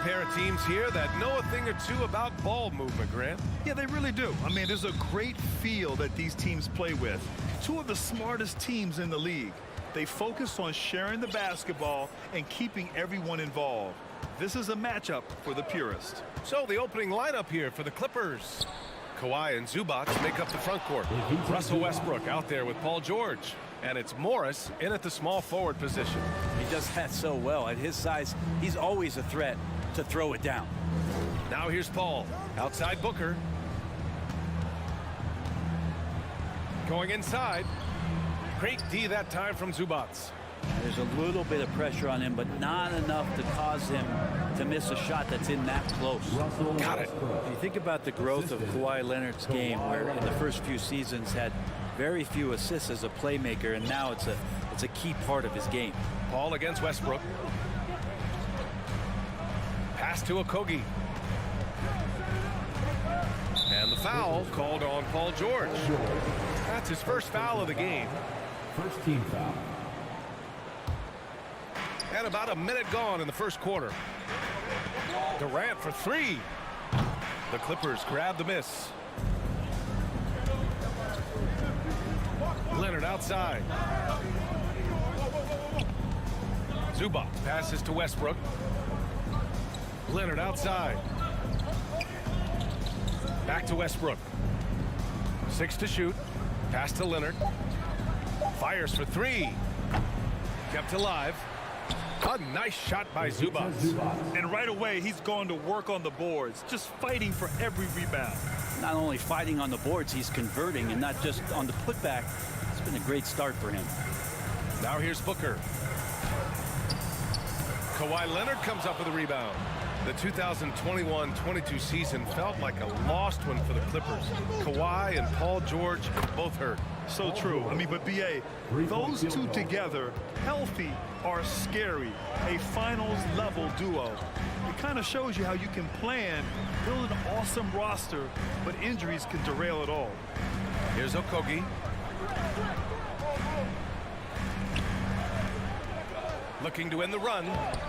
pair of teams here that know a thing or two about ball movement, Grant. Yeah, they really do. I mean, there's a great feel that these teams play with. Two of the smartest teams in the league. They focus on sharing the basketball and keeping everyone involved. This is a matchup for the purist. So the opening lineup here for the Clippers. Kawhi and Zubac make up the front court. Russell Westbrook out there with Paul George. And it's Morris in at the small forward position. He does that so well. At his size, he's always a threat to throw it down. Now here's Paul. Outside Booker. Going inside. Great D that time from Zubac. There's a little bit of pressure on him, but not enough to cause him to miss a shot that's in that close. Got it. You think about the growth of Kawhi Leonard's game, where in the first few seasons had very few assists as a playmaker, and now it's a key part of his game. Paul against Westbrook. Pass to Okogie. And the foul called on Paul George. That's his first foul of the game. First team foul. And about a minute gone in the first quarter. Durant for three. The Clippers grab the miss. Leonard outside. Zubac passes to Westbrook. Leonard outside. Back to Westbrook. 6 to shoot. Pass to Leonard. Fires for three. Kept alive. A nice shot by Zubac. And right away, he's going to work on the boards, just fighting for every rebound. Not only fighting on the boards, he's converting, and not just on the putback. It's been a great start for him. Now here's Booker. Kawhi Leonard comes up with a rebound. The 2021-22 season felt like a lost one for the Clippers. Kawhi and Paul George both hurt. So true. I mean, but B.A., those two together, healthy, are scary. A finals-level duo. It kind of shows you how you can plan, build an awesome roster, but injuries can derail it all. Here's Okogie. Looking to end the run,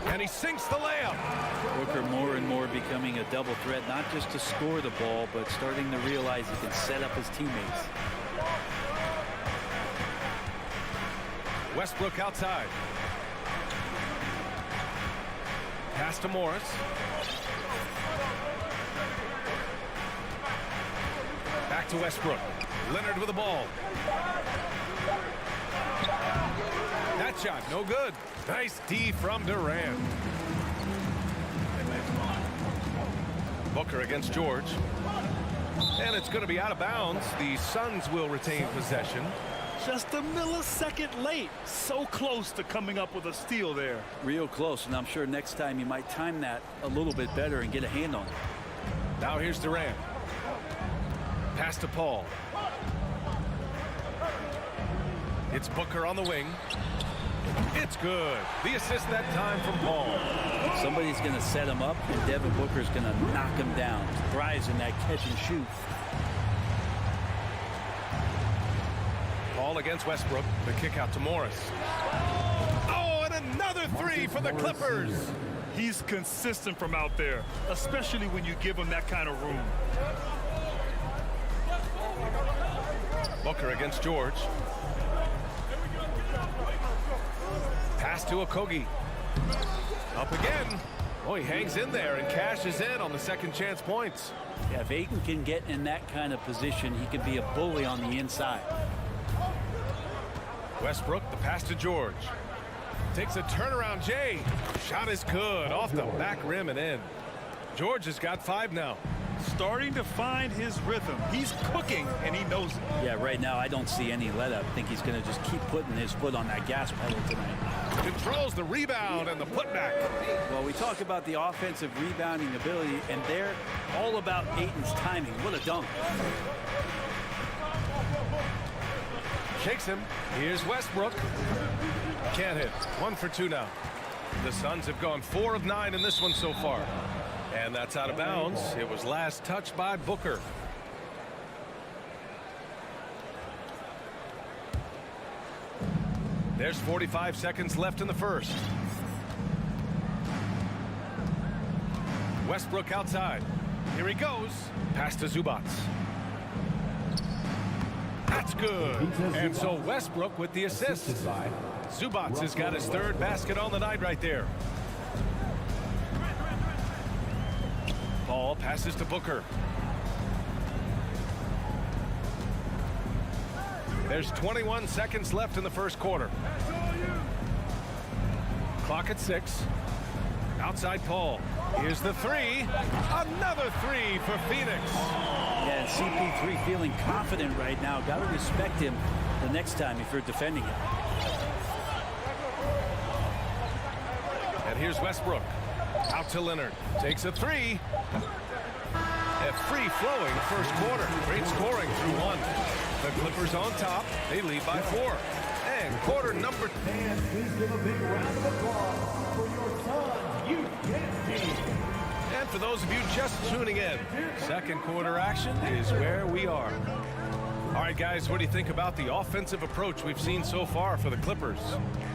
and he sinks the layup. Booker more and more becoming a double threat, not just to score the ball, but starting to realize he can set up his teammates. Westbrook outside. Pass to Morris. Back to Westbrook. Leonard with the ball. That shot, no good. Nice D from Durant. Booker against George. And it's going to be out of bounds. The Suns will retain possession. Just a millisecond late. So close to coming up with a steal there. Real close, and I'm sure next time you might time that a little bit better and get a hand on it. Now here's Durant. Pass to Paul. It's Booker on the wing. It's good. The assist that time from Paul. Somebody's going to set him up, and Devin Booker's going to knock him down. Thrives in that catch and shoot. Paul against Westbrook. The kick out to Morris. Oh, and another three for the Clippers. He's consistent from out there, especially when you give him that kind of room. Booker against George. Pass to Okogie. Up again. Oh, he hangs in there and cashes in on the second chance points. Yeah, if Ayton can get in that kind of position, he can be a bully on the inside. Westbrook, the pass to George. Takes a turnaround, Jay. Shot is good, off the back rim and in. George has got 5 now. Starting to find his rhythm. He's cooking, and he knows it. Yeah, right now I don't see any let up. I think he's going to just keep putting his foot on that gas pedal tonight. Controls the rebound and the putback. Well, we talk about the offensive rebounding ability, and they're all about Ayton's timing. What a dunk. Shakes him. Here's Westbrook. Can't hit. 1 for 2 now. The Suns have gone 4 of 9 in this one so far. And that's out of bounds. It was last touched by Booker. There's 45 seconds left in the first. Westbrook outside. Here he goes. Pass to Zubac. That's good. And so Westbrook with the assist. Zubac has got his third basket on the night right there. Paul passes to Booker. There's 21 seconds left in the first quarter. Clock at 6. Outside Paul. Here's the three. Another three for Phoenix. Yeah, and CP3 feeling confident right now. Got to respect him the next time if you're defending him. And here's Westbrook. Out to Leonard. Takes a three. A free-flowing first quarter. Great scoring through one. The Clippers on top. They lead by 4. And quarter number. And please give a big round of applause for your Suns youth team. And for those of you just tuning in, second quarter action is where we are. All right, guys, what do you think about the offensive approach we've seen so far for the Clippers?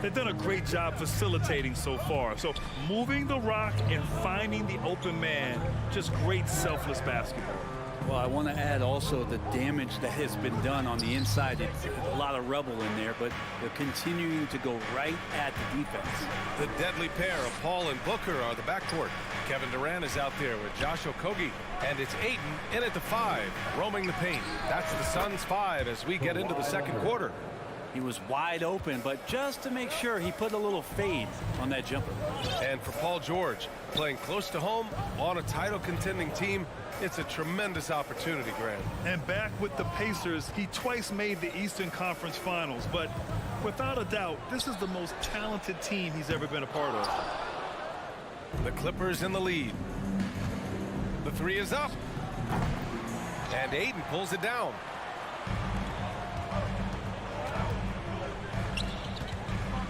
They've done a great job facilitating so far. So moving the rock and finding the open man, just great selfless basketball. Well, I want to add also the damage that has been done on the inside. It's a lot of rubble in there, but they're continuing to go right at the defense. The deadly pair of Paul and Booker are the backcourt. Kevin Durant is out there with Josh Okogie, and it's Ayton in at the 5, roaming the paint. That's the Suns' 5 as we get into the second quarter. He was wide open, but just to make sure, he put a little fade on that jumper. And for Paul George, playing close to home on a title contending team, it's a tremendous opportunity, Grant. And back with the Pacers, he twice made the Eastern Conference Finals, but without a doubt, this is the most talented team he's ever been a part of. The Clippers in the lead. The three is up. And Ayton pulls it down.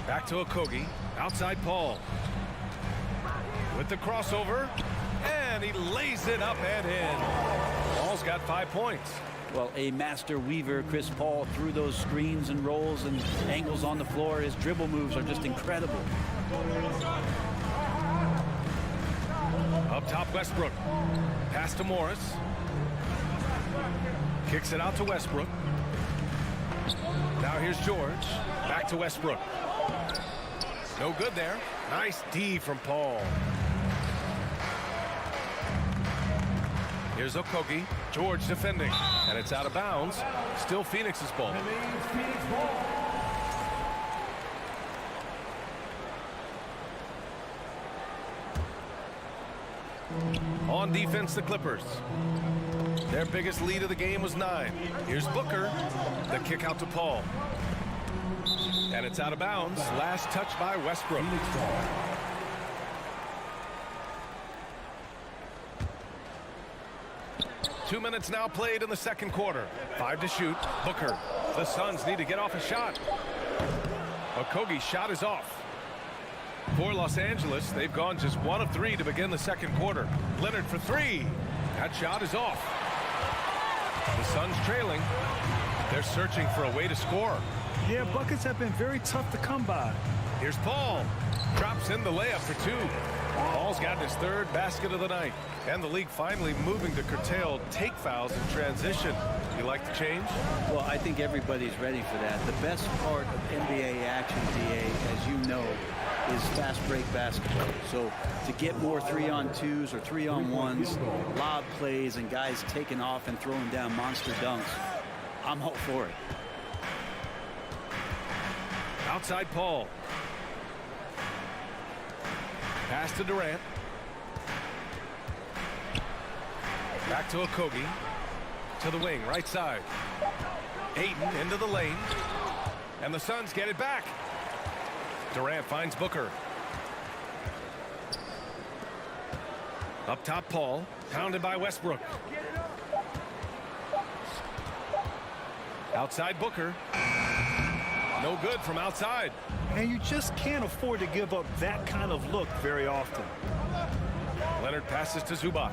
Back to Okogie. Outside Paul. With the crossover. And he lays it up and in. Paul's got 5 points. Well, a master weaver, Chris Paul, through those screens and rolls and angles on the floor. His dribble moves are just incredible. Up top, Westbrook. Pass to Morris. Kicks it out to Westbrook. Now here's George. Back to Westbrook. No good there. Nice D from Paul. Here's Okogie. George defending. And it's out of bounds. Still Phoenix's ball. On defense, the Clippers. Their biggest lead of the game was 9. Here's Booker. The kick out to Paul. And it's out of bounds. Last touch by Westbrook. 2 minutes now played in the second quarter. 5 to shoot. Booker. The Suns need to get off a shot. Okogie's shot is off. For Los Angeles, they've gone just 1 of 3 to begin the second quarter. Leonard for 3. That shot is off. The Suns trailing. They're searching for a way to score. Yeah, buckets have been very tough to come by. Here's Paul. Drops in the layup for 2. Paul's got his 3rd basket of the night. And the league finally moving to curtail take fouls in transition. You like the change? Well, I think everybody's ready for that. The best part of NBA action, DA, as you know, is fast break basketball. So to get more 3-on-2s or 3-on-1s, lob plays, and guys taking off and throwing down monster dunks, I'm all for it. Outside Paul. Pass to Durant. Back to Okogie. To the wing, right side. Ayton into the lane. And the Suns get it back. Durant finds Booker. Up top, Paul. Pounded by Westbrook. Outside Booker. No good from outside. And you just can't afford to give up that kind of look very often. Leonard passes to Zubac.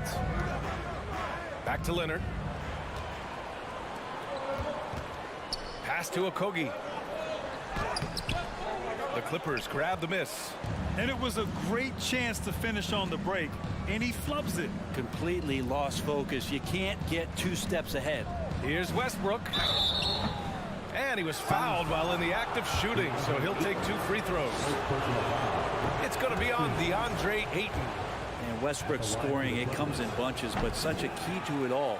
Back to Leonard. Pass to Okogie. The Clippers grab the miss. And it was a great chance to finish on the break, and he flubs it. Completely lost focus. You can't get 2 steps ahead. Here's Westbrook. And he was fouled while in the act of shooting, so he'll take 2 free throws. It's going to be on DeAndre Ayton. And Westbrook scoring, it comes in bunches, but such a key to it all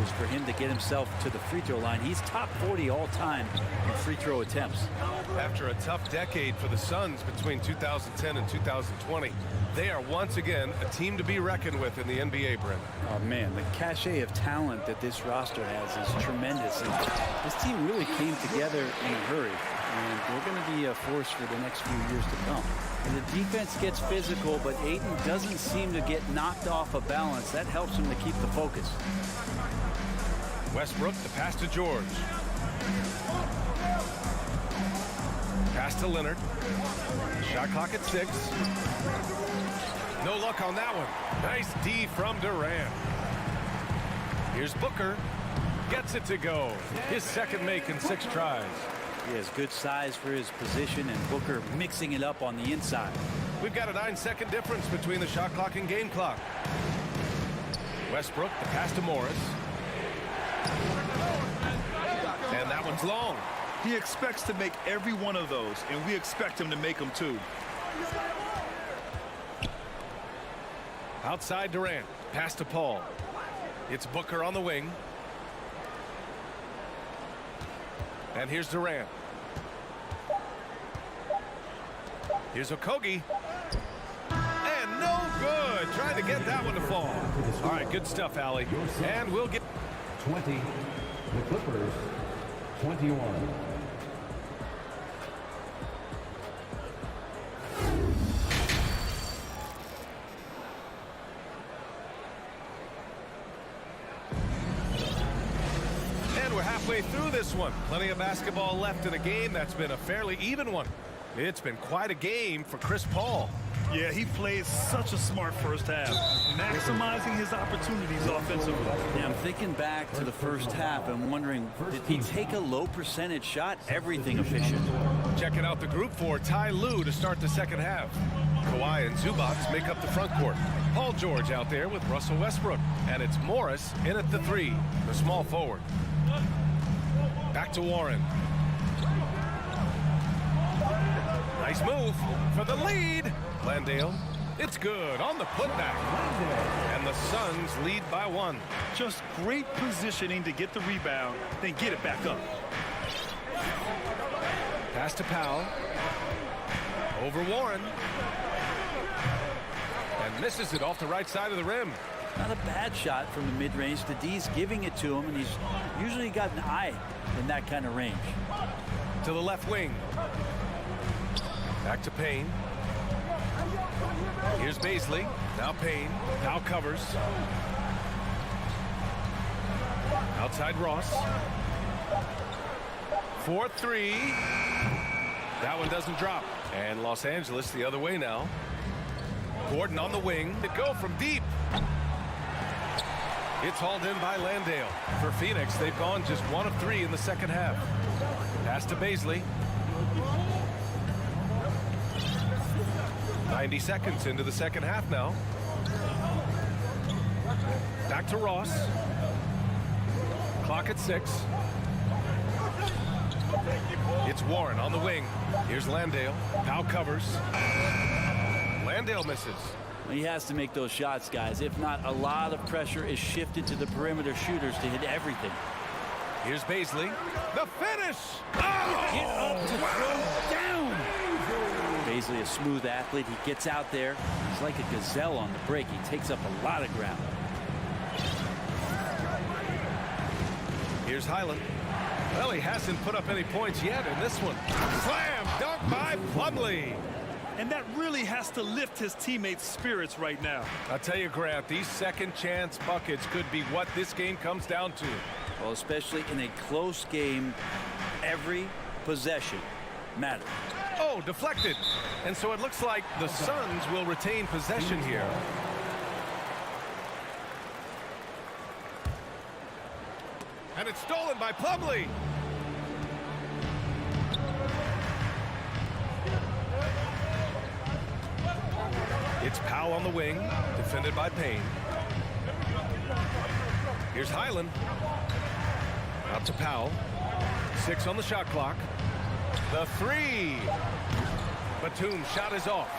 is for him to get himself to the free throw line. He's top 40 all time in free throw attempts. After a tough decade for the Suns between 2010 and 2020, they are once again a team to be reckoned with in the NBA, Brent. Oh man, the cachet of talent that this roster has is tremendous. And this team really came together in a hurry, and they're going to be a force for the next few years to come. And the defense gets physical, but Ayton doesn't seem to get knocked off of balance. That helps him to keep the focus. Westbrook, the pass to George. Pass to Leonard. Shot clock at 6. No luck on that one. Nice D from Durant. Here's Booker. Gets it to go. His second make in 6 tries. He has good size for his position, and Booker mixing it up on the inside. We've got a 9-second difference between the shot clock and game clock. Westbrook, the pass to Morris. And that one's long. He expects to make every one of those, and we expect him to make them too. Outside Durant. Pass to Paul. It's Booker on the wing. And here's Durant. Here's Okogie. And no good. Trying to get that one to fall. All right, good stuff, Allie. And we'll get 20. The Clippers, 21. And we're halfway through this one. Plenty of basketball left in a game that's been a fairly even one. It's been quite a game for Chris Paul. Yeah, he played such a smart first half, maximizing his opportunities offensively. Yeah, I'm thinking back to the first half and wondering, did he take a low percentage shot? Everything efficient. Checking out the group for Ty Lue to start the second half. Kawhi and Zubac make up the front court. Paul George out there with Russell Westbrook. And it's Morris in at the 3, the small forward. Back to Warren. Nice move for the lead. Landale, it's good on the putback. And the Suns lead by 1. Just great positioning to get the rebound, then get it back up. Pass to Powell. Over Warren. And misses it off the right side of the rim. Not a bad shot from the mid-range. The D's giving it to him, and he's usually got an eye in that kind of range. To the left wing. Back to Payne. Here's Baisley. Now Payne. Now covers. Outside Ross. 4-3. That one doesn't drop. And Los Angeles the other way now. Gordon on the wing. To go from deep. It's hauled in by Landale. For Phoenix, they've gone just 1 of 3 in the second half. Pass to Baisley. 90 seconds into the second half now. Back to Ross. Clock at 6. It's Warren on the wing. Here's Landale. Now covers. Landale misses. He has to make those shots, guys. If not, a lot of pressure is shifted to the perimeter shooters to hit everything. Here's Baisley. The finish! Get up to throw down! Baisley, a smooth athlete. He gets out there. He's like a gazelle on the break. He takes up a lot of ground. Here's Highland. Well, he hasn't put up any points yet in this one. Slam dunk by Plumlee. And that really has to lift his teammates' spirits right now. I'll tell you, Grant, these second chance buckets could be what this game comes down to. Well, especially in a close game, every possession matters. Oh, deflected. And so it looks like the Suns will retain possession here. And it's stolen by Plumlee. Powell on the wing, defended by Payne. Here's Highland. Out to Powell. 6 on the shot clock. The 3. Batum shot is off.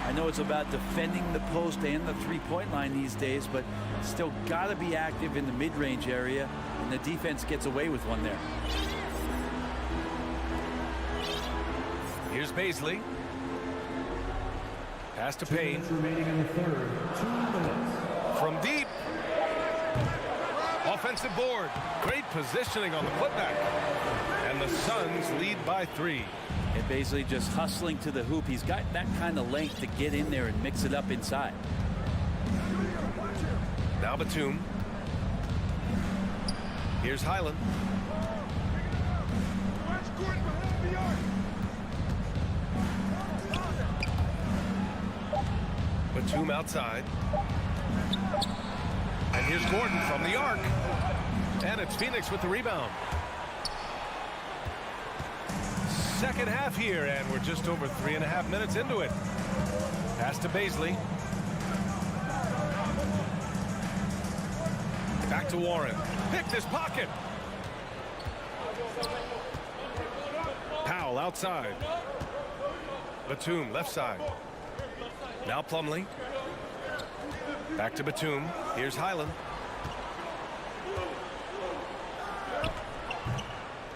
I know it's about defending the post and the three-point line these days, but still got to be active in the mid-range area, and the defense gets away with one there. Here's Baisley. Pass to Payne. Remaining in the third. 2 minutes. From deep. Offensive board. Great positioning on the putback. And the Suns lead by 3. And basically just hustling to the hoop. He's got that kind of length to get in there and mix it up inside. Now Batum. Here's Highland. Batum outside. And here's Gordon from the arc. And it's Phoenix with the rebound. Second half here, and we're just over 3.5 minutes into it. Pass to Baisley. Back to Warren. Picked his pocket. Powell outside. Batum left side. Now Plumlee. Back to Batum. Here's Highland.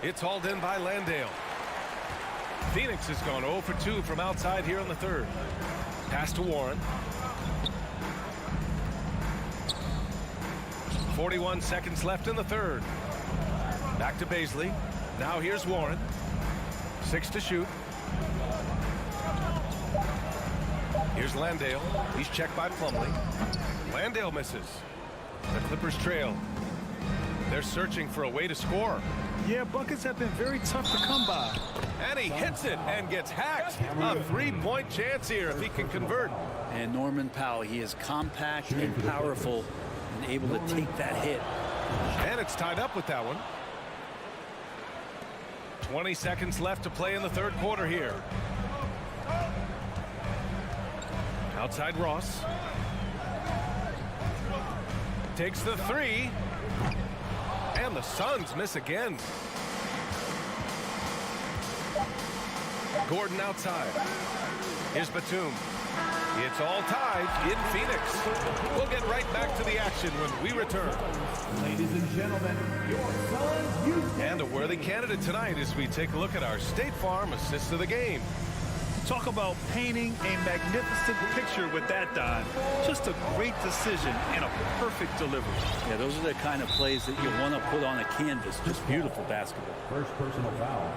It's hauled in by Landale. Phoenix has gone 0 for 2 from outside here in the third. Pass to Warren. 41 seconds left in the third. Back to Baisley. Now here's Warren. 6 to shoot. Here's Landale. He's checked by Plumlee. Landale misses. The Clippers trail. They're searching for a way to score. Yeah, buckets have been very tough to come by. And he hits it and gets hacked. A 3-point chance here if he can convert. And Norman Powell, he is compact and powerful and able to take that hit. And it's tied up with that one. 20 seconds left to play in the third quarter here. Outside Ross. Takes the 3. And the Suns miss again. Gordon outside. Here's Batum. It's all tied in Phoenix. We'll get right back to the action when we return. Ladies and gentlemen, your Suns youth. And a worthy candidate tonight as we take a look at our State Farm assist of the game. Talk about painting a magnificent picture with that dive. Just a great decision and a perfect delivery. Yeah, those are the kind of plays that you want to put on a canvas. Just beautiful basketball. First personal foul.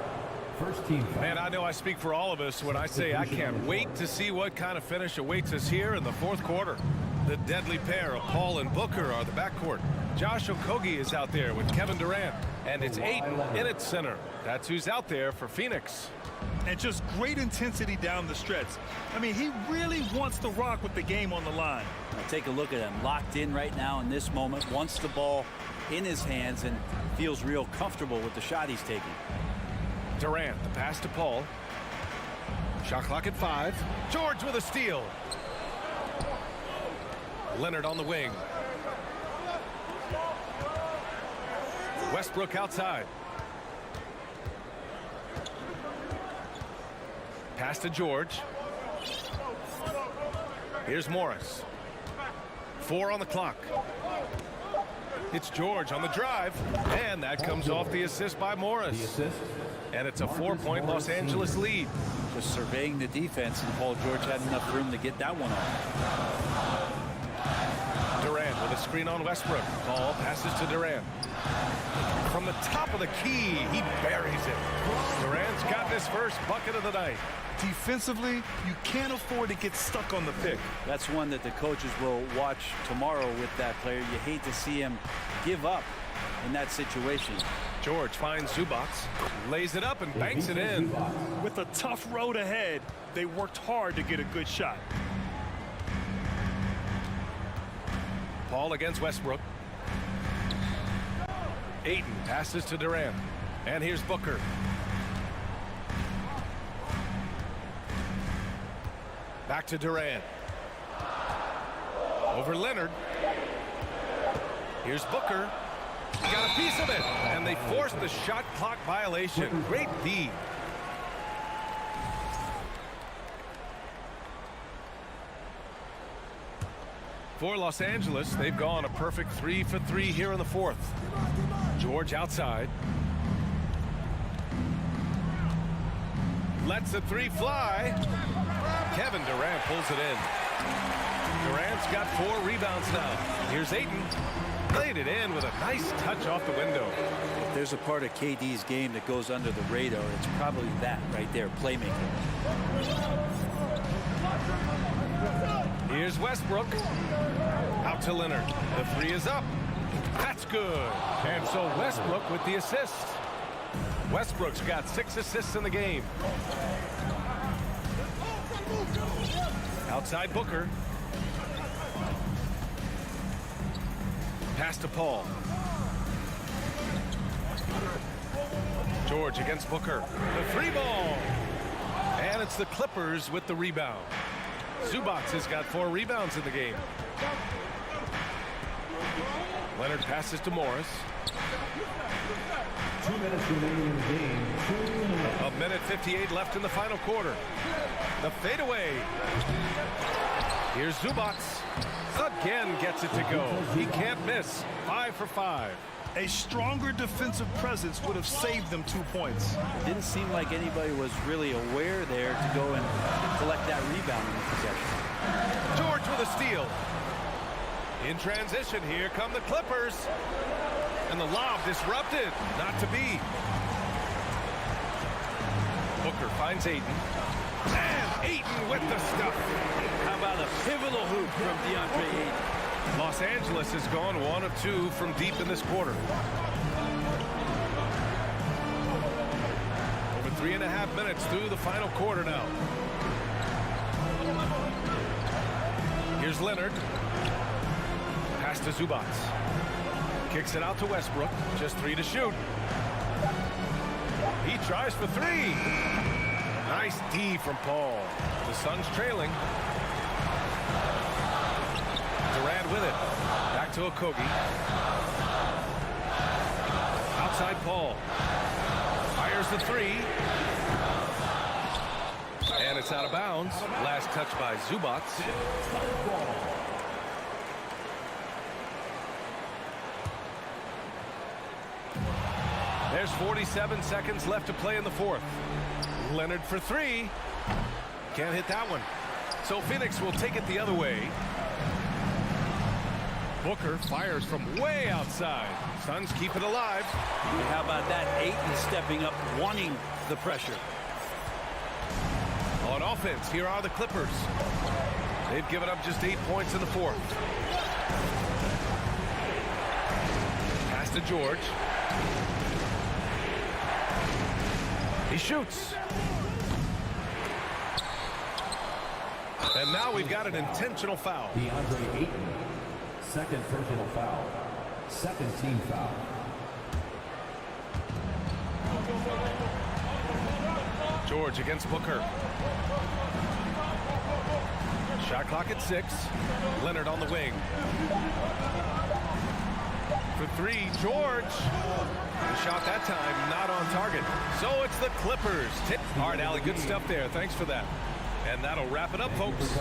First team foul. Man, I know I speak for all of us when I say I can't wait to see what kind of finish awaits us here in the fourth quarter. The deadly pair of Paul and Booker are the backcourt. Josh Okogie is out there with Kevin Durant. And it's Ayton in its center. That's who's out there for Phoenix. And just great intensity down the stretch. I mean, he really wants to rock with the game on the line. Now take a look at him. Locked in right now in this moment. Wants the ball in his hands and feels real comfortable with the shot he's taking. Durant, the pass to Paul. Shot clock at 5. George with a steal. Leonard on the wing. Westbrook outside. Pass to George. Here's Morris. 4 on the clock. It's George on the drive. And that comes off the assist by Morris. The assist. And it's a 4-point Los Angeles lead. Just surveying the defense, and Paul George had enough room to get that one off. Durant with a screen on Westbrook. Ball passes to Durant. From the top of the key, he buries it. Durant's got his first bucket of the night. Defensively, you can't afford to get stuck on the pick. That's one that the coaches will watch tomorrow with that player. You hate to see him give up in that situation. George finds Zubac, lays it up and banks it in. With a tough road ahead, they worked hard to get a good shot. Paul against Westbrook. Ayton passes to Durant. And here's Booker. Back to Durant. Over Leonard. Here's Booker. He got a piece of it, and they forced the shot clock violation. Great D. For Los Angeles, they've gone a perfect 3 for 3 here in the fourth. George outside. Lets the three fly. Kevin Durant pulls it in. Durant's got 4 rebounds now. Here's Ayton. Played it in with a nice touch off the window. If there's a part of KD's game that goes under the radar, it's probably that right there, playmaking. Here's Westbrook. Out to Leonard. The three is up. That's good. And so Westbrook with the assist. Westbrook's got 6 assists in the game. Outside Booker. Pass to Paul. George against Booker. The 3 ball. And it's the Clippers with the rebound. Zubac has got 4 rebounds in the game. Leonard passes to Morris. 2 minutes remaining in the game. 2 minutes. A minute 58 left in the final quarter. The fadeaway. Here's Zubac. Again gets it to go. He can't miss. 5 for 5. A stronger defensive presence would have saved them 2 points. It didn't seem like anybody was really aware there to go and collect that rebound in the possession. George with a steal. In transition, here come the Clippers. And the lob disrupted. Not to be. Booker finds Ayton. And Ayton with the stuff. How about a pivotal hoop from DeAndre Ayton? Los Angeles has gone 1 of 2 from deep in this quarter. Over 3.5 minutes through the final quarter now. Here's Leonard. Pass to Zubac. Kicks it out to Westbrook. Just 3 to shoot. He tries for 3. Nice D from Paul. The Suns trailing. Durant with it. Back to Okogie. Outside Paul. Fires the 3. And it's out of bounds. Last touch by Zubac. There's 47 seconds left to play in the fourth. Leonard for 3. Can't hit that one. So Phoenix will take it the other way. Booker fires from way outside. Suns keep it alive. And how about that? Ayton stepping up, wanting the pressure. On offense, here are the Clippers. They've given up just 8 points in the fourth. Pass to George. He shoots. And now we've got an intentional foul. DeAndre Ayton. Second personal foul. Second team foul. George against Booker. Shot clock at 6. Leonard on the wing. For 3, George. The shot that time not on target. So it's the Clippers. All right, Allie, good stuff there. Thanks for that. And that'll wrap it up, folks.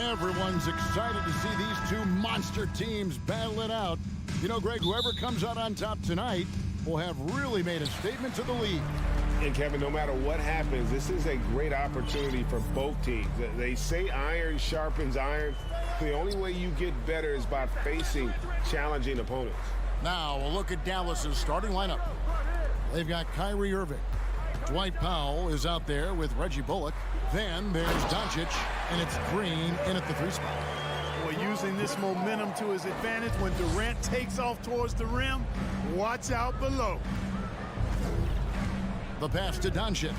Everyone's excited to see these two monster teams battle it out. You know, Greg, whoever comes out on top tonight will have really made a statement to the league. And Kevin, no matter what happens, this is a great opportunity for both teams. They say iron sharpens iron. The only way you get better is by facing challenging opponents. Now, a look at Dallas's starting lineup. They've got Kyrie Irving. Dwight Powell is out there with Reggie Bullock. Then there's Doncic, and it's Green in at the 3 spot. Well, using this momentum to his advantage when Durant takes off towards the rim, watch out below. The pass to Doncic.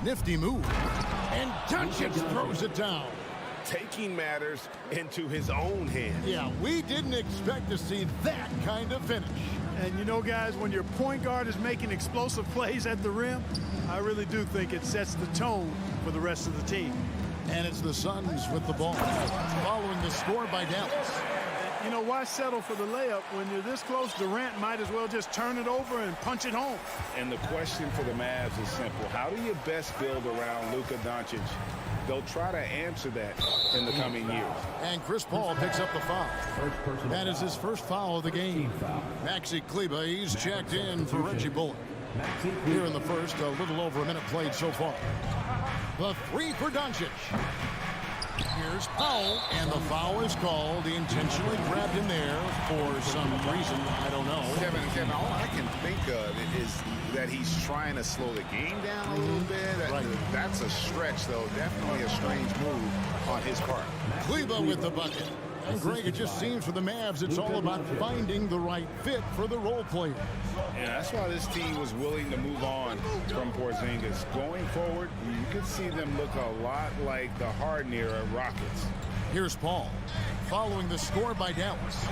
Nifty move. And Doncic throws it down. Taking matters into his own hands. Yeah, we didn't expect to see that kind of finish. And you know, guys, when your point guard is making explosive plays at the rim, I really do think it sets the tone for the rest of the team. And it's the Suns with the ball, following the score by Dallas. You know, why settle for the layup when you're this close? Durant might as well just turn it over and punch it home. And the question for the Mavs is simple. How do you best build around Luka Doncic? They'll try to answer that in the coming years. And Chris Paul picks up the foul. That is his first foul of the game. Maxi Kleber, he's checked in for Reggie Bullock. Here in the first, a little over a minute played so far. The 3 for Doncic. Here's Powell, and the foul is called. He intentionally grabbed him there for some reason. I don't know. Kevin, all I can think of is that he's trying to slow the game down a little bit. Right. That's a stretch, though. Definitely a strange move on his part. Kleber with the bucket. And Greg, it just seems for the Mavs, it's all about finding the right fit for the role players. And that's why this team was willing to move on from Porzingis. Going forward, you could see them look a lot like the Harden era Rockets. Here's Paul, following the score by Dallas.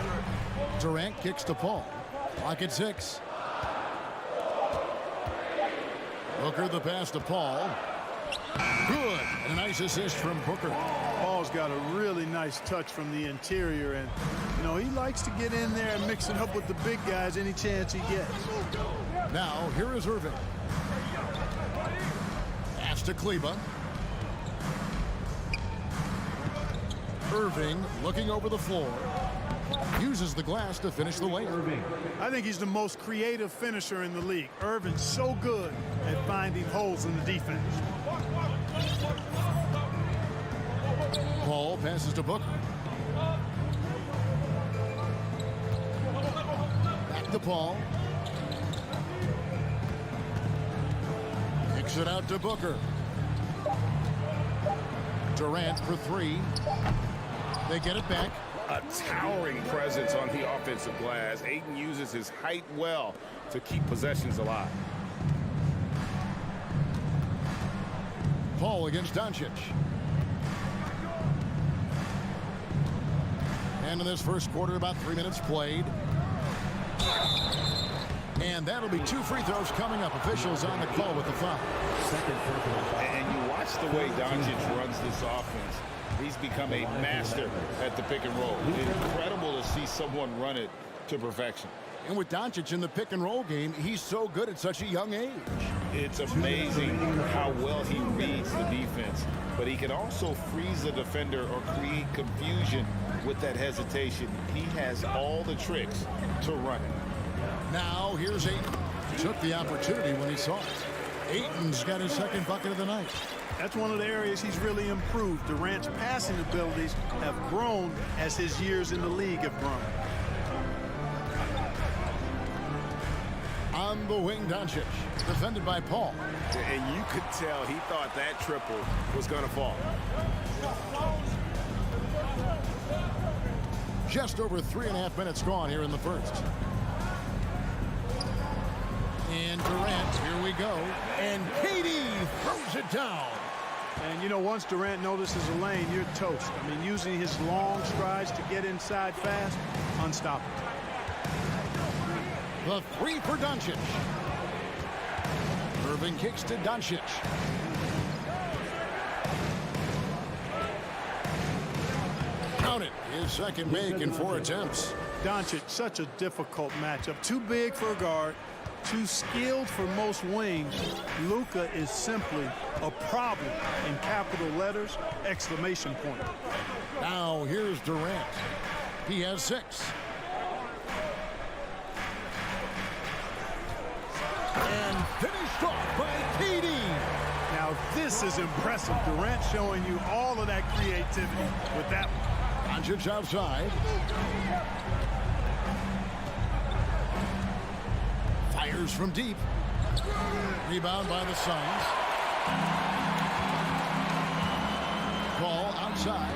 Durant kicks to Paul. Clock at 6. Booker the pass to Paul. Good. And a nice assist from Booker. Paul's got a really nice touch from the interior, and you know, he likes to get in there and mix it up with the big guys any chance he gets. Now, here is Irving. Pass to Kleber. Irving looking over the floor. Uses the glass to finish the layup. I think he's the most creative finisher in the league. Irving's so good at finding holes in the defense. Paul passes to Booker. Back to Paul. Kicks it out to Booker. Durant for 3. They get it back. A towering presence on the offensive glass. Ayton uses his height well to keep possessions alive. Paul against Doncic. And in this first quarter, about 3 minutes played. And that'll be 2 free throws coming up. Officials on the call with the foul. And you watch the way Doncic runs this offense. He's become a master at the pick and roll. Incredible to see someone run it to perfection. And with Doncic in the pick and roll game, he's so good at such a young age. It's amazing how well he reads the defense, but he can also freeze the defender or create confusion with that hesitation. He has all the tricks to run it. Now here's Ayton. Took the opportunity when he saw it. Ayton's got his second bucket of the night. That's one of the areas he's really improved. Durant's passing abilities have grown as his years in the league have grown. On the wing, Doncic, defended by Paul. And you could tell he thought that triple was going to fall. Just over 3.5 minutes gone here in the first. And Durant, here we go. And Katie throws it down. And, you know, once Durant notices a lane, you're toast. I mean, using his long strides to get inside fast, unstoppable. The 3 for Doncic. Irving kicks to Doncic. Count it. His second make in 4 attempts. Doncic, such a difficult matchup. Too big for a guard, Too skilled for most wings, Luka is simply a problem in capital letters, exclamation point. Now here's Durant. He has 6. And finished off by KD. Now this is impressive. Durant showing you all of that creativity with that one. Doncic outside. Fires from deep. Rebound by the Suns. Ball outside.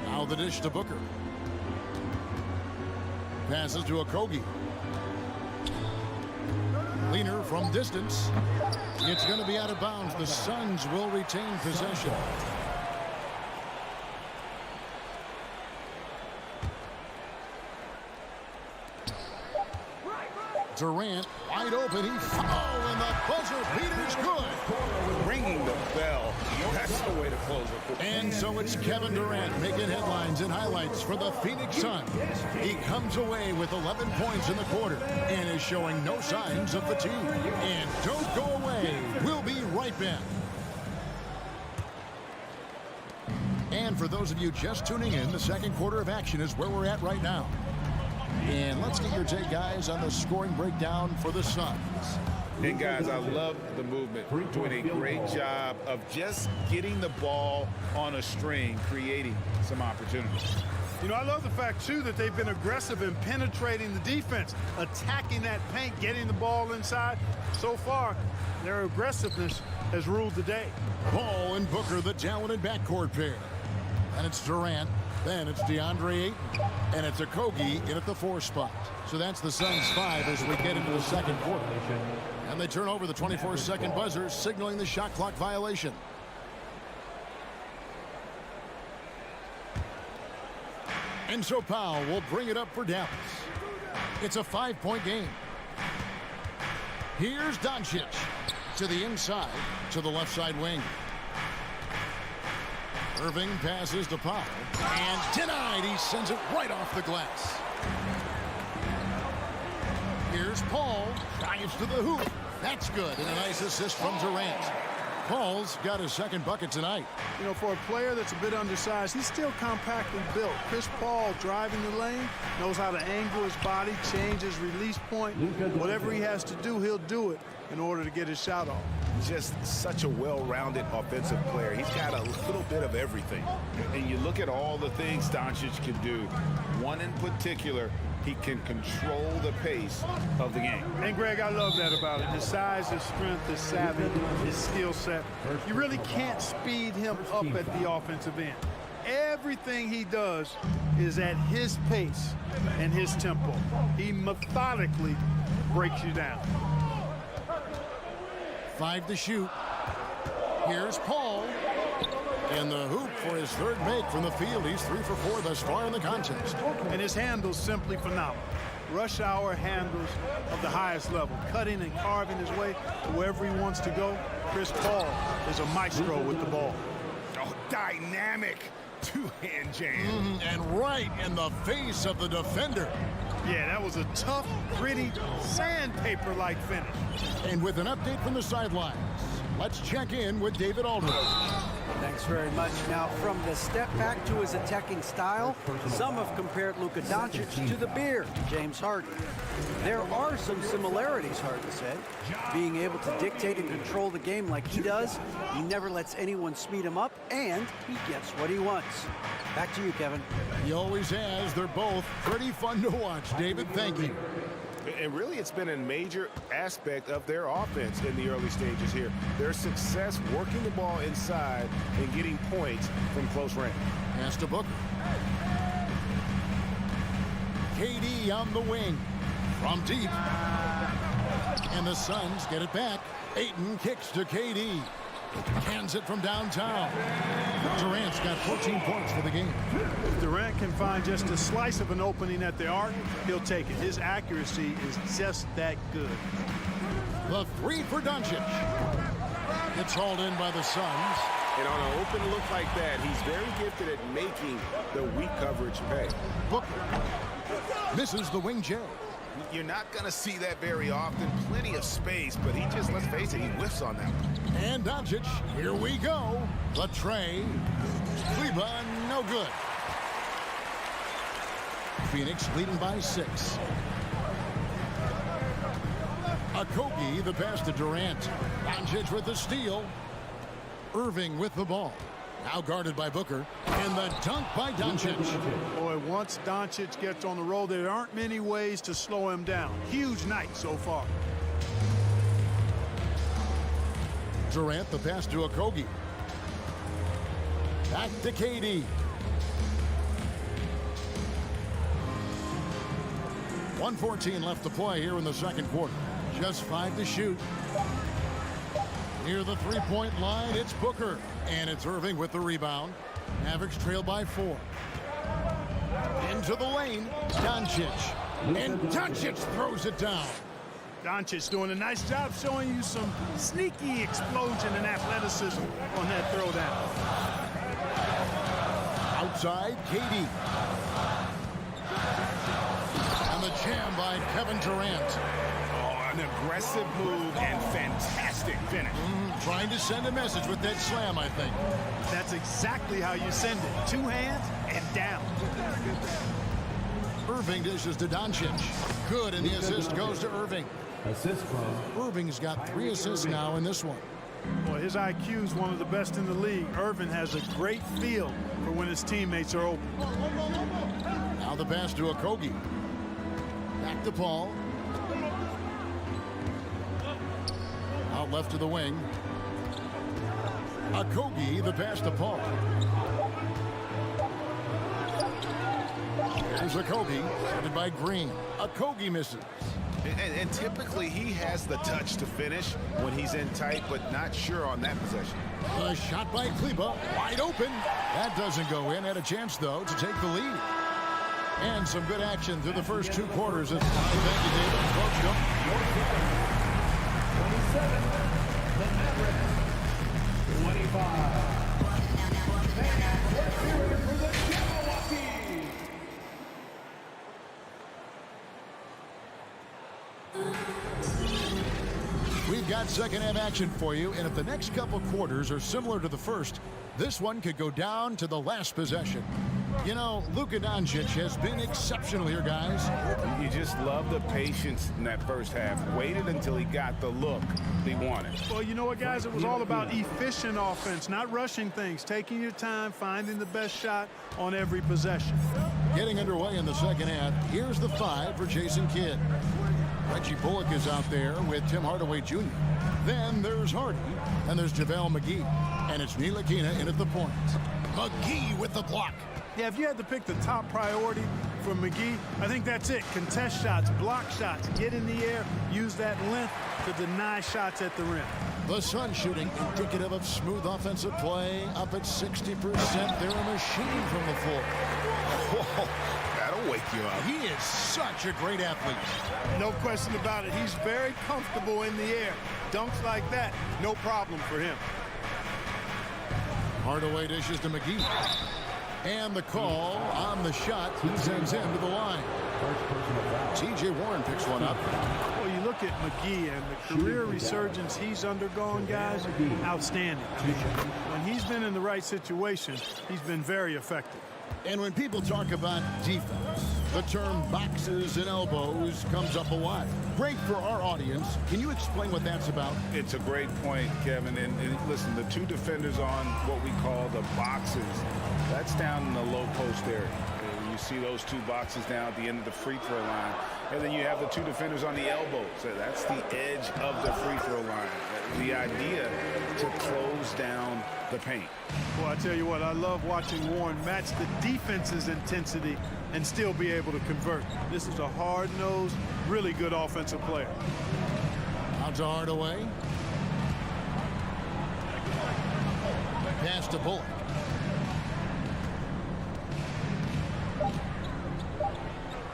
Now the dish to Booker. Passes to Okogie. Leaner from distance. It's going to be out of bounds. The Suns will retain possession. Durant wide open. And the buzzer beater's good. Ringing the bell. That's the way to close it. And so it's Kevin Durant making headlines and highlights for the Phoenix Suns. He comes away with 11 points in the quarter and is showing no signs of fatigue. And don't go away. We'll be right back. And for those of you just tuning in, the second quarter of action is where we're at right now. And let's get your take, guys, on the scoring breakdown for the Suns. And guys, I love the movement. Doing a great job of just getting the ball on a string, creating some opportunities. You know, I love the fact, too, that they've been aggressive in penetrating the defense, attacking that paint, getting the ball inside. So far, their aggressiveness has ruled the day. Ball and Booker, the talented backcourt pair. And it's Durant. Then it's DeAndre Ayton. And it's Okogie in at the 4 spot. So that's the Suns 5 as we get into the second quarter. And they turn over the 24-second buzzer, signaling the shot clock violation. And so Powell will bring it up for Dallas. It's a 5-point game. Here's Doncic to the inside, to the left side wing. Irving passes to Powell. And denied. He sends it right off the glass. Here's Paul. Drives to the hoop. That's good. And a nice assist from Durant. Paul's got his second bucket tonight. You know, for a player that's a bit undersized, he's still compactly built. Chris Paul driving the lane, knows how to angle his body, change his release point. Whatever he has to do, he'll do it in order to get his shot off. Just such a well-rounded offensive player. He's got a little bit of everything. And you look at all the things Doncic can do. One in particular, he can control the pace of the game. And, Greg, I love that about it. His size, his strength, his savvy, his skill set. You really can't speed him up at the offensive end. Everything he does is at his pace and his tempo. He methodically breaks you down. 5 to shoot. Here's Paul. And the hoop for his third make from the field. He's 3 for 4 thus far in the contest. And his handle's simply phenomenal. Rush hour handles of the highest level, cutting and carving his way to wherever he wants to go. Chris Paul is a maestro with the ball. Oh, dynamic two-hand jam. And right in the face of the defender. Yeah, that was a tough, gritty, sandpaper-like finish. And with an update from the sidelines, let's check in with David Aldridge. Thanks very much. Now, from the step back to his attacking style, some have compared Luka Doncic to the Beard, James Harden. There are some similarities, Harden said. Being able to dictate and control the game like he does, he never lets anyone speed him up, and he gets what he wants. Back to you, Kevin. He always has. They're both pretty fun to watch. David, thank you. And really, it's been a major aspect of their offense in the early stages here. Their success working the ball inside and getting points from close range. Pass to Booker. KD on the wing. From deep. And the Suns get it back. Ayton kicks to KD. Hands it from downtown. Durant's got 14 points for the game. If Durant can find just a slice of an opening at the arc, he'll take it. His accuracy is just that good. The 3 for Doncic. It's hauled in by the Suns. And on an open look like that, he's very gifted at making the weak coverage pay. Booker misses the wing J. You're not going to see that very often. Plenty of space, but he just, let's face it, he whiffs on that one. And Doncic, here we go. The tray. Kleba, no good. Phoenix leading by 6. Okogie, the pass to Durant. Doncic with the steal. Irving with the ball. Now guarded by Booker. And the dunk by Doncic. Boy, once Doncic gets on the roll, there aren't many ways to slow him down. Huge night so far. Durant, the pass to Okogie. Back to KD. 1:14 left to play here in the second quarter. Just 5 to shoot. Near the three-point line, it's Booker. And it's Irving with the rebound. Mavericks trail by 4. Into the lane, Doncic. And Doncic throws it down. Doncic doing a nice job showing you some sneaky explosion and athleticism on that throwdown. Outside, KD. And the jam by Kevin Durant. An aggressive move and fantastic finish. Trying to send a message with that slam, I think. That's exactly how you send it. 2 hands and down. Irving dishes to Doncic. Good, and the assist goes to Irving. Assist from Irving's got 3 assists now in this one. Boy, his IQ is one of the best in the league. Irving has a great feel for when his teammates are open. Now the pass to Okogie. Back to Paul. Out left to the wing. Okogie, the pass to Paul. Here's Okogie, headed by Green. Okogie misses. And typically he has the touch to finish when he's in tight, but not sure on that possession. A shot by Kleba, wide open. That doesn't go in. Had a chance, though, to take the lead. And some good action through the first 2 quarters. Thank you, David. Coach, go. 27, the Mavericks. 25. And let's hear it for the Milwaukee. We've got second half action for you, and if the next couple quarters are similar to the first, this one could go down to the last possession. You know, Luka Doncic has been exceptional here, guys. You just love the patience in that first half. Waited until he got the look he wanted. Well, you know what, guys? It was all about efficient offense, not rushing things, taking your time, finding the best shot on every possession. Getting underway in the second half, here's the 5 for Jason Kidd. Reggie Bullock is out there with Tim Hardaway Jr. Then there's Hardy, and there's JaVale McGee. And it's Ntilikina in at the point. McGee with the block. Yeah, if you had to pick the top priority for McGee, I think that's it. Contest shots, block shots, get in the air, use that length to deny shots at the rim. The Sun shooting indicative of smooth offensive play, up at 60%. They're a machine from the floor. Whoa, that'll wake you up. He is such a great athlete. No question about it. He's very comfortable in the air. Dunks like that, no problem for him. Hardaway dishes to McGee. And the call on the shot sends him to the line. T.J. Warren picks one up. Well, you look at McGee and the career resurgence he's undergone, guys, outstanding. When he's been in the right situation, he's been very effective. And when people talk about defense, the term boxes and elbows comes up a lot. Great for our audience. Can you explain what that's about? It's a great point, Kevin. And listen, the 2 defenders on what we call the boxes, that's down in the low post area. You see those 2 boxes down at the end of the free throw line. And then you have the 2 defenders on the elbows. That's the edge of the free throw line. The idea to close down the paint. Well, I tell you what, I love watching Warren match the defense's intensity and still be able to convert. This is a hard-nosed, really good offensive player. Out to Hardaway. Pass to Bullock.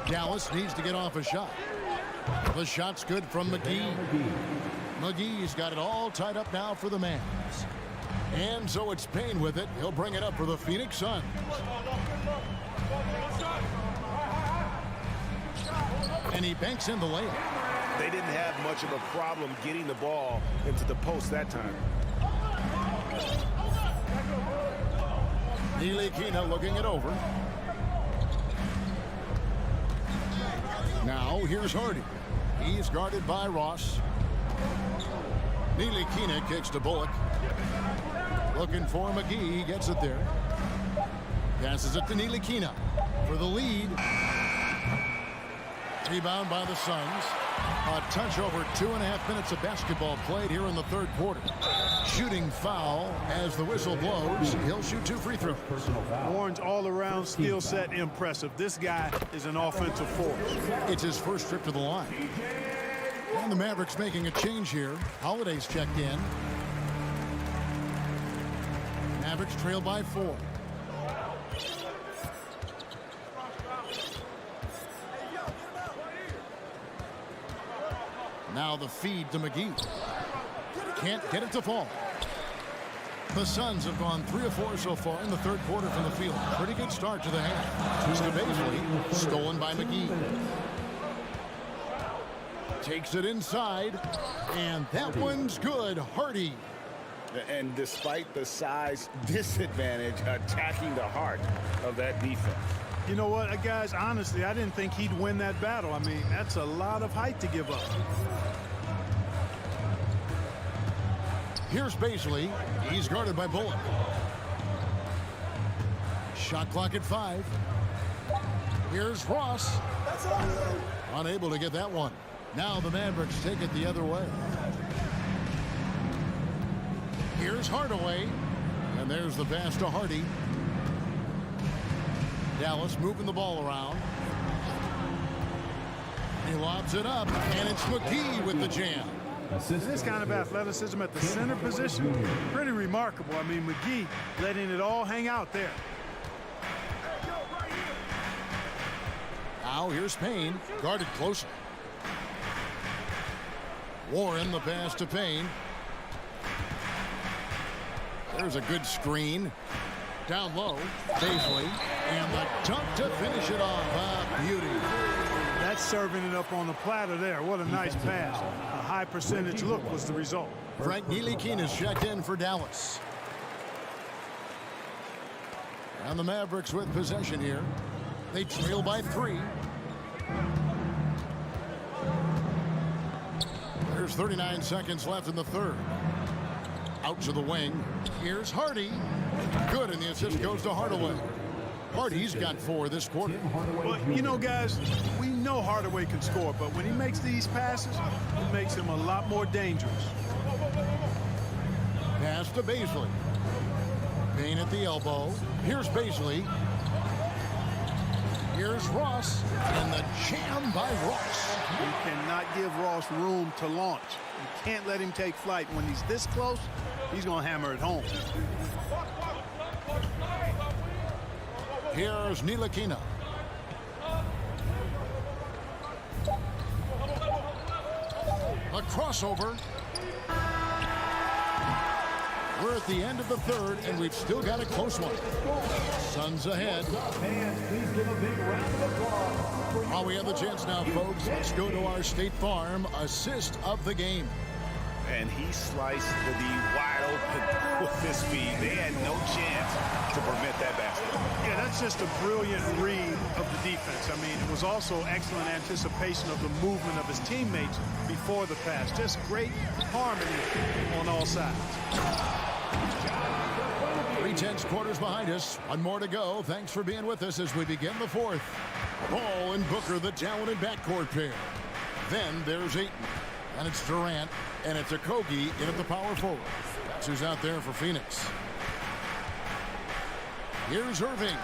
Dallas needs to get off a shot. The shot's good from McGee. McGee's got it all tied up now for the Mavs. And so it's Payne with it. He'll bring it up for the Phoenix Suns. And he banks in the layup. They didn't have much of a problem getting the ball into the post that time. Ntilikina looking it over. Now here's Hardy. He's guarded by Ross. Ntilikina kicks to Bullock. Looking for McGee. He gets it there. Passes it to Ntilikina for the lead. Rebound by the Suns. A touch over 2.5 minutes of basketball played here in the third quarter. Shooting foul as the whistle blows. He'll shoot 2 free throws. Warren's all-around skill set impressive. This guy is an offensive force. It's his first trip to the line. And the Mavericks making a change here. Holiday's checked in. Mavericks trail by 4. Now the feed to McGee. Can't get it to fall. The Suns have gone 3 of 4 so far in the third quarter from the field. Pretty good start to the half. Twist to Baisley. Stolen by McGee. Takes it inside. And that one's good. Hardy. And despite the size disadvantage, attacking the heart of that defense. You know what, guys, honestly, I didn't think he'd win that battle. I mean, that's a lot of height to give up. Here's Baisley. He's guarded by Bullock. Shot clock at 5. Here's Ross. Unable to get that one. Now the Mavericks take it the other way. Here's Hardaway. And there's the pass to Hardy. Dallas moving the ball around. He lobs it up, and it's McGee with the jam. This kind of athleticism at the center position, pretty remarkable. I mean, McGee letting it all hang out there. Now here's Payne, guarded closer. Warren, the pass to Payne. There's a good screen. Down low, Baisley, and the dunk to finish it off. Beauty. That's serving it up on the platter there. What a nice pass. A high percentage look was the result. Frank Ntilikina is checked in for Dallas. And the Mavericks with possession here. They trail by 3. There's 39 seconds left in the third. Out to the wing. Here's Hardy. Good, and the assist goes to Hardaway. Hardy's got 4 this quarter. But, you know, guys, we know Hardaway can score, but when he makes these passes, it makes him a lot more dangerous. Pass to Baisley. Payne at the elbow. Here's Baisley. Here's Ross, and the jam by Ross. You cannot give Ross room to launch. You can't let him take flight. When he's this close, he's going to hammer it home. Here's Ntilikina. A crossover. We're at the end of the third, and we've still got a close one. Suns ahead. Fans, please give a big round of applause for While we have the chance now, folks, let's go to our State Farm assist of the game. And he sliced the D wide open with his speed. They had no chance to prevent that basket. Yeah, that's just a brilliant read of the defense. I mean, it was also excellent anticipation of the movement of his teammates before the pass. Just great harmony on all sides. 3/10 quarters behind us. One more to go. Thanks for being with us as we begin the fourth. Ball and Booker, the talented backcourt pair. Then there's Ayton. And it's Durant. And it's Okogie in at the power forward. That's who's out there for Phoenix. Here's Irving.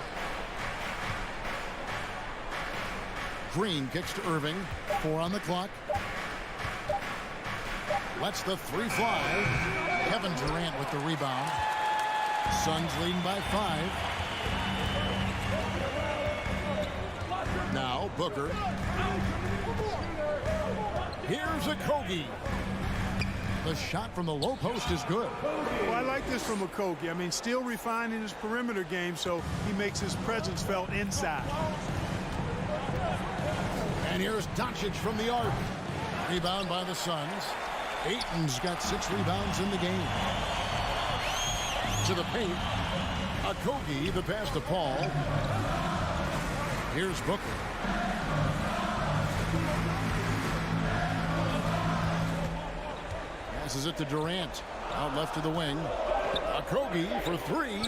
Green kicks to Irving. 4 on the clock. Lets the 3 fly. Kevin Durant with the rebound. Suns leading by 5. Now Booker. Here's Okogie. The shot from the low post is good. Well, I like this from Okogie. I mean, still refining his perimeter game so he makes his presence felt inside. And here's Doncic from the arc. Rebound by the Suns. Ayton's got 6 rebounds in the game. To the paint. Okogie, the pass to Paul. Here's Booker. Passes it to Durant. Out left to the wing. Okogie for 3.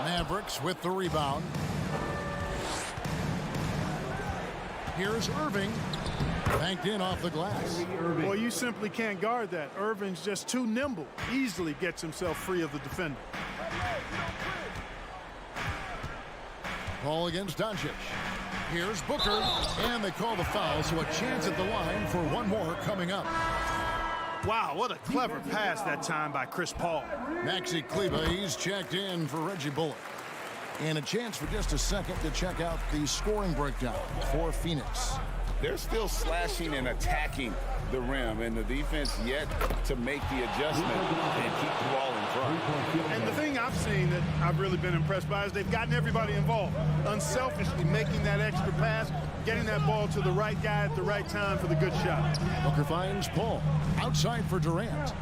Mavericks with the rebound. Here's Irving. Banked in off the glass. Well, you simply can't guard that. Irving's just too nimble. Easily gets himself free of the defender. Ball against Doncic. Here's Booker. And they call the foul, so a chance at the line for one more coming up. Wow, what a clever pass that time by Chris Paul. Maxi Kleber, he's checked in for Reggie Bullock. And a chance for just a second to check out the scoring breakdown for Phoenix. They're still slashing and attacking the rim, and the defense yet to make the adjustment and keep the ball in front. And the thing I've seen that I've really been impressed by is they've gotten everybody involved. Unselfishly making that extra pass, getting that ball to the right guy at the right time for the good shot. Booker finds Paul. Outside for Durant.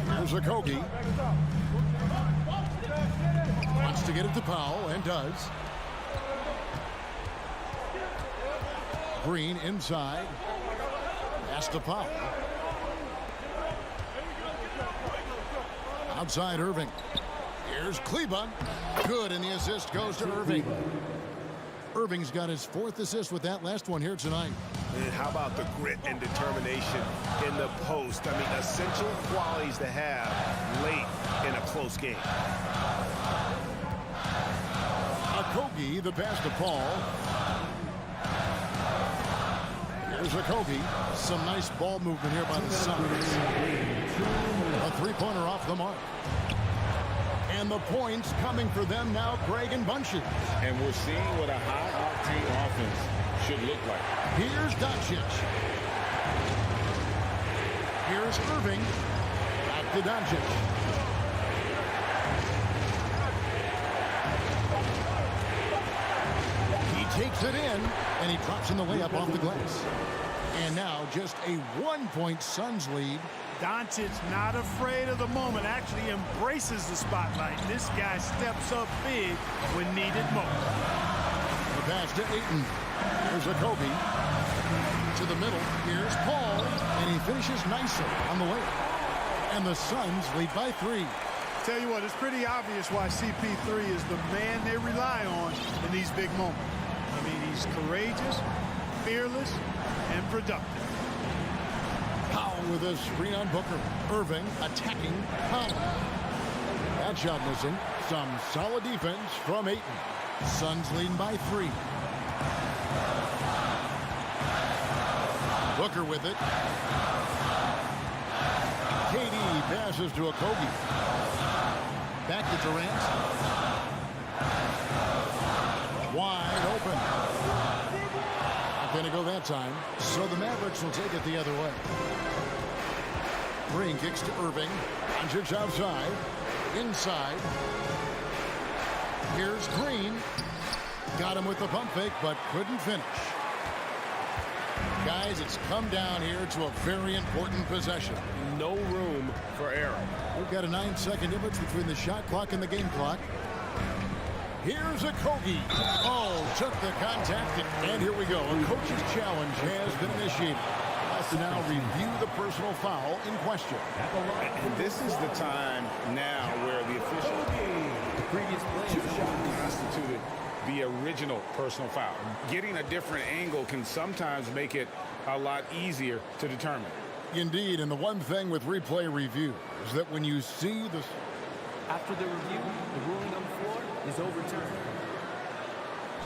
Here's Okogie. Wants to get it to Powell, and does. Green inside. Pass to Powell. Outside Irving. Here's Kleber. Good, and the assist goes to Irving. Irving's got his 4th assist with that last one here tonight. And how about the grit and determination in the post? I mean, essential qualities to have late in a close game. Okogie, the pass to Paul. Here's Okogie. Some nice ball movement here by the Suns. A 3-pointer off the mark. And the points coming for them now, Greg and Bunches. And we're seeing what a high-octane offense should look like. Here's Doncic. Here's Irving. Back to Doncic. He takes it in, and he drops in the layup off the glass. And now just a 1-point Suns lead. Doncic not afraid of the moment, actually embraces the spotlight. This guy steps up big when needed most. The pass to Ayton. Here's Okogie. To the middle. Here's Paul. And he finishes nicely on the layup. And the Suns lead by 3. Tell you what, it's pretty obvious why CP3 is the man they rely on in these big moments. I mean, he's courageous, fearless, and productive. Powell with a screen on Booker. Irving attacking Powell. That shot missing. Some solid defense from Ayton. Suns leading by 3. Booker with it. KD passes to Okogie. Back to Durant. Wide open. Not going to go that time. So the Mavericks will take it the other way. Green kicks to Irving. Doncic outside. Inside. Here's Green. Got him with the pump fake, but couldn't finish. Guys, it's come down here to a very important possession. No room for error. We've got a 9-second difference between the shot clock and the game clock. Here's Okogie. Oh, took the contact, and here we go. A coach's challenge has been initiated. To now review the personal foul in question. And this is the time now where the official constituted the original personal foul. Getting a different angle can sometimes make it a lot easier to determine. Indeed, and the one thing with replay review is that when you see the... After the review, the ruling on the floor is overturned.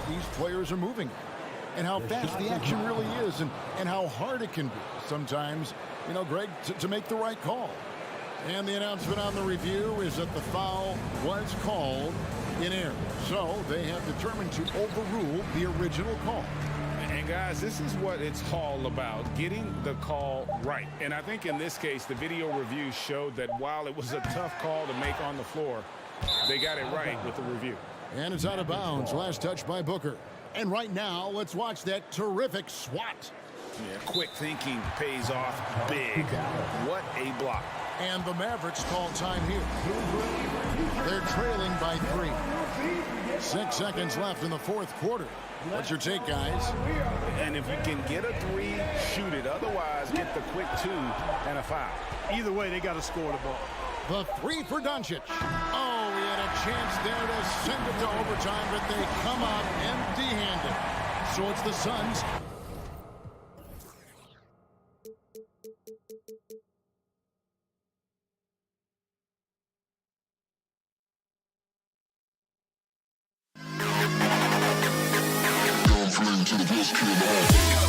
These players are moving. And how fast the action really is, and how hard it can be sometimes, you know, Greg, to make the right call. And the announcement on the review is that the foul was called in error. So they have determined to overrule the original call. And And guys, this is what it's all about, getting the call right. And I think in this case, the video review showed that while it was a tough call to make on the floor, they got it right with the review. And it's out of bounds. Last touch by Booker. And right now, let's watch that terrific swat. Yeah, quick thinking pays off big. What a block. And the Mavericks call time here. They're trailing by 3. 6 seconds left in the fourth quarter. What's your take, guys? And if you can get a 3, shoot it. Otherwise, get the quick 2 and a foul. Either way, they got to score the ball. The 3 for Doncic. Oh, he had a chance there to send it to overtime, but they come out empty-handed. So it's the Suns. To the best kid in the hall.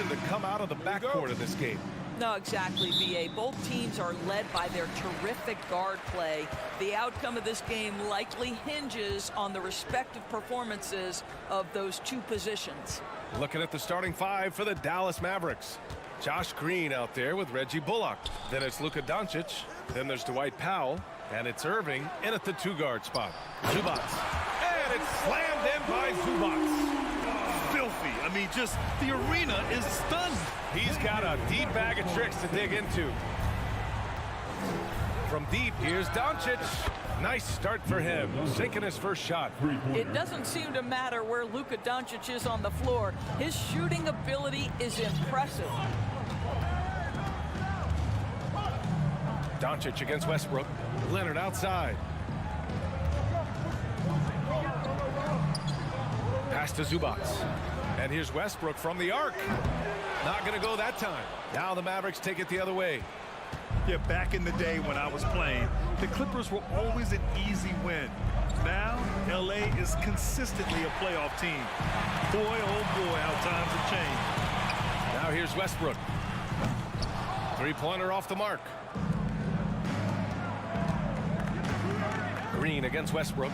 to come out of the backcourt of this game. No, exactly, B.A. Both teams are led by their terrific guard play. The outcome of this game likely hinges on the respective performances of those two positions. Looking at the starting five for the Dallas Mavericks. Josh Green out there with Reggie Bullock. Then it's Luka Doncic. Then there's Dwight Powell. And it's Irving in at the two-guard spot. Zubac. And it's slammed in by Zubac. Filthy. I mean, just the arena is stunned. He's got a deep bag of tricks to dig into. From deep, here's Doncic. Nice start for him, sinking his first shot. It doesn't seem to matter where Luka Doncic is on the floor. His shooting ability is impressive. Doncic against Westbrook. Leonard outside. Pass to Zubac. And here's Westbrook from the arc. Not going to go that time. Now the Mavericks take it the other way. Yeah, back in the day when I was playing, the Clippers were always an easy win. Now, LA is consistently a playoff team. Boy, oh boy, how times have changed. Now here's Westbrook. Three-pointer off the mark. Green against Westbrook.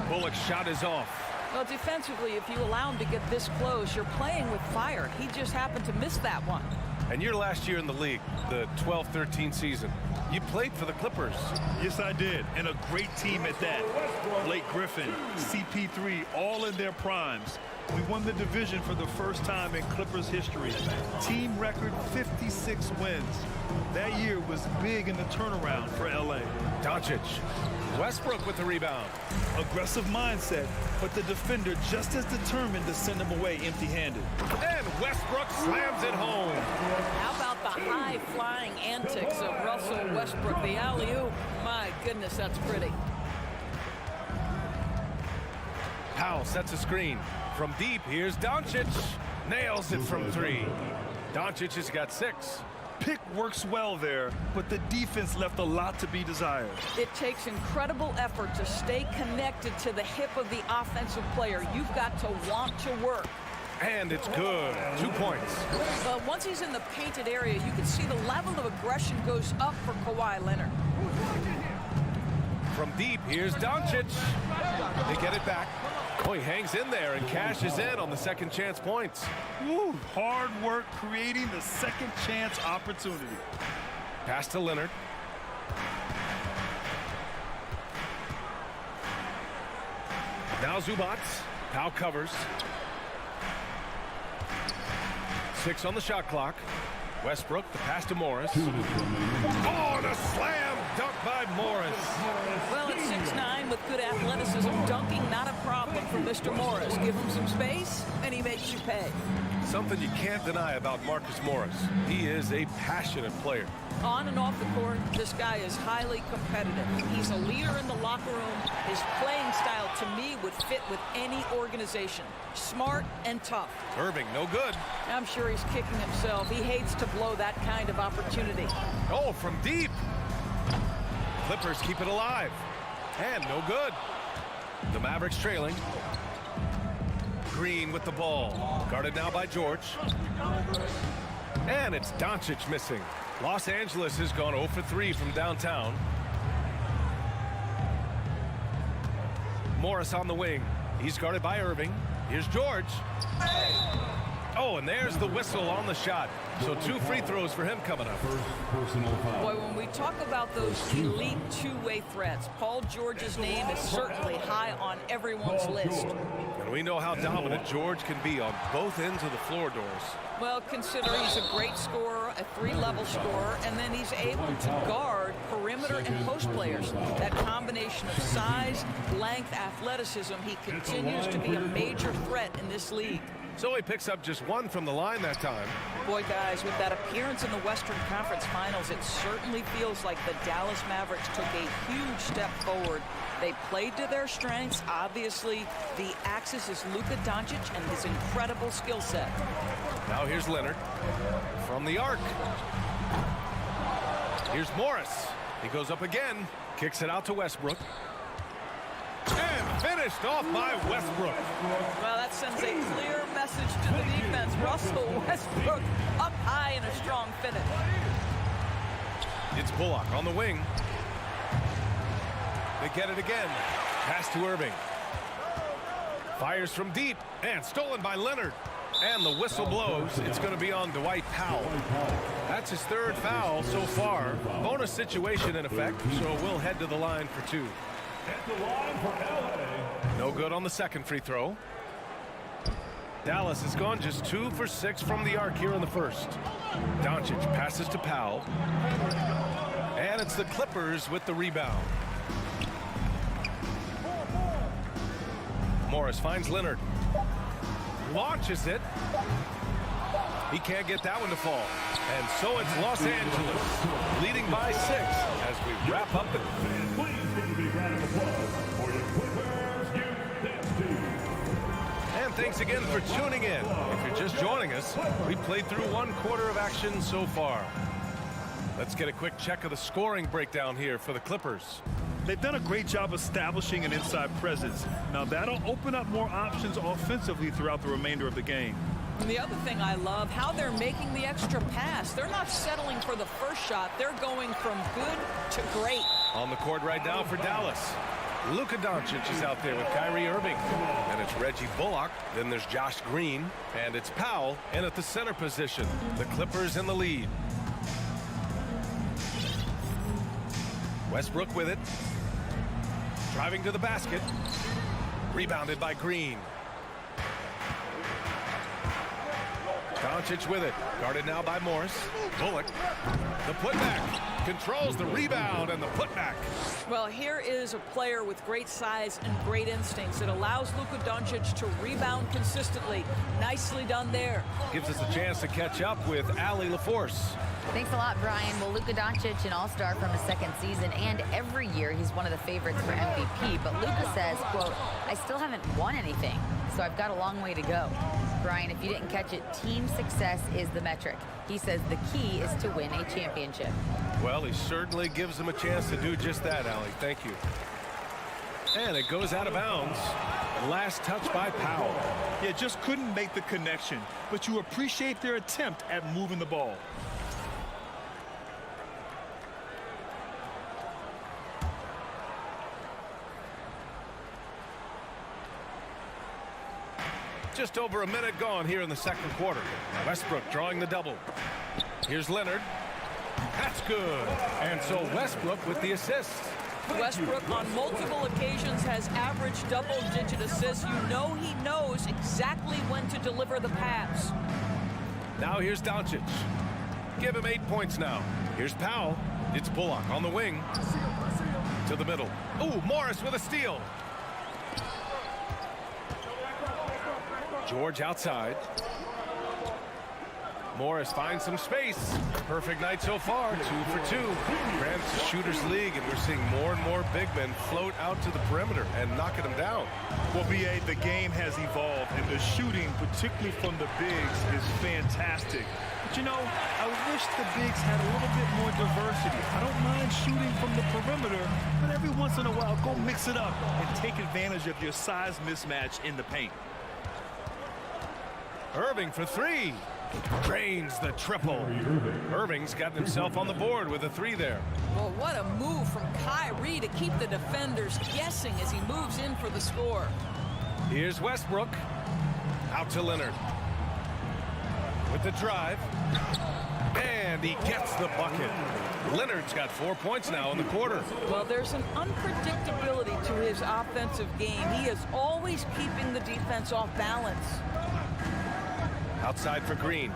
Bullock's shot is off. Well, defensively, if you allow him to get this close, you're playing with fire. He just happened to miss that one. And your last year in the league, the 12-13 season, you played for the Clippers. Yes, I did, and a great team at that. Blake Griffin, CP3, all in their primes. We won the division for the first time in Clippers history. Team record 56 wins. That year was big in the turnaround for LA. Doncic. Westbrook with the rebound. Aggressive mindset, but the defender just as determined to send him away empty-handed. And Westbrook slams it home. How about the high-flying antics of Russell Westbrook? The alley-oop, my goodness, that's pretty. Powell sets a screen. From deep, here's Doncic. Nails it from three. Doncic has got 6. Pick works well there, but the defense left a lot to be desired. It takes incredible effort to stay connected to the hip of the offensive player. You've got to want to work. And it's good. 2 points. But once he's in the painted area, you can see the level of aggression goes up for Kawhi Leonard. From deep, here's Doncic. They get it back. Oh, he hangs in there and cashes in on the second chance points. Woo, hard work creating the second chance opportunity. Pass to Leonard. Now Zubac. Powell covers. 6 on the shot clock. Westbrook, the pass to Morris. Oh, and a slam dunk by Morris. Well, at 6'9", with good athleticism, dunking not a problem for Mr. Morris. Give him some space, and he makes you pay. Something you can't deny about Marcus Morris. He is a passionate player. On and off the court, this guy is highly competitive. He's a leader in the locker room. His playing style, to me, would fit with any organization. Smart and tough. Irving, no good. I'm sure he's kicking himself. He hates to blow that kind of opportunity. Oh, from deep. Clippers keep it alive. And no good. The Mavericks trailing. Green with the ball. Guarded now by George. And it's Doncic missing. Los Angeles has gone 0 for 3 from downtown. Morris on the wing. He's guarded by Irving. Here's George. Oh, and there's the whistle on the shot. So 2 free throws for him coming up. Boy, when we talk about those elite two-way threats, Paul George's name is certainly high on everyone's list. And we know how dominant George can be on both ends of the floor doors. Well, consider he's a great scorer, a 3-level scorer, and then he's able to guard perimeter and post players. That combination of size, length, athleticism, he continues to be a major threat in this league. So he picks up just 1 from the line that time. Boy, guys, with that appearance in the Western Conference Finals, it certainly feels like the Dallas Mavericks took a huge step forward. They played to their strengths. Obviously, the axis is Luka Doncic and his incredible skill set. Now here's Leonard from the arc. Here's Morris. He goes up again, kicks it out to Westbrook. And finished off by Westbrook. Well, that sends a clear message to the defense. defense. Russell Westbrook up high in a strong finish. It's Bullock on the wing. They get it again. Pass to Irving. Fires from deep and stolen by Leonard. And the whistle blows. It's going to be on Dwight Powell. That's his third foul so far. Bonus situation in effect, so we'll head to the line for two. At the line for LA. No good on the second free throw. Dallas has gone just 2 for 6 from the arc here in the first. Doncic passes to Powell. And it's the Clippers with the rebound. Morris finds Leonard. Launches it. He can't get that one to fall. And so it's Los Angeles leading by 6 as we wrap up the... Please give a big round of applause for your Clippers Youth Dance Team. And thanks again for tuning in. If you're just joining us, we played through 1 quarter of action so far. Let's get a quick check of the scoring breakdown here for the Clippers. They've done a great job establishing an inside presence. Now that'll open up more options offensively throughout the remainder of the game. And the other thing I love, how they're making the extra pass. They're not settling for the first shot. They're going from good to great. On the court right now for Dallas. Luka Doncic is out there with Kyrie Irving. And it's Reggie Bullock. Then there's Josh Green. And it's Powell in at the center position. The Clippers in the lead. Westbrook with it. Driving to the basket. Rebounded by Green. Doncic with it. Guarded now by Morris. Bullock. The putback. Controls the rebound and the putback. Well, here is a player with great size and great instincts. It allows Luka Doncic to rebound consistently. Nicely done there. Gives us a chance to catch up with Allie LaForce. Thanks a lot, Brian. Well, Luka Doncic, an all-star from his second season, and every year he's one of the favorites for MVP. But Luka says, quote, I still haven't won anything, so I've got a long way to go. Brian, if you didn't catch it, team success is the metric. He says the key is to win a championship. Well, he certainly gives them a chance to do just that, Allie. Thank you. And it goes out of bounds. Last touch by Powell. Yeah, just couldn't make the connection, but you appreciate their attempt at moving the ball. Just over a minute gone here in the second quarter. Westbrook drawing the double. Here's Leonard. That's good. And so Westbrook with the assist. Westbrook on multiple occasions has averaged double-digit assists. You know he knows exactly when to deliver the pass. Now here's Doncic. Give him 8 points now. Here's Powell. It's Bullock on the wing. To the middle. Ooh, Morris with a steal. George outside. Morris finds some space. Perfect night so far, 2 for 2. Grant's Shooters League, and we're seeing more and more big men float out to the perimeter and knocking them down. Well, B.A., the game has evolved, and the shooting, particularly from the bigs, is fantastic. But, you know, I wish the bigs had a little bit more diversity. I don't mind shooting from the perimeter, but every once in a while, go mix it up and take advantage of your size mismatch in the paint. Irving for 3. Drains the triple. Irving's got himself on the board with a 3 there. Well, what a move from Kyrie to keep the defenders guessing as he moves in for the score. Here's Westbrook. Out to Leonard. With the drive. And he gets the bucket. Leonard's got 4 points now in the quarter. Well, there's an unpredictability to his offensive game. He is always keeping the defense off balance. Outside for Green.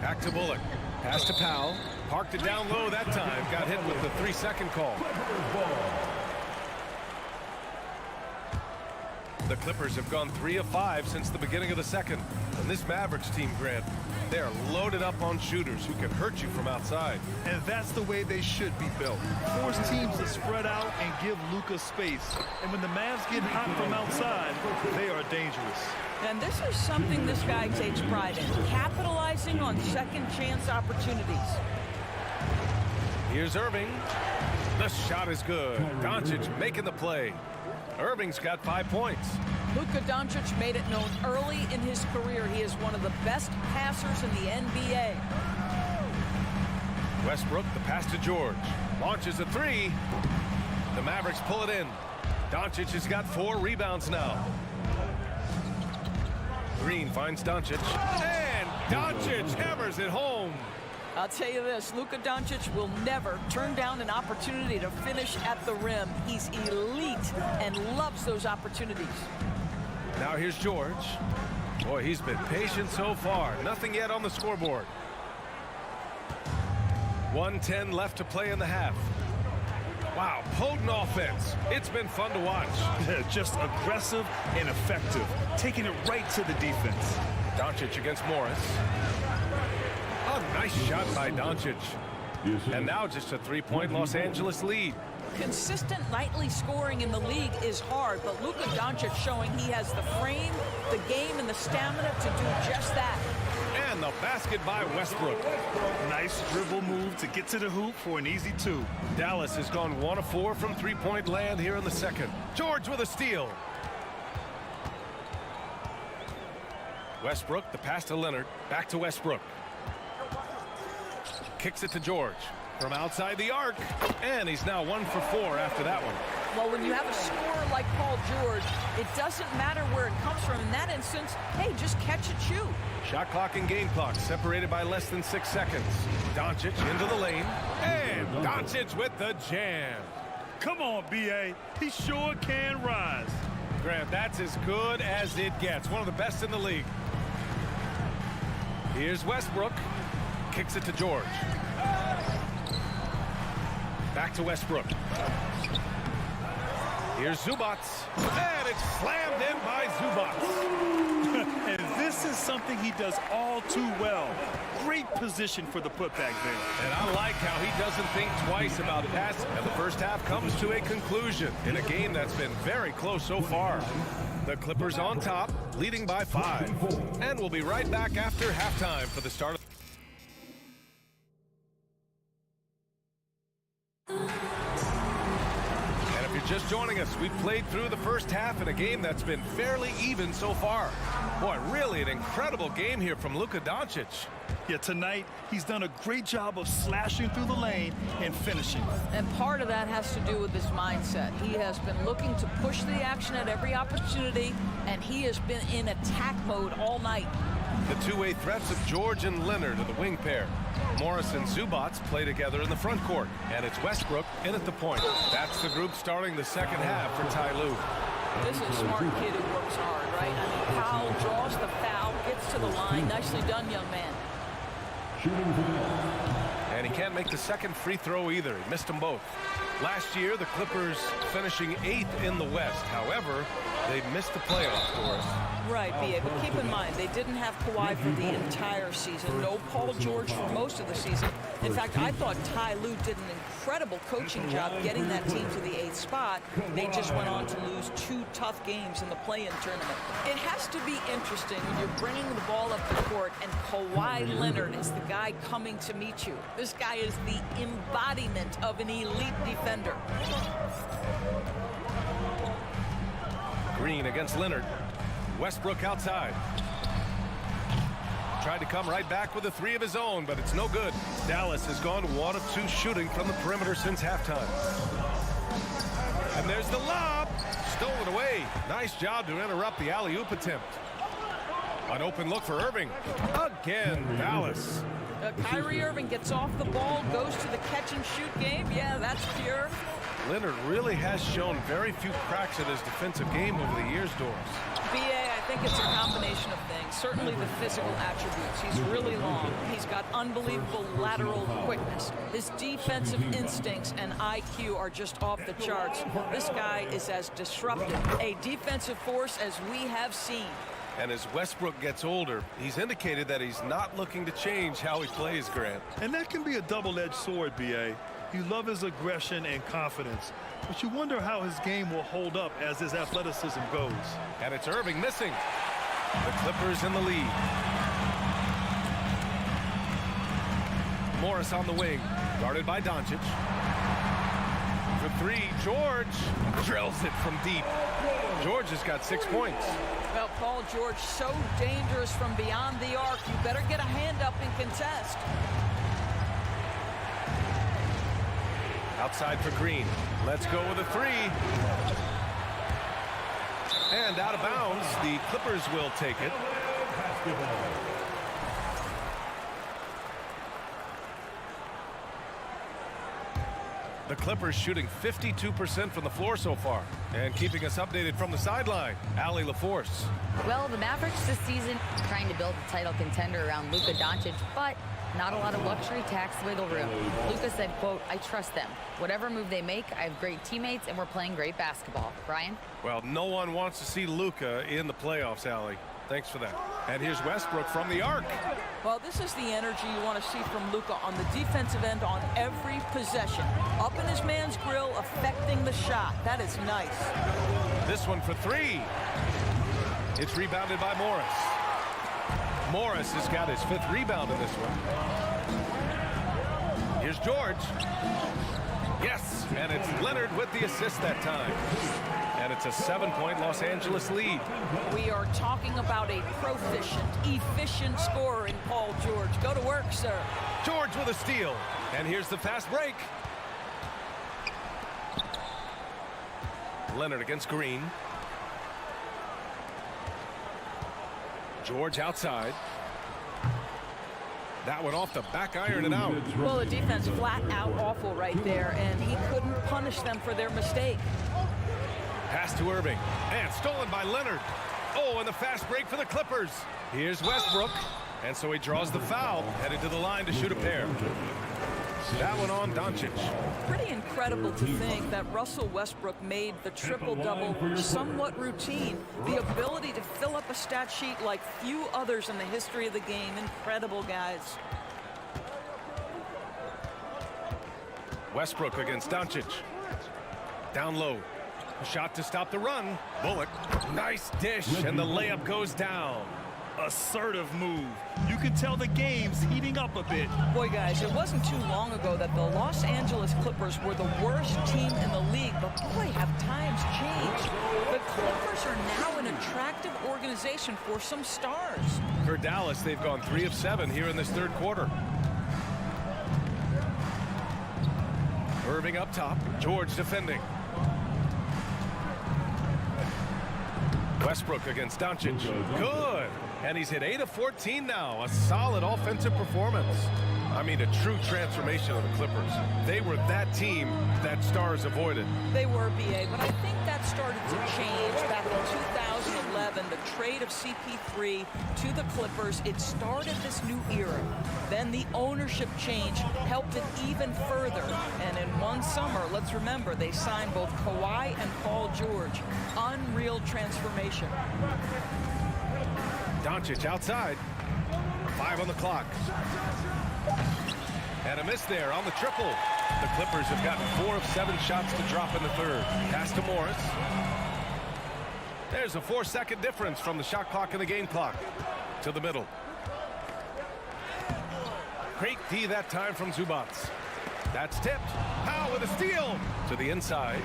Back to Bullock. Pass to Powell. Parked it down low that time. Got hit with the 3-second call. The Clippers have gone 3 of 5 since the beginning of the second. And this Mavericks team, Grant, they are loaded up on shooters who can hurt you from outside. And that's the way they should be built. Force teams to spread out and give Luka space. And when the Mavs get hot from outside, they are dangerous. And this is something this guy takes pride in, capitalizing on second chance opportunities. Here's Irving. The shot is good. Doncic making the play. Irving's got 5 points. Luka Doncic made it known early in his career he is one of the best passers in the NBA. Westbrook, the pass to George. Launches a three. The Mavericks pull it in. Doncic has got 4 rebounds now. Green finds Doncic. And Doncic hammers it home. I'll tell you this, Luka Doncic will never turn down an opportunity to finish at the rim. He's elite and loves those opportunities. Now here's George. Boy, he's been patient so far. Nothing yet on the scoreboard. 1:10 left to play in the half. Wow, potent offense. It's been fun to watch. Just aggressive and effective, taking it right to the defense. Doncic against Morris. Oh, nice shot by Doncic. And now just a 3-point Los Angeles lead. Consistent nightly scoring in the league is hard, but Luka Doncic showing he has the frame, the game, and the stamina to do just that. And the basket by Westbrook. Nice dribble move to get to the hoop for an easy 2. Dallas has gone 1 of 4 from 3-point land here in the second. George with a steal. Westbrook, the pass to Leonard. Back to Westbrook. Kicks it to George from outside the arc. And he's now 1 for 4 after that one. Well, when you have a scorer like Paul George, it doesn't matter where it comes from. In that instance, hey, just catch and shoot. Shot clock and game clock separated by less than 6 seconds. Doncic into the lane. And Doncic with the jam. Come on, B.A. He sure can rise. Grant, that's as good as it gets. One of the best in the league. Here's Westbrook. Kicks it to George. Back to Westbrook. Here's Zubac. And it's slammed in by Zubac. And this is something he does all too well. Great position for the putback there. And I like how he doesn't think twice about passing. And the first half comes to a conclusion in a game that's been very close so far. The Clippers on top, leading by 5. And we'll be right back after halftime for the start of just joining us. We've played through the first half in a game that's been fairly even so far. Boy, really an incredible game here from Luka Doncic. Yeah, tonight he's done a great job of slashing through the lane and finishing. And part of that has to do with his mindset. He has been looking to push the action at every opportunity, and he has been in attack mode all night. The two-way threats of George and Leonard are the wing pair. Morris and Zubac play together in the front court, and it's Westbrook in at the point. That's the group starting the second half for Ty Lue. This is a smart kid who works hard, right? I mean, Powell draws the foul, gets to the line. Nicely done, young man. And he can't make the second free throw either. He missed them both. Last year, the Clippers finishing 8th in the West. However, they missed the playoffs, Doris. Right, B.A., but keep in mind, they didn't have Kawhi for the entire season. No Paul George for most of the season. In fact, I thought Ty Lue did an incredible coaching job getting that team to the 8th spot. They just went on to lose 2 tough games in the play-in tournament. It has to be interesting when you're bringing the ball up the court and Kawhi Leonard is the guy coming to meet you. This guy is the embodiment of an elite defender. Green against Leonard. Westbrook outside. Tried to come right back with a 3 of his own, but it's no good. Dallas has gone 1 of 2 shooting from the perimeter since halftime. And there's the lob. Stolen away. Nice job to interrupt the alley-oop attempt. An open look for Irving. Again, Dallas. Kyrie Irving gets off the ball, goes to the catch-and-shoot game. Yeah, that's pure. Leonard really has shown very few cracks in his defensive game over the years, Doris. B.A., I think it's a combination of things. Certainly the physical attributes. He's really long. He's got unbelievable lateral quickness. His defensive instincts and IQ are just off the charts. This guy is as disruptive a defensive force as we have seen. And as Westbrook gets older, he's indicated that he's not looking to change how he plays, Grant. And that can be a double-edged sword, B.A. You love his aggression and confidence, but you wonder how his game will hold up as his athleticism goes. And it's Irving missing. The Clippers in the lead. Morris on the wing, guarded by Doncic. For 3, George drills it from deep. George has got 6 points. Well, Paul George, so dangerous from beyond the arc. You better get a hand up and contest. Outside for Green. Let's go with a 3. And out of bounds. The Clippers will take it. The Clippers shooting 52% from the floor so far. And keeping us updated from the sideline, Allie LaForce. Well, the Mavericks this season trying to build a title contender around Luka Doncic, but not a lot of luxury tax wiggle room. Luka said, quote, I trust them. Whatever move they make, I have great teammates and we're playing great basketball. Brian? Well, no one wants to see Luka in the playoffs, Allie. Thanks for that. And here's Westbrook from the arc. Well, this is the energy you want to see from Luka on the defensive end on every possession. Up in his man's grill, affecting the shot. That is nice. This one for 3. It's rebounded by Morris. Morris has got his 5th rebound in this one. Here's George. Yes, and it's Leonard with the assist that time. And it's a 7-point Los Angeles lead. We are talking about a proficient, efficient scorer in Paul George. Go to work, sir. George with a steal. And here's the fast break. Leonard against Green. George outside. That one off the back iron and out. Well, the defense flat out awful right there, and he couldn't punish them for their mistake. Pass to Irving. And stolen by Leonard. Oh, and the fast break for the Clippers. Here's Westbrook. And so he draws the foul, headed to the line to shoot a pair. That one on Doncic. Pretty incredible to think that Russell Westbrook made the triple-double somewhat routine. The ability to fill up a stat sheet like few others in the history of the game. Incredible, guys. Westbrook against Doncic. Down low. A shot to stop the run. Bullock. Nice dish, and the layup goes down. Assertive move. You can tell the game's heating up a bit. Boy, guys, it wasn't too long ago that the Los Angeles Clippers were the worst team in the league, but boy, have times changed. The Clippers are now an attractive organization for some stars. For Dallas, they've gone 3 of 7 here in this 3rd quarter. Irving up top. George defending. Westbrook against Doncic. Good. And he's hit 8 of 14 now. A solid offensive performance. I mean, a true transformation of the Clippers. They were that team that stars avoided. They were, BA, but I think that started to change back in 2011. The trade of CP3 to the Clippers, it started this new era. Then the ownership change helped it even further. And in one summer, let's remember, they signed both Kawhi and Paul George. Unreal transformation. Doncic outside. 5 on the clock. And a miss there on the triple. The Clippers have gotten 4 of 7 shots to drop in the 3rd. Pass to Morris. There's a 4-second difference from the shot clock and the game clock to the middle. Great D that time from Zubac. That's tipped. Powell with a steal to the inside.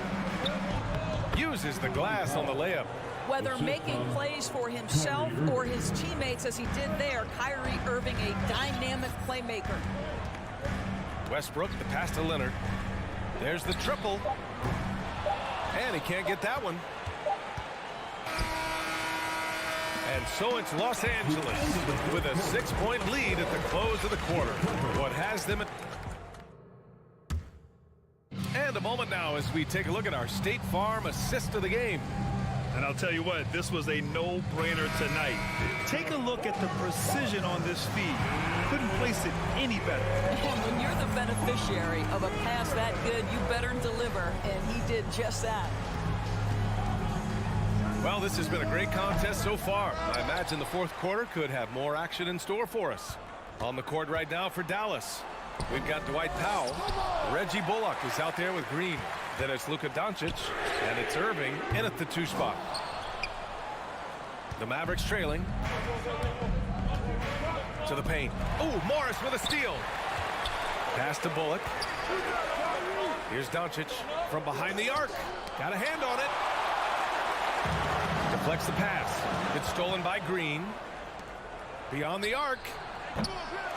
Uses the glass on the layup. Whether making plays for himself or his teammates as he did there, Kyrie Irving, a dynamic playmaker. Westbrook, the pass to Leonard. There's the triple. And he can't get that one. And so it's Los Angeles with a 6-point lead at the close of the quarter. What has them at... And a moment now as we take a look at our State Farm assist of the game. And I'll tell you what, this was a no-brainer tonight. Take a look at the precision on this feed. Couldn't place it any better. And when you're the beneficiary of a pass that good, you better deliver, and he did just that. Well, this has been a great contest so far. I imagine the 4th quarter could have more action in store for us. On the court right now for Dallas, we've got Dwight Powell. Reggie Bullock is out there with Green. Then it's Luka Doncic, and it's Irving in at the 2 spot. The Mavericks trailing. To the paint. Oh, Morris with a steal. Pass to Bullock. Here's Doncic from behind the arc. Got a hand on it. Deflects the pass. It's stolen by Green. Beyond the arc.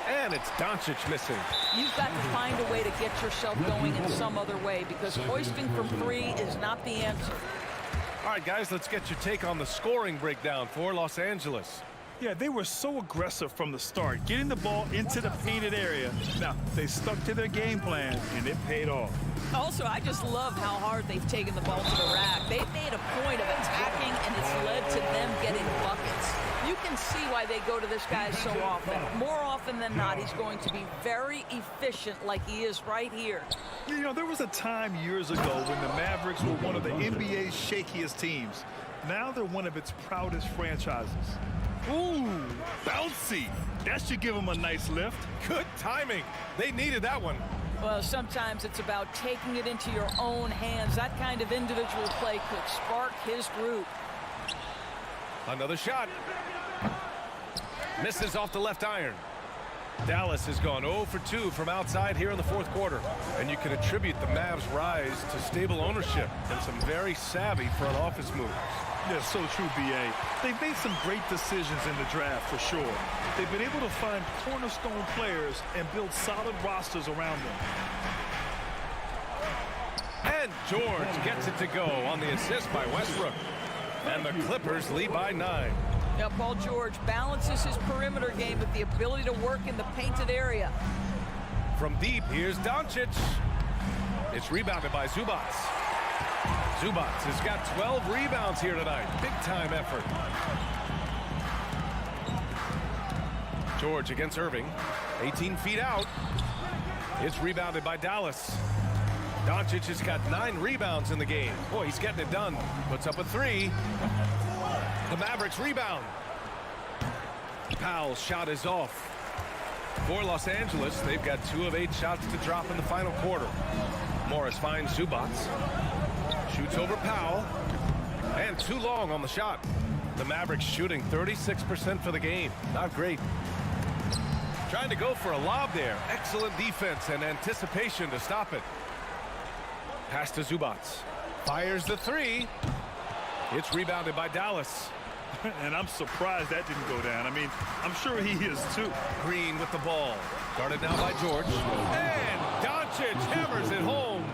And it's Doncic missing. You've got to find a way to get yourself going in some other way, because hoisting from three is not the answer. All right, guys, let's get your take on the scoring breakdown for Los Angeles. Yeah, they were so aggressive from the start, getting the ball into the painted area. Now, they stuck to their game plan, and it paid off. Also, I just love how hard they've taken the ball to the rack. They've made a point of attacking, and it's led to them getting buckets. You can see why they go to this guy so often. More often than not, he's going to be very efficient like he is right here. You know, there was a time years ago when the Mavericks were one of the NBA's shakiest teams. Now they're one of its proudest franchises. Ooh, bouncy. That should give them a nice lift. Good timing. They needed that one. Well, sometimes it's about taking it into your own hands. That kind of individual play could spark his group. Another shot. Misses off the left iron. Dallas has gone 0 for 2 from outside here in the fourth quarter. And you can attribute the Mavs' rise to stable ownership and some very savvy front office moves. Yeah, so true, B.A. They've made some great decisions in the draft, for sure. They've been able to find cornerstone players and build solid rosters around them. And George gets it to go on the assist by Westbrook. And the Clippers lead by 9. Now, Paul George balances his perimeter game with the ability to work in the painted area. From deep, here's Doncic. It's rebounded by Zubats. Zubats has got 12 rebounds here tonight. Big-time effort. George against Irving. 18 feet out. It's rebounded by Dallas. Doncic has got 9 rebounds in the game. Boy, he's getting it done. Puts up a 3. The Mavericks rebound. Powell's shot is off. For Los Angeles, they've got 2 of 8 shots to drop in the final quarter. Morris finds Zubats. Shoots over Powell. And too long on the shot. The Mavericks shooting 36% for the game. Not great. Trying to go for a lob there. Excellent defense and anticipation to stop it. Pass to Zubats. Fires the 3. It's rebounded by Dallas. And I'm surprised that didn't go down. I mean, I'm sure he is too. Green with the ball. Guarded now by George. And Doncic hammers it home.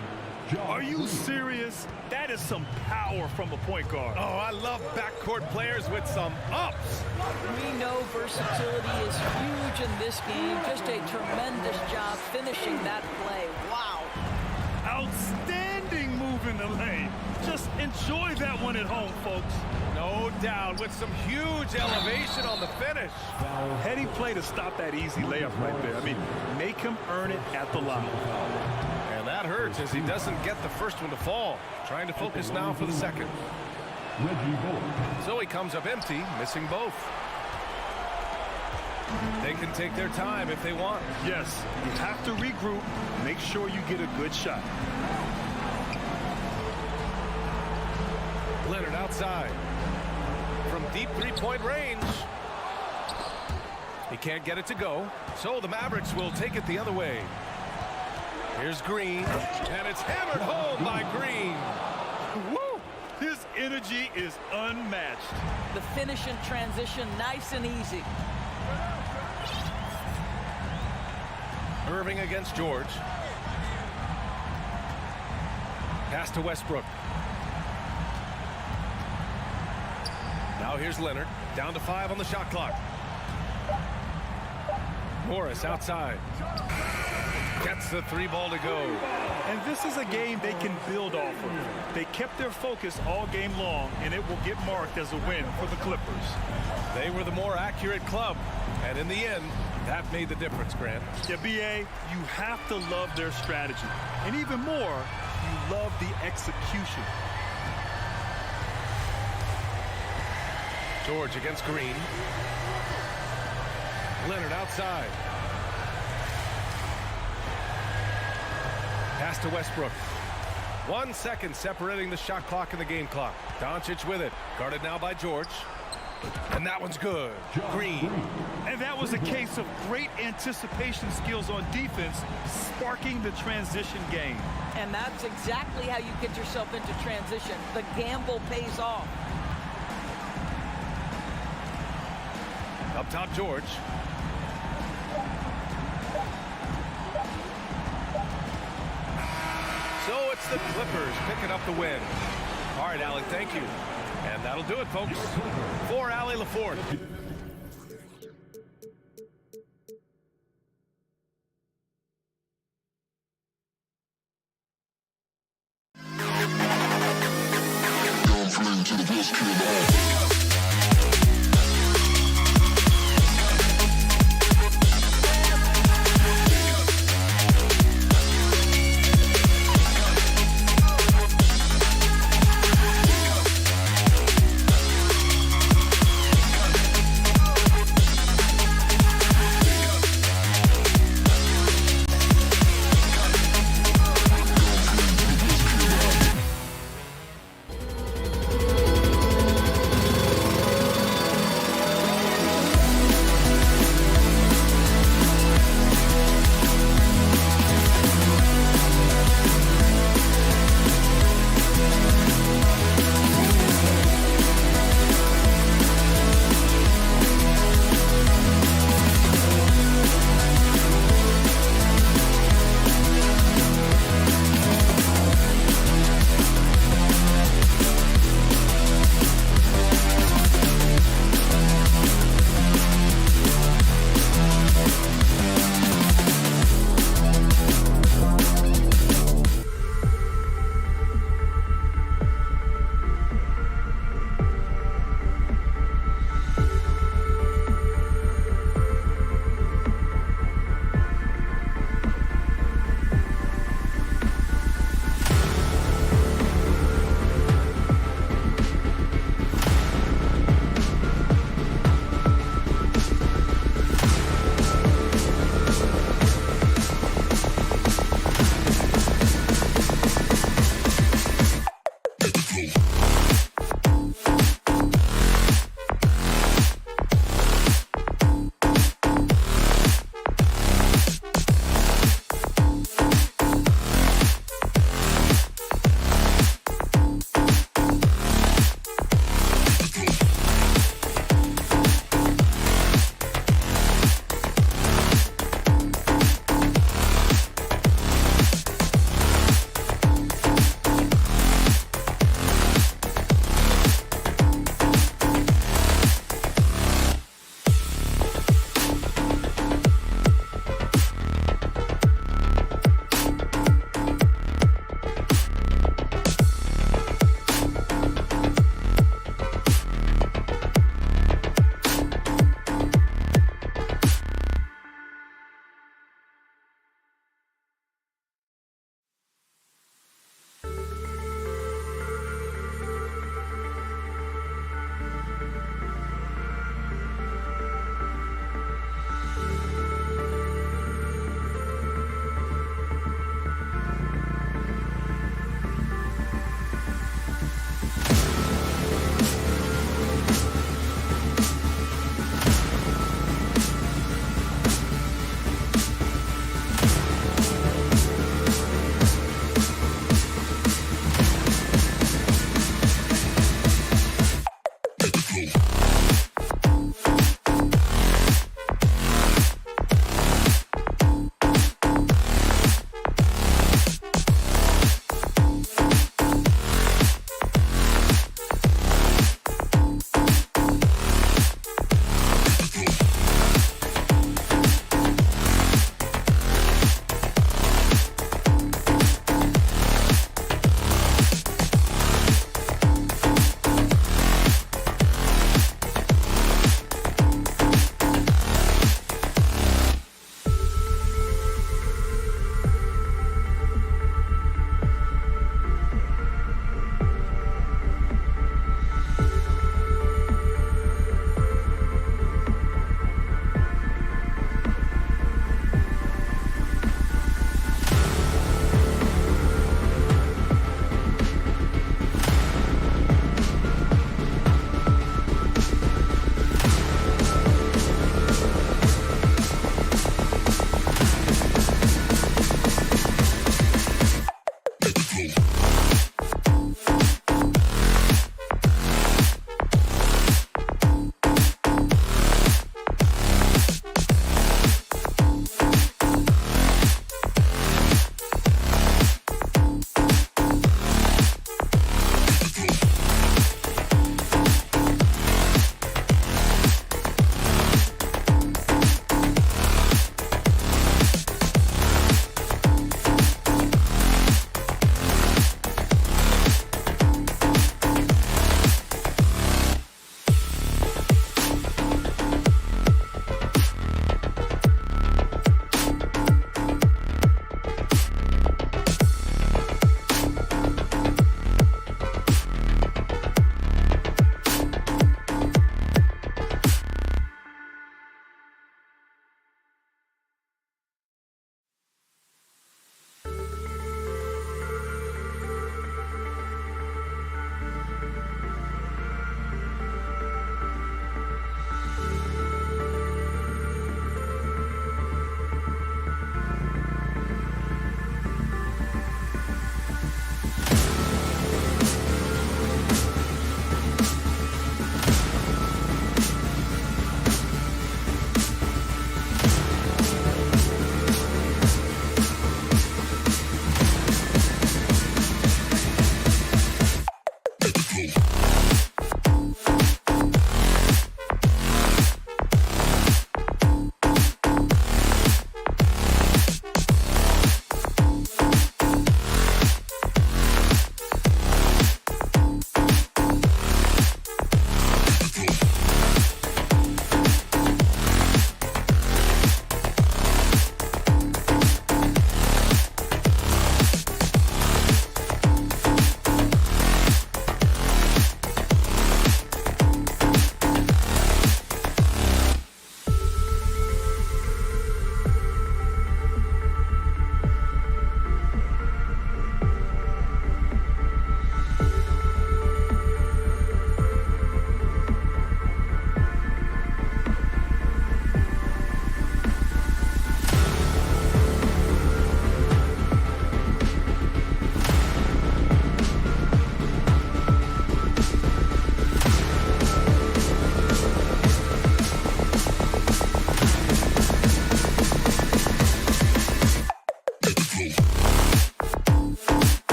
Are you serious? That is some power from a point guard. Oh, I love backcourt players with some ups. We know versatility is huge in this game. Just a tremendous job finishing that play. Wow. Outstanding move in the lane. Just enjoy that one at home, folks. No doubt, with some huge elevation on the finish. Heady play to stop that easy layup right there. I mean, make him earn it at the line. And that hurts as he doesn't get the first one to fall. Trying to focus now for the second. So he comes up empty, missing both. They can take their time if they want. Yes, you have to regroup. Make sure you get a good shot. Leonard outside. From deep three-point range. He can't get it to go. So the Mavericks will take it the other way. Here's Green. And it's hammered home by Green. Woo! His energy is unmatched. The finish in transition, nice and easy. Irving against George. Pass to Westbrook. Now here's Leonard. Down to 5 on the shot clock. Morris outside. Gets the 3 ball to go. And this is a game they can build off of. They kept their focus all game long, and it will get marked as a win for the Clippers. They were the more accurate club. And in the end, that made the difference, Grant. Yeah, B.A., you have to love their strategy. And even more, you love the execution. George against Green. Leonard outside. Pass to Westbrook. 1 second separating the shot clock and the game clock. Doncic with it. Guarded now by George. And that one's good. Green. And that was a case of great anticipation skills on defense, sparking the transition game. And that's exactly how you get yourself into transition. The gamble pays off. Up top, George. So it's the Clippers picking up the win. All right, Allie, thank you. And that'll do it, folks. For Allie LaForte.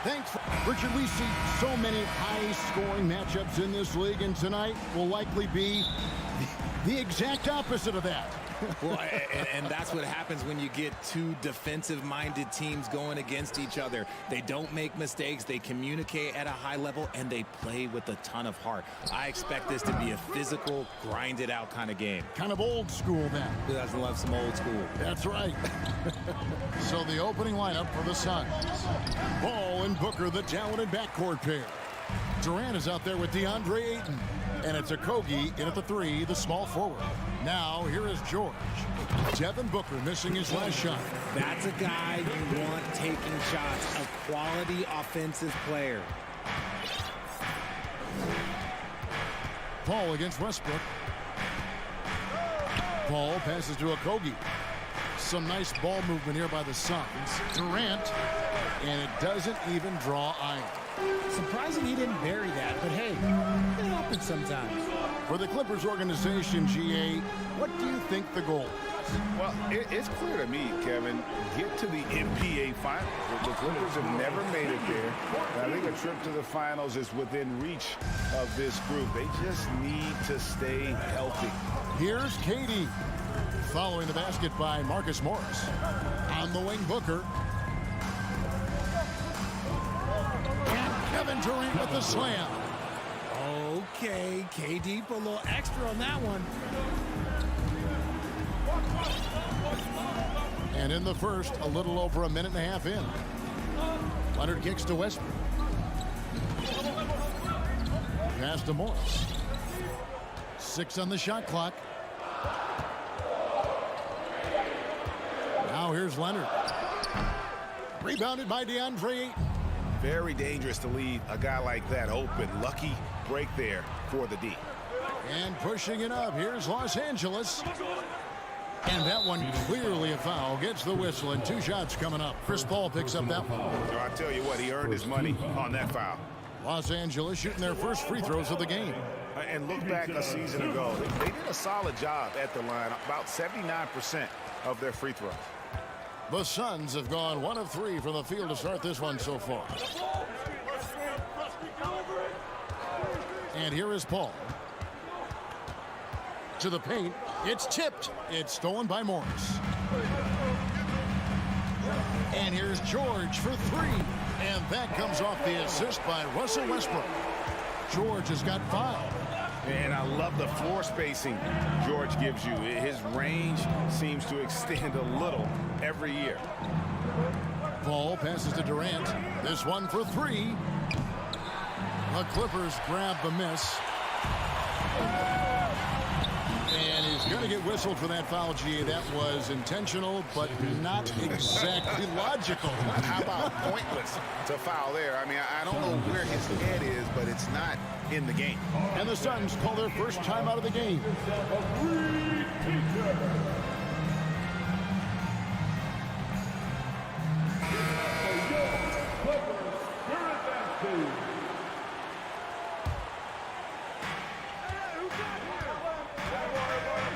Thanks. Richard, we see so many high-scoring matchups in this league, and tonight will likely be the exact opposite of that. Well, and that's what happens when you get two defensive-minded teams going against each other. They don't make mistakes, they communicate at a high level, and they play with a ton of heart. I expect this to be a physical, grinded-out kind of game. Kind of old school, then. Who doesn't love some old school? That's right. So the opening lineup for the Suns. Ball and Booker, the talented backcourt pair. Durant is out there with DeAndre Ayton. And it's Okogie in at the 3, the small forward. Now, here is George. Devin Booker missing his last shot. That's a guy you want taking shots, a quality offensive player. Paul against Westbrook. Paul passes to Okogie. Some nice ball movement here by the Suns. Durant, and it doesn't even draw iron. Surprising he didn't bury that, but hey, it happens sometimes. For the Clippers organization, GA, what do you think the goal is? Well, it's clear to me, Kevin, get to the NBA Finals. The Clippers have never made it there. And I think a trip to the Finals is within reach of this group. They just need to stay healthy. Here's KD. Following the basket by Marcus Morris. On the wing, Booker. Kevin Durant with the slam. Okay, KD put a little extra on that one. And in the first, a little over a minute and a half in. Leonard kicks to Westbrook. Pass to Morris. 6 on the shot clock. Now here's Leonard. Rebounded by DeAndre Ayton. Very dangerous to leave a guy like that open. Lucky break there for the D. And pushing it up, here's Los Angeles. And that one clearly a foul. Gets the whistle, and 2 shots coming up. Chris Paul picks up that one. So I tell you what, he earned his money on that foul. Los Angeles shooting their first free throws of the game. And look back a season ago. They did a solid job at the line. About 79% of their free throws. The Suns have gone 1 of 3 from the field to start this one so far. And here is Paul. To the paint. It's tipped. It's stolen by Morris. And here's George for 3. And that comes off the assist by Russell Westbrook. George has got 5. And I love the floor spacing George gives you. His range seems to extend a little every year. Paul passes to Durant. This one for 3. The Clippers grab the miss. And he's going to get whistled for that foul, GA. That was intentional, but not exactly logical. How about pointless to foul there? I mean, I don't know where his head is, but it's not in the game. And the Suns call their first time out of the game.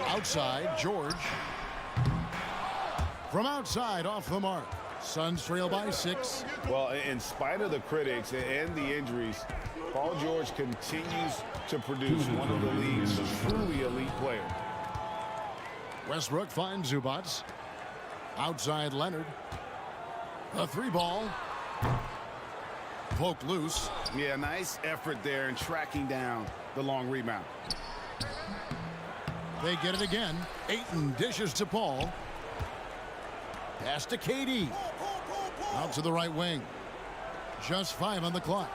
Outside, George. From outside, off the mark. Suns trail by 6. Well, in spite of the critics and the injuries, Paul George continues to produce one of the league's truly elite players. Westbrook finds Zubats. Outside, Leonard. The 3 ball. Poked loose. Yeah, nice effort there in tracking down the long rebound. They get it again. Ayton dishes to Paul. Pass to KD. Out to the right wing. Just 5 on the clock.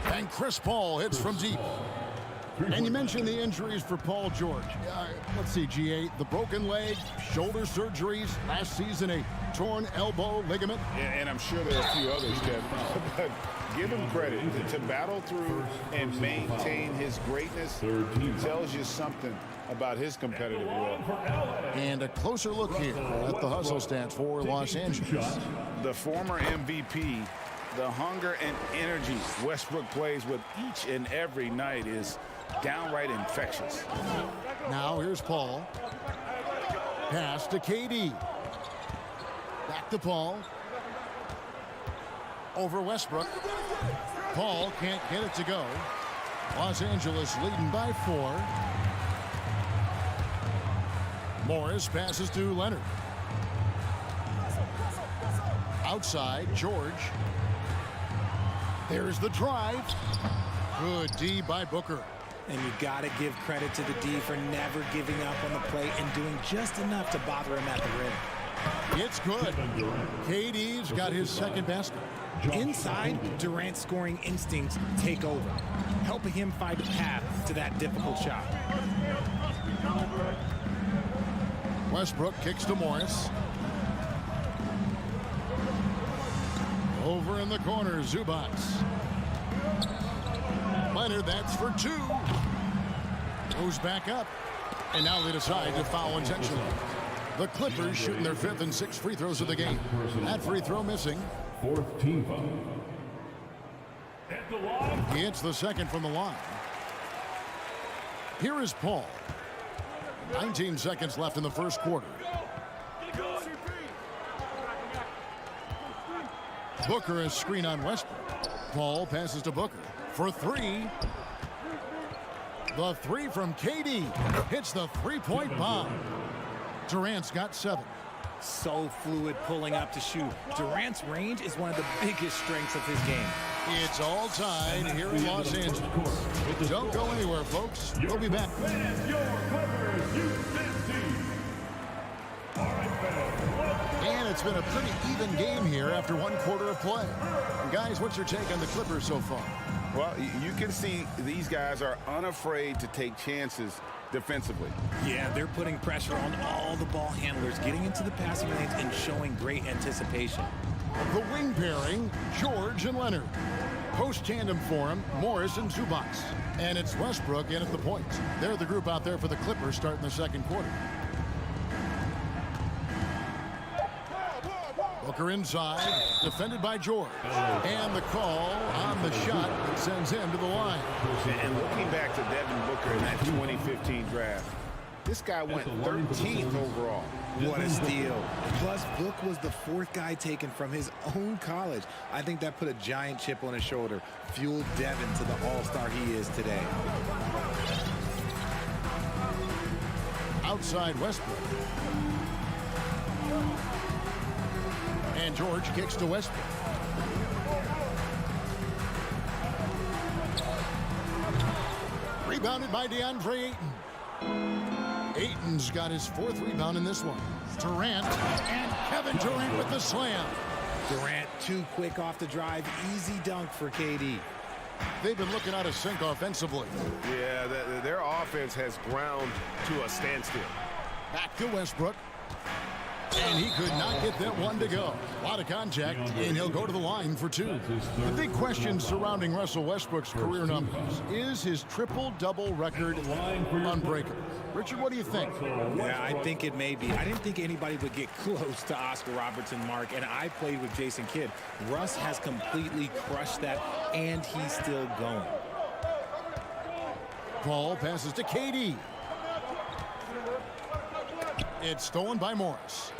And Chris Paul hits from deep. And you mentioned the injuries for Paul George. Let's see, GA. The broken leg, shoulder surgeries. Last season, a torn elbow ligament. And I'm sure there are a few others, Kevin. But give him credit to battle through and maintain his greatness. Tells you something about his competitive will. And a closer look here at the hustle stats for Los Angeles. The former MVP, the hunger and energy Westbrook plays with each and every night is downright infectious. Now here's Paul. Pass to KD. Back to Paul. over Westbrook. Paul can't get it to go. Los Angeles leading by 4. Morris passes to Leonard. Outside, George. There's the drive. Good D by Booker. And you got to give credit to the D for never giving up on the play and doing just enough to bother him at the rim. It's good. KD's got his second basket. Inside, Durant's scoring instincts take over, helping him find a path to that difficult shot. Westbrook kicks to Morris. Over in the corner, Zubac. Leonard, that's for 2. Goes back up. And now they decide to foul intentionally. The Clippers shooting their 5th and 6th free throws of the game. That free throw missing. 4th team foul. At the line. He hits the second from the line. Here is Paul. 19 seconds left in the first quarter. Booker is screen on Westbrook. Paul passes to Booker for 3. The 3 from KD hits the three-point bomb. Durant's got 7. So fluid pulling up to shoot. Durant's range is one of the biggest strengths of his game. It's all tied here in Los Angeles. Don't go anywhere, folks. We'll be back. And it's been a pretty even game here after 1 quarter of play. And guys, what's your take on the Clippers so far? Well, you can see these guys are unafraid to take chances defensively. Yeah, they're putting pressure on all the ball handlers, getting into the passing lanes and showing great anticipation. The wing pairing, George and Leonard. Post tandem for him, Morris and Zubac. And it's Westbrook in at the point. They're the group out there for the Clippers starting the second quarter. Booker inside, defended by George. And the call on the shot that sends him to the line. And looking back to Devin Booker in that 2015 draft, this guy went 13th overall. What a steal. Plus, Book was the 4th guy taken from his own college. I think that put a giant chip on his shoulder, fueled Devin to the all-star he is today. Outside Westbrook. And George kicks to Westbrook. Rebounded by DeAndre Ayton. Ayton's got his 4th rebound in this one. Durant and Kevin Durant with the slam. Durant too quick off the drive. Easy dunk for KD. They've been looking out of sync offensively. Yeah, their offense has ground to a standstill. Back to Westbrook. And he could not get that one to go. A lot of contact, and he'll go to the line for 2. The big question surrounding Russell Westbrook's career numbers. Is his triple-double record unbreakable? Richard, what do you think? Yeah, I think it may be. I didn't think anybody would get close to Oscar Robertson, Mark, and I played with Jason Kidd. Russ has completely crushed that, and he's still going. Paul passes to KD. It's stolen by Morris.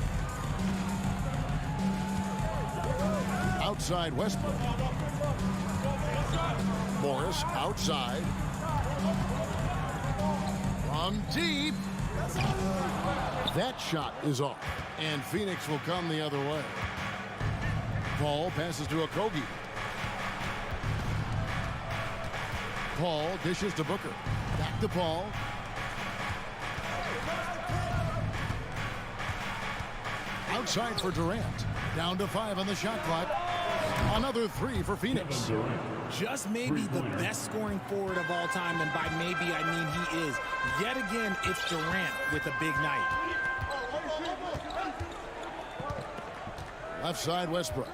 Outside Westbrook. Morris outside. From deep. That shot is off. And Phoenix will come the other way. Paul passes to Okogie. Paul dishes to Booker. Back to Paul. Outside for Durant. Down to 5 on the shot clock. Another 3 for Phoenix. Just maybe the best scoring forward of all time, and by maybe I mean he is. Yet again, it's Durant with a big night. Left side Westbrook.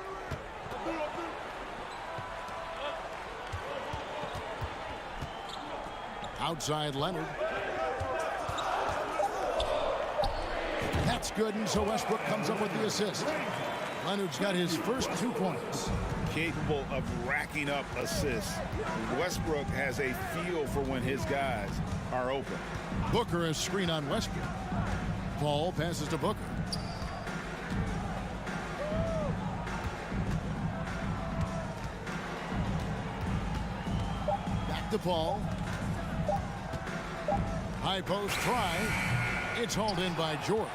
Outside Leonard. That's good, and so Westbrook comes up with the assist. Leonard's got his first 2 points. Capable of racking up assists. Westbrook has a feel for when his guys are open. Booker is screen on Westbrook. Paul passes to Booker. to Paul. High post try. It's hauled in by George.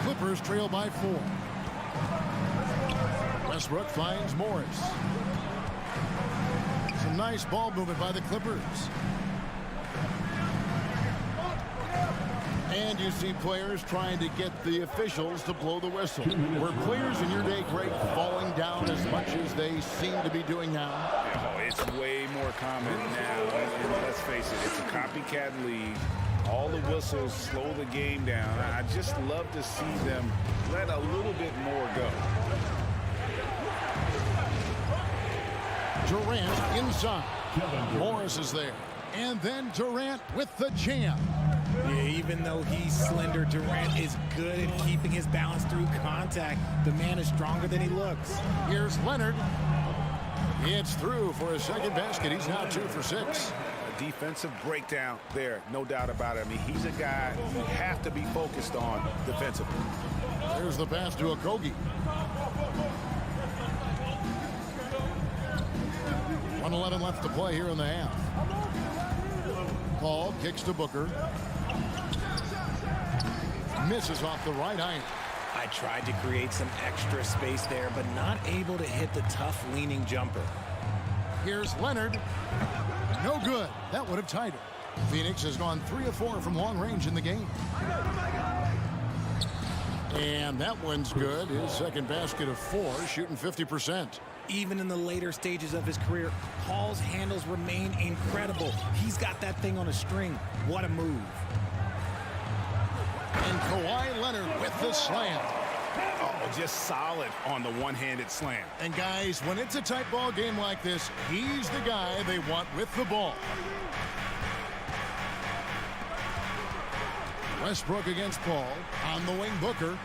Clippers trail by 4. Westbrook finds Morris. Some nice ball movement by the Clippers. And you see players trying to get the officials to blow the whistle. Were players in your day, Greg, falling down as much as they seem to be doing now? Oh, it's way more common now. And let's face it, it's a copycat league. All the whistles slow the game down. I just love to see them let a little bit more go. Durant inside. Morris is there. And then Durant with the jam. Yeah, even though he's slender, Durant is good at keeping his balance through contact. The man is stronger than he looks. Here's Leonard. It's through for his second basket. He's now 2 for 6. A defensive breakdown there, no doubt about it. I mean, he's a guy you have to be focused on defensively. There's the pass to Okogie. 1:11 left to play here in the half. Paul kicks to Booker. Misses off the right iron. I tried to create some extra space there, but not able to hit the tough leaning jumper. Here's Leonard. No good. That would have tied it. Phoenix has gone 3 of 4 from long range in the game. And that one's good. His second basket of 4, shooting 50%. Even in the later stages of his career, Paul's handles remain incredible. He's got that thing on a string. What a move. And Kawhi Leonard with the slam. Oh, just solid on the one-handed slam. And guys, when it's a tight ball game like this, he's the guy they want with the ball. Westbrook against Paul. On the wing, Booker.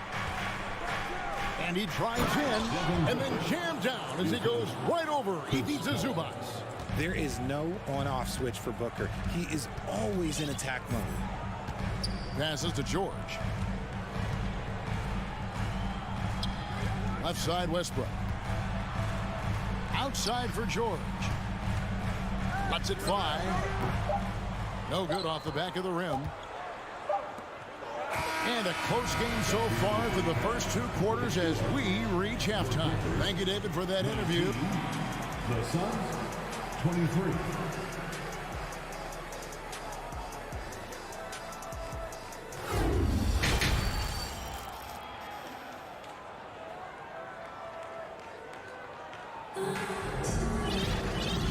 And he drives in and then jammed down as he goes right over Ivica Zubac. There is no on-off switch for Booker. He is always in attack mode. Passes to George. Left side, Westbrook. Outside for George. Lets it fly. No good off the back of the rim. And a close game so far through the first 2 quarters as we reach halftime. Thank you, David, for that interview. The Suns, 23.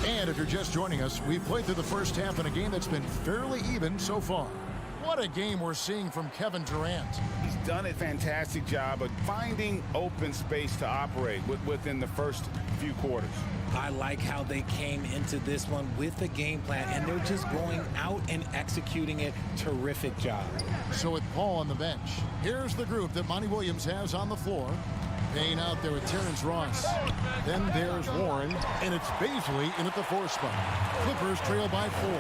And if you're just joining us, we've played through the first half in a game that's been fairly even so far. What a game we're seeing from Kevin Durant. He's done a fantastic job of finding open space to operate within the first few quarters. I like how they came into this one with a game plan, and they're just going out and executing it. Terrific job. So with Paul on the bench, here's the group that Monty Williams has on the floor. Payne out there with Terrence Ross. Then there's Warren, and it's Baisley in at the 4 spot. Clippers trail by 4.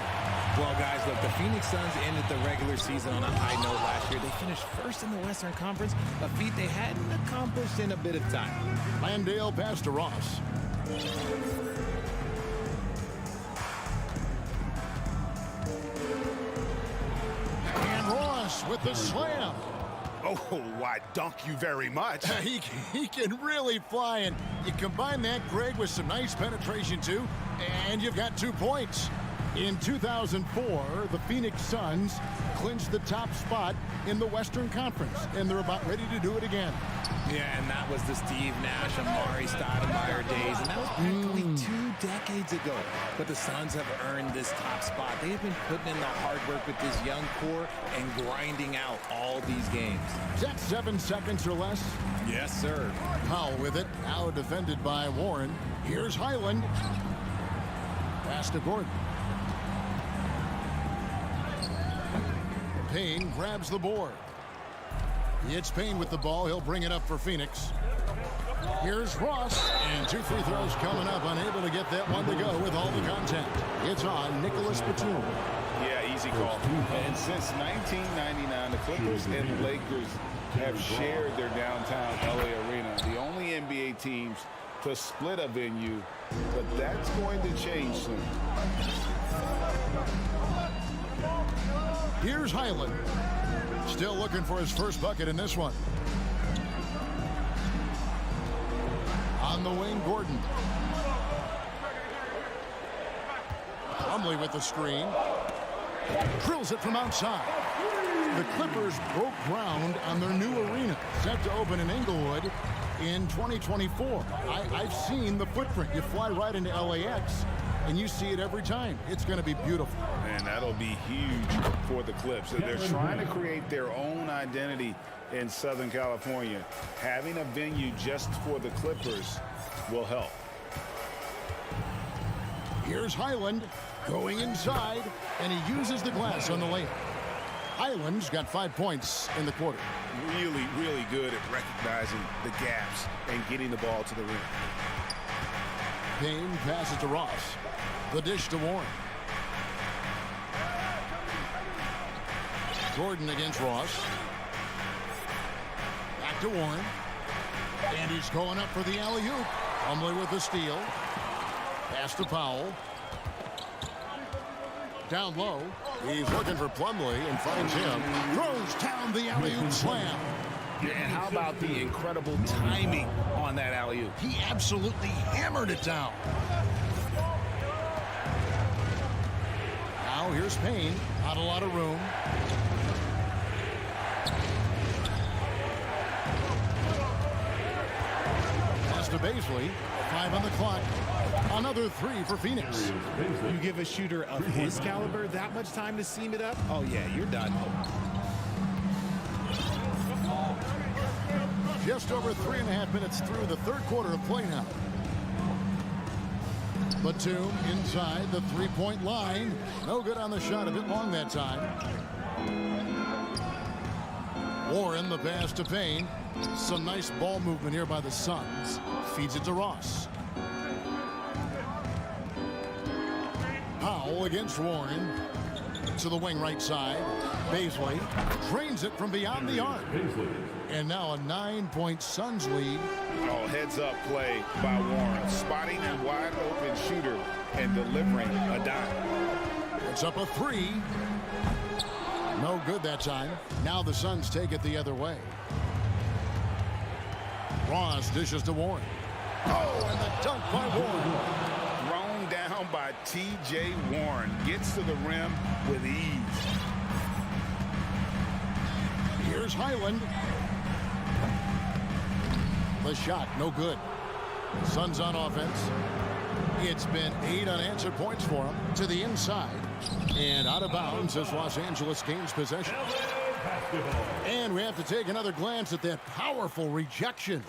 Well, guys, look, the Phoenix Suns ended the regular season on a high note last year. They finished first in the Western Conference, a feat they hadn't accomplished in a bit of time. Landale pass to Ross. And Ross with the slam. Oh, why, dunk you very much. He can really fly, and you combine that, Greg, with some nice penetration, too, and you've got 2 points. In 2004, the Phoenix Suns clinched the top spot in the Western Conference, and they're about ready to do it again. Yeah, and that was the Steve Nash, Amari Stoudemire days, and that was practically 2 decades ago. But the Suns have earned this top spot. They have been putting in the hard work with this young core and grinding out all these games. Is that 7 seconds or less? Yes, sir. Powell with it, now defended by Warren. Here's Highland. Pass to Gordon. Payne grabs the board. It's Payne with the ball. He'll bring it up for Phoenix. Here's Ross. And 2 free throws coming up. Unable to get that one to go with all the contact. It's on Nicholas Batum. Yeah, easy call. And since 1999, the Clippers and Lakers have shared their downtown LA arena. The only NBA teams to split a venue. But that's going to change soon. Here's Highland. Still looking for his first bucket in this one. On the wing, Gordon. Plumlee with the screen. Drills it from outside. The Clippers broke ground on their new arena, set to open in Inglewood in 2024. I've seen the footprint. You fly right into LAX, and you see it every time. It's going to be beautiful. And that'll be huge for the Clips. They're trying to create their own identity in Southern California. Having a venue just for the Clippers will help. Here's Highland going inside, and he uses the glass on the layup. Highland's got 5 points in the quarter. Really, really good at recognizing the gaps and getting the ball to the rim. Payne passes to Ross. The dish to Warren. Gordon against Ross. Back to Warren. And he's going up for the alley-oop. Plumlee with the steal. Pass to Powell. Down low. He's looking for Plumlee and finds him. Throws down the alley-oop slam. And how about the incredible timing on that alley-oop? He absolutely hammered it down. Now here's Payne. Not a lot of room. Pass to Baisley. 5 on the clock. Another 3 for Phoenix. You give a shooter of his caliber that much time to seam it up? Oh, yeah, you're done. Just over 3.5 minutes through the third quarter of play now. Batum inside the three-point line. No good on the shot, a bit long that time. Warren the pass to Payne. Some nice ball movement here by the Suns. Feeds it to Ross. Powell against Warren. To the wing right side. Baisley drains it from beyond the arc. And now a 9-point Suns lead. Oh, heads-up play by Warren. Spotting a wide-open shooter and delivering a dime. It's up a 3. No good that time. Now the Suns take it the other way. Ross dishes to Warren. Oh, and the dunk by Warren. Thrown down by T.J. Warren. Gets to the rim with ease. Here's Highland. The shot, no good. Suns on offense. It's been 8 unanswered points for him. To the inside. And out of bounds as Los Angeles gains possession. And we have to take another glance at that powerful rejection.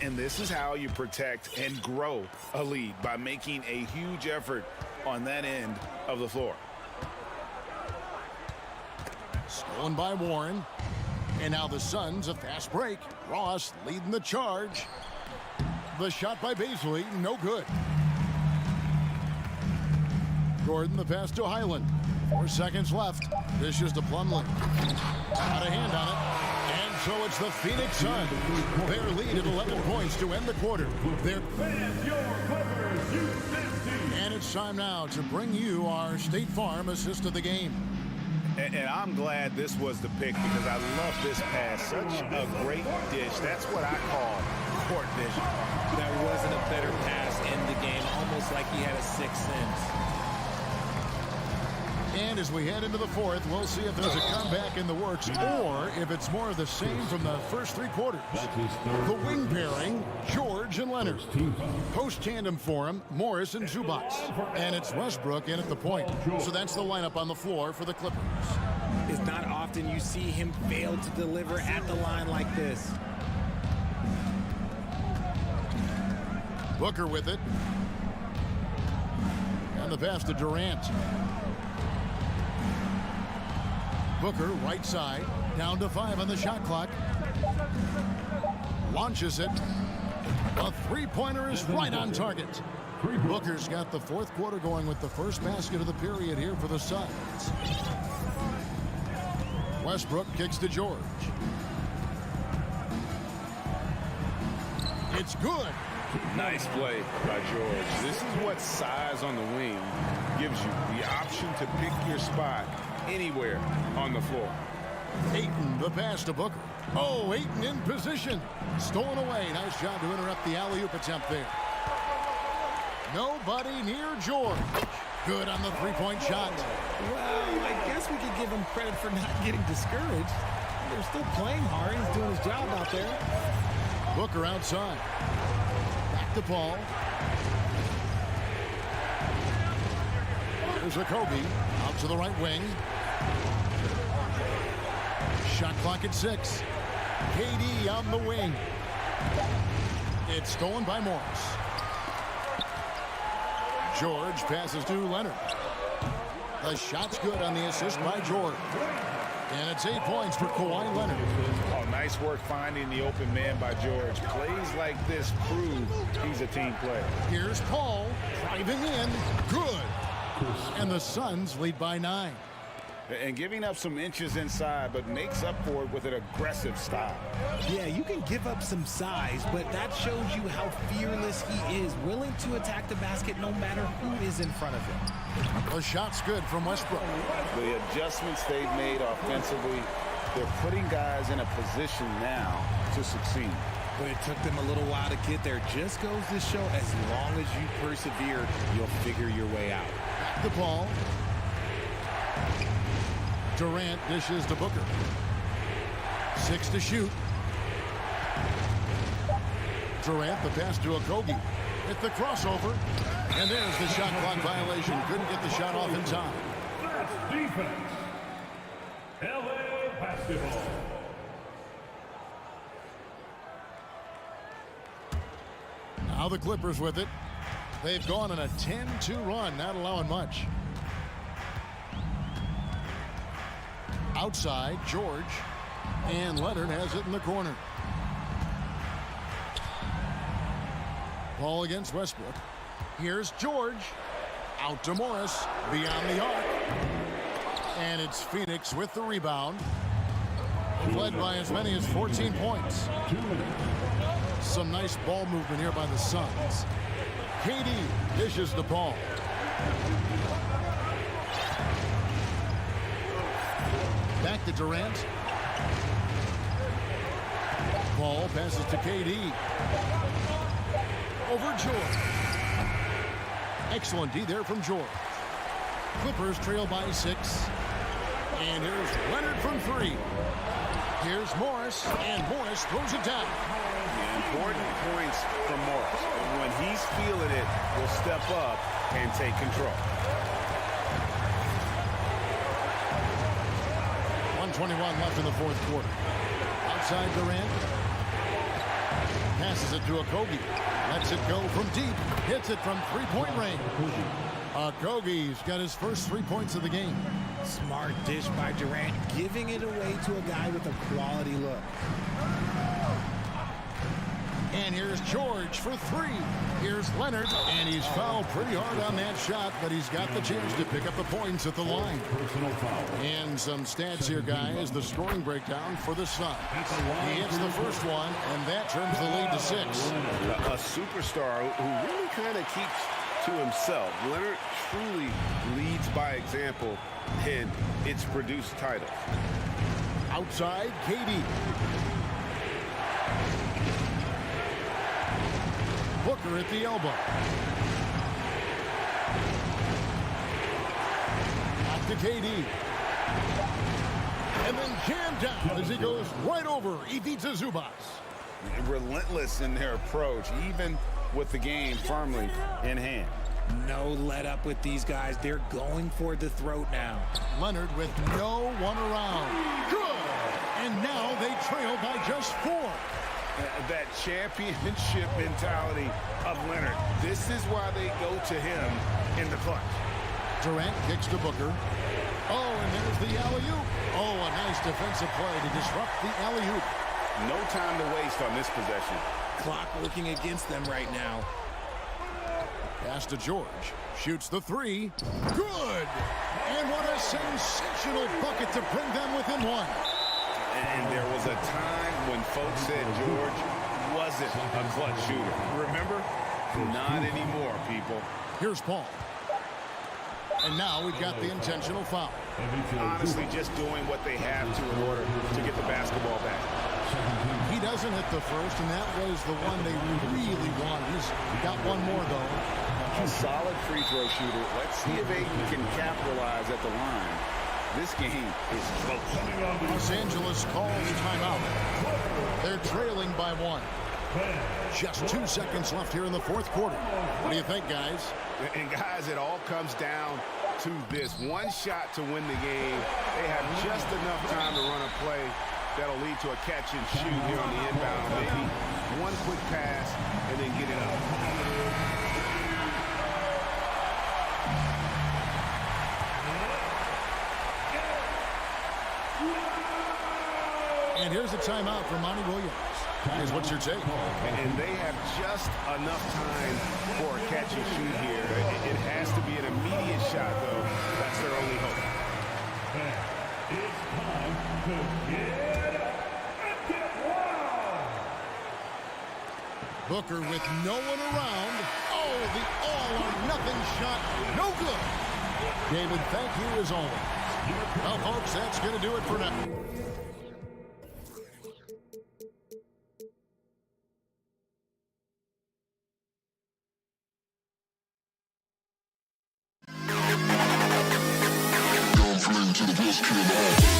And this is how you protect and grow a lead, by making a huge effort on that end of the floor. Stolen by Warren. And now the Suns, a fast break. Ross leading the charge. The shot by Baisley, no good. Gordon the pass to Highland. 4 seconds left. This is to Plumlee. Got a hand on it. And so it's the Phoenix Suns. Their lead at 11 points to end the quarter. And it's time now to bring you our State Farm assist of the game. And I'm glad this was the pick, because I love this pass. Such a great dish. That's what I call court vision. There wasn't a better pass in the game, almost like he had a sixth sense. And as we head into the fourth, we'll see if there's a comeback in the works or if it's more of the same from the first 3 quarters. The wing pairing, George and Leonard. Post tandem for him, Morris and Zubac. And it's Westbrook in at the point. So that's the lineup on the floor for the Clippers. It's not often you see him fail to deliver at the line like this. Booker with it. And the pass to Durant. Booker, right side, down to 5 on the shot clock. Launches it. A three-pointer is right on target. Booker's got the fourth quarter going with the first basket of the period here for the Suns. Westbrook kicks to George. It's good. Nice play by George. This is what size on the wing gives you, the option to pick your spot anywhere on the floor. Ayton, the pass to Booker. Oh, Ayton in position. Stolen away. Nice job to interrupt the alley-oop attempt there. Nobody near George. Good on the three-point shot. Well, I guess we could give him credit for not getting discouraged. They're still playing hard. He's doing his job out there. Booker outside. Back to Paul. Here's Okogie out to the right wing. Shot clock at 6. KD on the wing. It's stolen by Morris. George passes to Leonard. The shot's good on the assist by George. And it's 8 points for Kawhi Leonard. Oh, nice work finding the open man by George. Plays like this prove he's a team player. Here's Paul driving in. Good. And the Suns lead by 9. And giving up some inches inside, but makes up for it with an aggressive style. Yeah, you can give up some size, but that shows you how fearless he is, willing to attack the basket no matter who is in front of him. The shot's good from Westbrook. The adjustments they've made offensively, they're putting guys in a position now to succeed. But it took them a little while to get there. Just goes to show as long as you persevere, you'll figure your way out. Back to Paul. Durant dishes to Booker. 6 to shoot. Durant, the pass to Okogie. Hit the crossover. And there's the shot clock violation. Couldn't get the shot off in time. That's defense. LA basketball. Now the Clippers with it. They've gone on a 10-2 run, not allowing much. Outside, George. And Leonard has it in the corner. Ball against Westbrook. Here's George. Out to Morris. Beyond the arc. And it's Phoenix with the rebound. Led by as many as 14 points. Some nice ball movement here by the Suns. KD dishes the ball. Back to Durant. Ball passes to KD. Over George. Excellent D there from George. Clippers trail by 6. And here's Leonard from 3. Here's Morris, and Morris throws it down. Important points from Morris. And when he's feeling it, will step up and take control. 1:21 left in the fourth quarter. Outside Durant. Passes it to Okogie. Lets it go from deep. Hits it from three-point range. Okogie's got his first 3 points of the game. Smart dish by Durant, giving it away to a guy with a quality look. And here's George for 3. Here's Leonard, and he's fouled pretty hard on that shot, but he's got the chance to pick up the points at the line. And some stats here, guys. The scoring breakdown for the Suns. He hits the first one, and that turns the lead to 6. A superstar who really kind of keeps to himself. Leonard truly leads by example, and it's produced titles. Outside, KD. Booker at the elbow. Back to KD. And then jammed down as he goes right over Ivica Zubac. Relentless in their approach, even with the game firmly in hand. No let up with these guys. They're going for the throat now. Leonard with no one around. Good. And now they trail by just 4. That championship mentality of Leonard. This is why they go to him in the clutch. Durant kicks to Booker. Oh, and there's the alley-oop. Oh, a nice defensive play to disrupt the alley-oop. No time to waste on this possession. Clock working against them right now. Pass to George. Shoots the 3. Good. And what a sensational bucket to bring them within 1. And there was a time when folks said George wasn't a clutch shooter. Remember? Not anymore, people. Here's Paul. And now we've got the intentional foul. Honestly, just doing what they have to in order to get the basketball back. He doesn't hit the first, and that was the one they really wanted. He's got one more, though. A solid free throw shooter. Let's see if Aiden can capitalize at the line. This game is close. Los Angeles calls timeout. They're trailing by 1. Just 2 seconds left here in the fourth quarter. What do you think, guys? And guys, it all comes down to this. One shot to win the game. They have just enough time to run a play that'll lead to a catch and shoot here on the inbound. Maybe one quick pass and then get it up. And here's a timeout from Monty Williams. Guys, what's your take? And they have just enough time for a catch and shoot here. It has to be an immediate shot, though. That's their only hope. It's time to get wild. Booker with no one around. Oh, the all-or-nothing shot. No good. David, thank you as always. Well, folks, that's going to do it for now. To the best kid in the hall.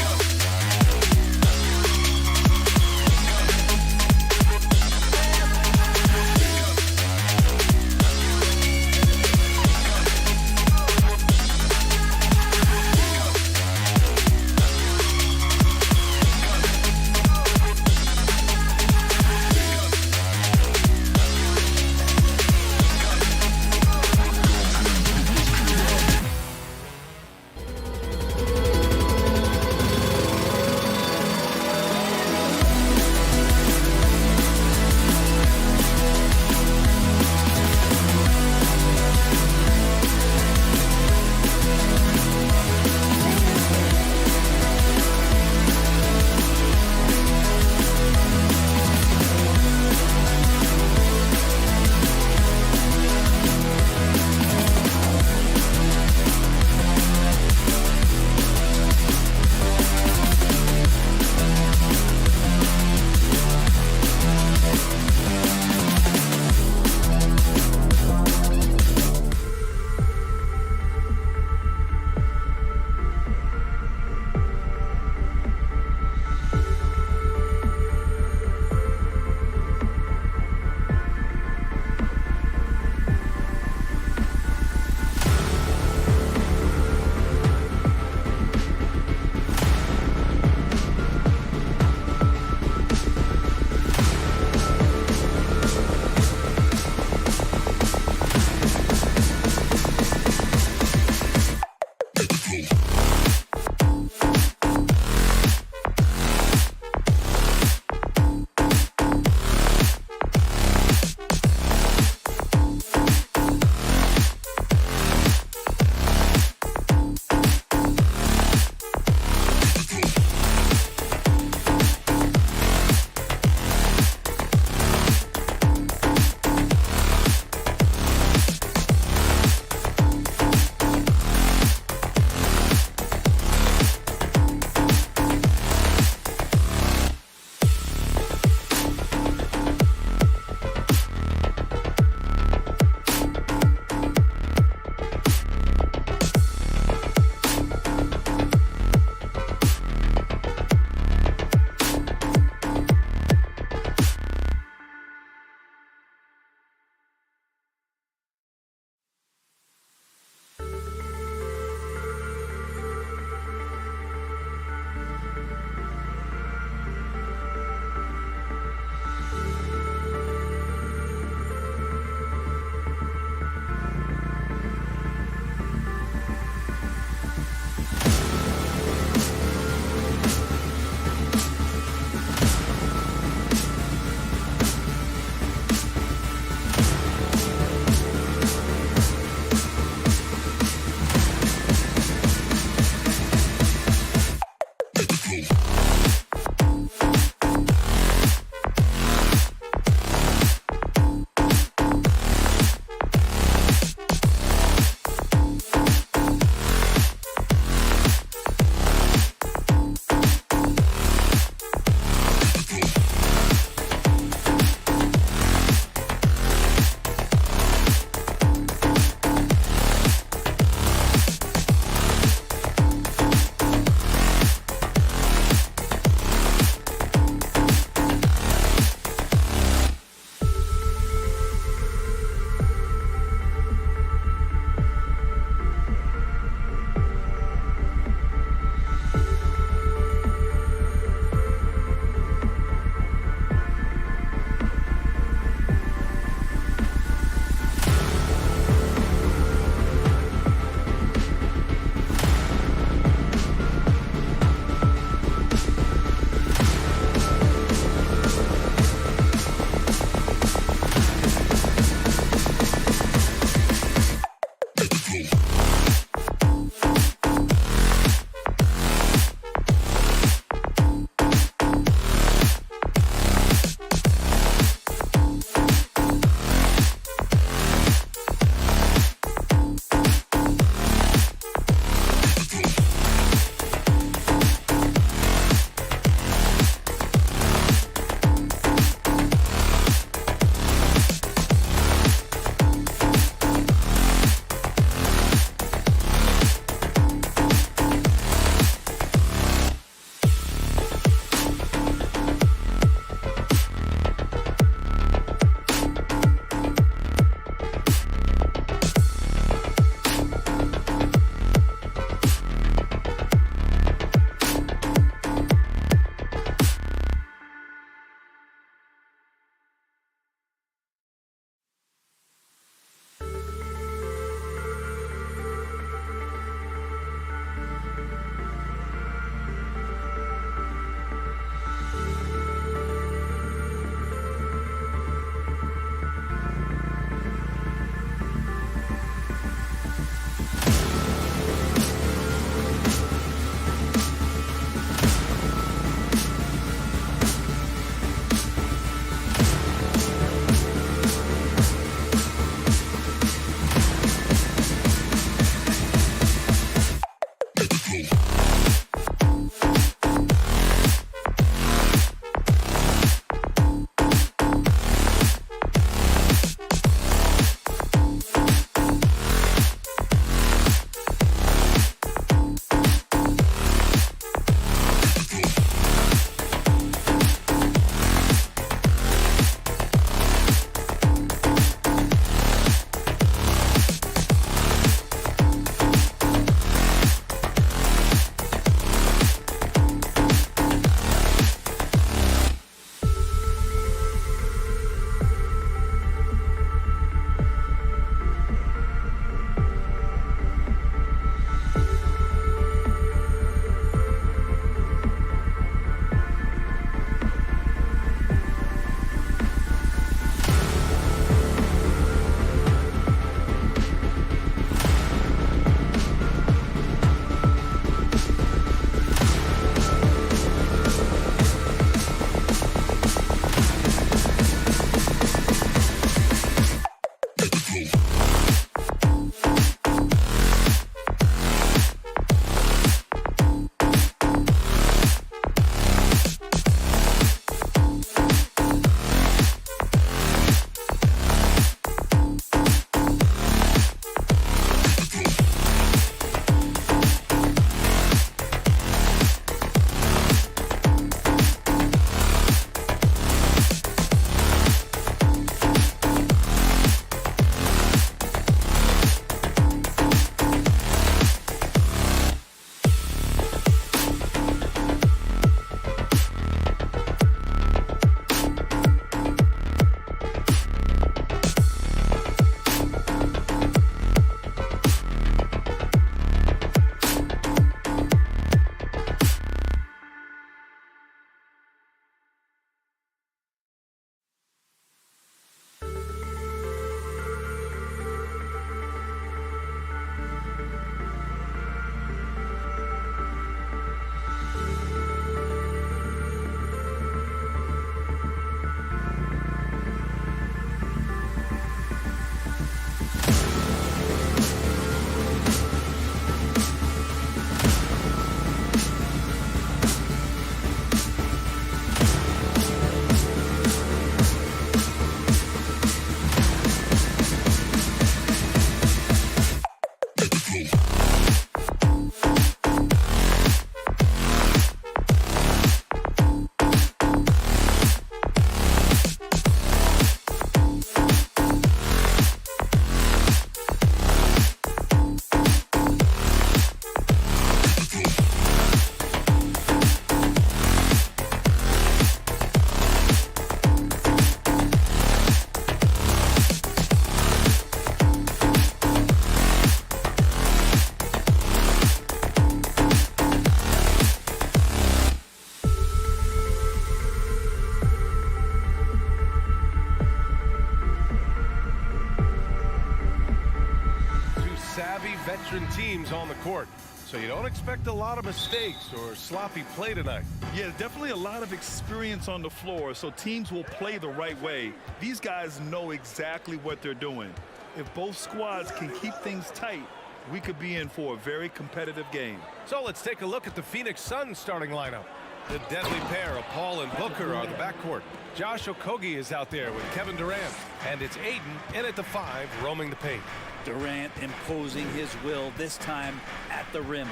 veteran teams on the court, so you don't expect a lot of mistakes or sloppy play tonight. Yeah, definitely a lot of experience on the floor, so teams will play the right way. These guys know exactly what they're doing. If both squads can keep things tight, we could be in for a very competitive game. So let's take a look at the Phoenix Suns starting lineup. The deadly pair of Paul and Booker are the backcourt. Josh Okogie is out there with Kevin Durant. And it's Aiden in at the 5, roaming the paint. Durant imposing his will, this time at the rim.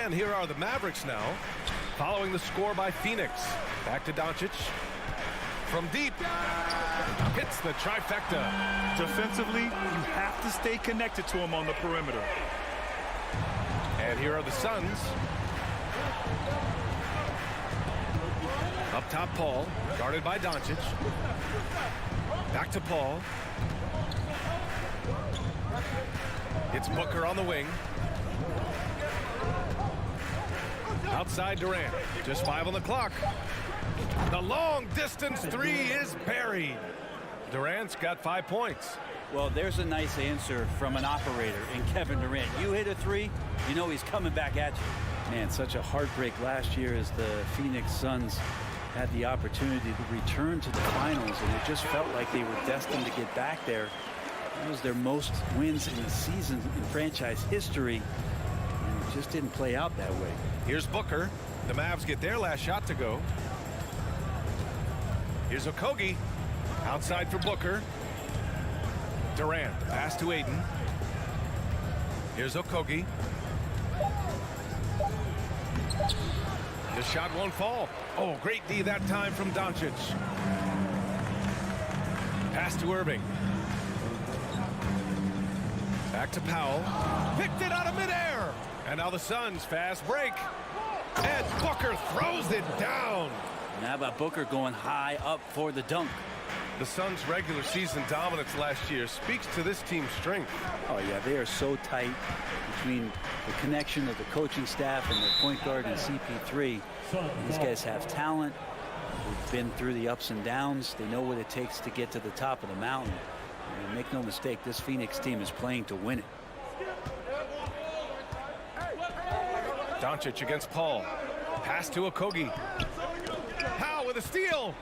And here are the Mavericks now, following the score by Phoenix. Back to Doncic. From deep, hits the trifecta. Defensively, you have to stay connected to him on the perimeter. And here are the Suns. Up top, Paul, guarded by Doncic. Back to Paul. It's Booker on the wing. Outside Durant, just 5 on the clock. The long distance 3 is buried. Durant's got 5 points. Well, there's a nice answer from an operator in Kevin Durant. You hit a 3, you know he's coming back at you. Man, such a heartbreak last year as the Phoenix Suns had the opportunity to return to the finals, and it just felt like they were destined to get back there. It was their most wins in the season in franchise history, and it just didn't play out that way. Here's Booker. The Mavs get their last shot to go. Here's Okogie. Outside for Booker. Durant, pass to Aiden. Here's Okogie. The shot won't fall. Oh, great D that time from Doncic. Pass to Irving. Back to Powell. Picked it out of midair. And now the Suns fast break. And Booker throws it down. And how about Booker going high up for the dunk? The Suns' regular season dominance last year speaks to this team's strength. Oh, yeah, they are so tight between the connection of the coaching staff and their point guard and CP3. These guys have talent. They've been through the ups and downs. They know what it takes to get to the top of the mountain. And make no mistake, this Phoenix team is playing to win it. Doncic against Paul. Pass to Okogie. Howe with a steal.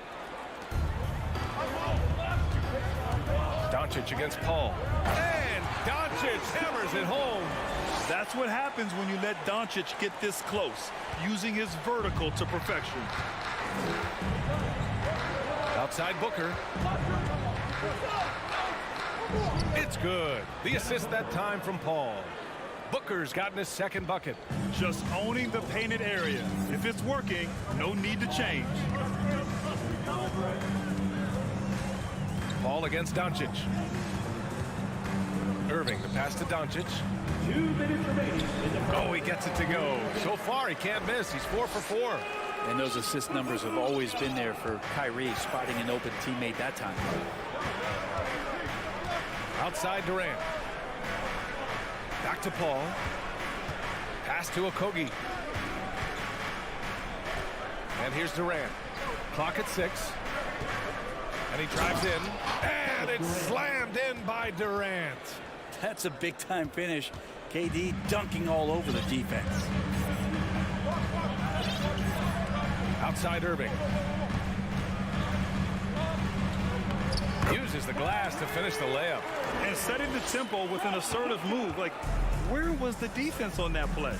Doncic Doncic against Paul. And Doncic hammers it home. That's what happens when you let Doncic get this close, using his vertical to perfection. Outside Booker. It's good. The assist that time from Paul. Booker's gotten his second bucket. Just owning the painted area. If it's working, no need to change. Paul against Doncic. Irving, the pass to Doncic. 2 minutes remaining. Oh, he gets it to go. So far, he can't miss. He's 4 for 4. And those assist numbers have always been there for Kyrie, spotting an open teammate that time. Outside Durant. Back to Paul. Pass to Okogie. And here's Durant. Clock at 6. And he drives in. And it's slammed in by Durant. That's a big-time finish. KD dunking all over the defense. Outside Irving. Uses the glass to finish the layup. And setting the tempo with an assertive move. Like, where was the defense on that play?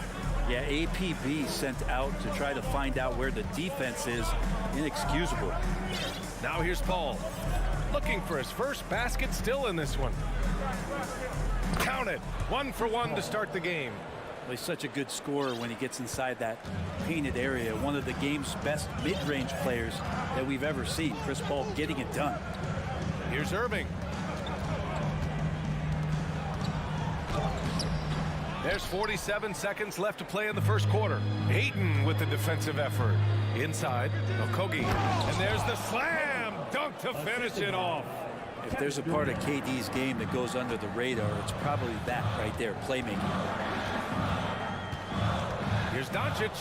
Yeah, APB sent out to try to find out where the defense is. Inexcusable. Now here's Paul. Looking for his first basket still in this one. Count it. 1 for 1 to start the game. Well, he's such a good scorer when he gets inside that painted area. One of the game's best mid-range players that we've ever seen. Chris Paul getting it done. Here's Irving. There's 47 seconds left to play in the first quarter. Ayton with the defensive effort. Inside, Okogie. And there's the slam dunk to finish it off. If there's a part of KD's game that goes under the radar, it's probably that right there, playmaking. Here's Doncic.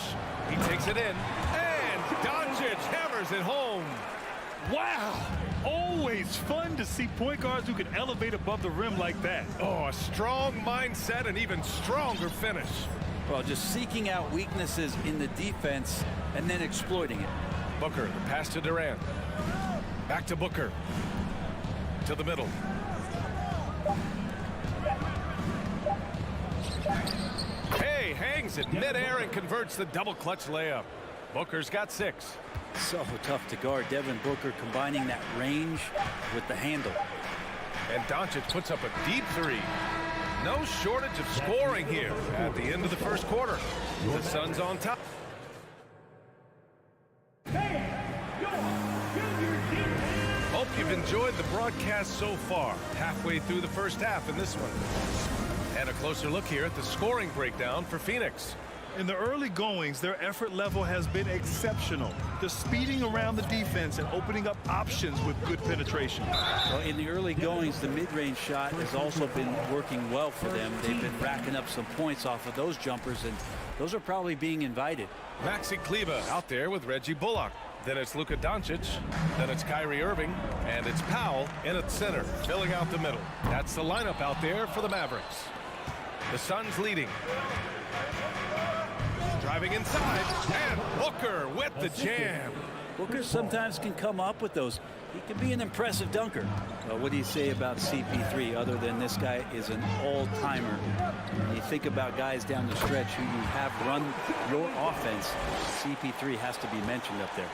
He takes it in. And Doncic hammers it home. Wow. Always fun to see point guards who can elevate above the rim like that. Oh, a strong mindset and even stronger finish. Well, just seeking out weaknesses in the defense and then exploiting it. Booker, the pass to Durant. Back to Booker. To the middle. Hey, hangs it midair and converts the double clutch layup. Booker's got 6. So tough to guard. Devin Booker combining that range with the handle. And Doncic puts up a deep 3. No shortage of scoring here at the end of the first quarter. The Suns on top. Hope you've enjoyed the broadcast so far. Halfway through the first half in this one. And a closer look here at the scoring breakdown for Phoenix. In the early goings, their effort level has been exceptional. They're speeding around the defense and opening up options with good penetration. Well, in the early goings, the mid-range shot has also been working well for them. They've been racking up some points off of those jumpers, and those are probably being invited. Maxi Kleber out there with Reggie Bullock. Then it's Luka Doncic. Then it's Kyrie Irving. And it's Powell in at center, filling out the middle. That's the lineup out there for the Mavericks. The Suns leading. Driving inside, and Booker with the jam. Booker sometimes can come up with those. He can be an impressive dunker. Well, what do you say about CP3 other than this guy is an all-timer? When you think about guys down the stretch who you have run your offense, CP3 has to be mentioned up there.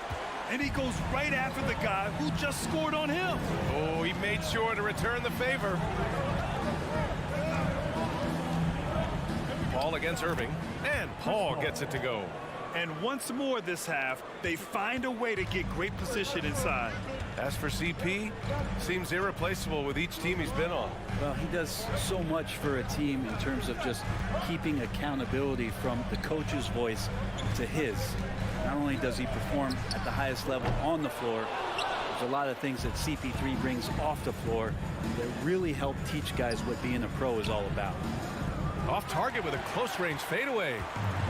And he goes right after the guy who just scored on him. Oh, he made sure to return the favor. Paul against Irving, and Paul gets it to go. And once more this half, they find a way to get great position inside. As for CP, seems irreplaceable with each team he's been on. Well, he does so much for a team in terms of just keeping accountability from the coach's voice to his. Not only does he perform at the highest level on the floor, there's a lot of things that CP3 brings off the floor that really help teach guys what being a pro is all about. Off target with a close-range fadeaway.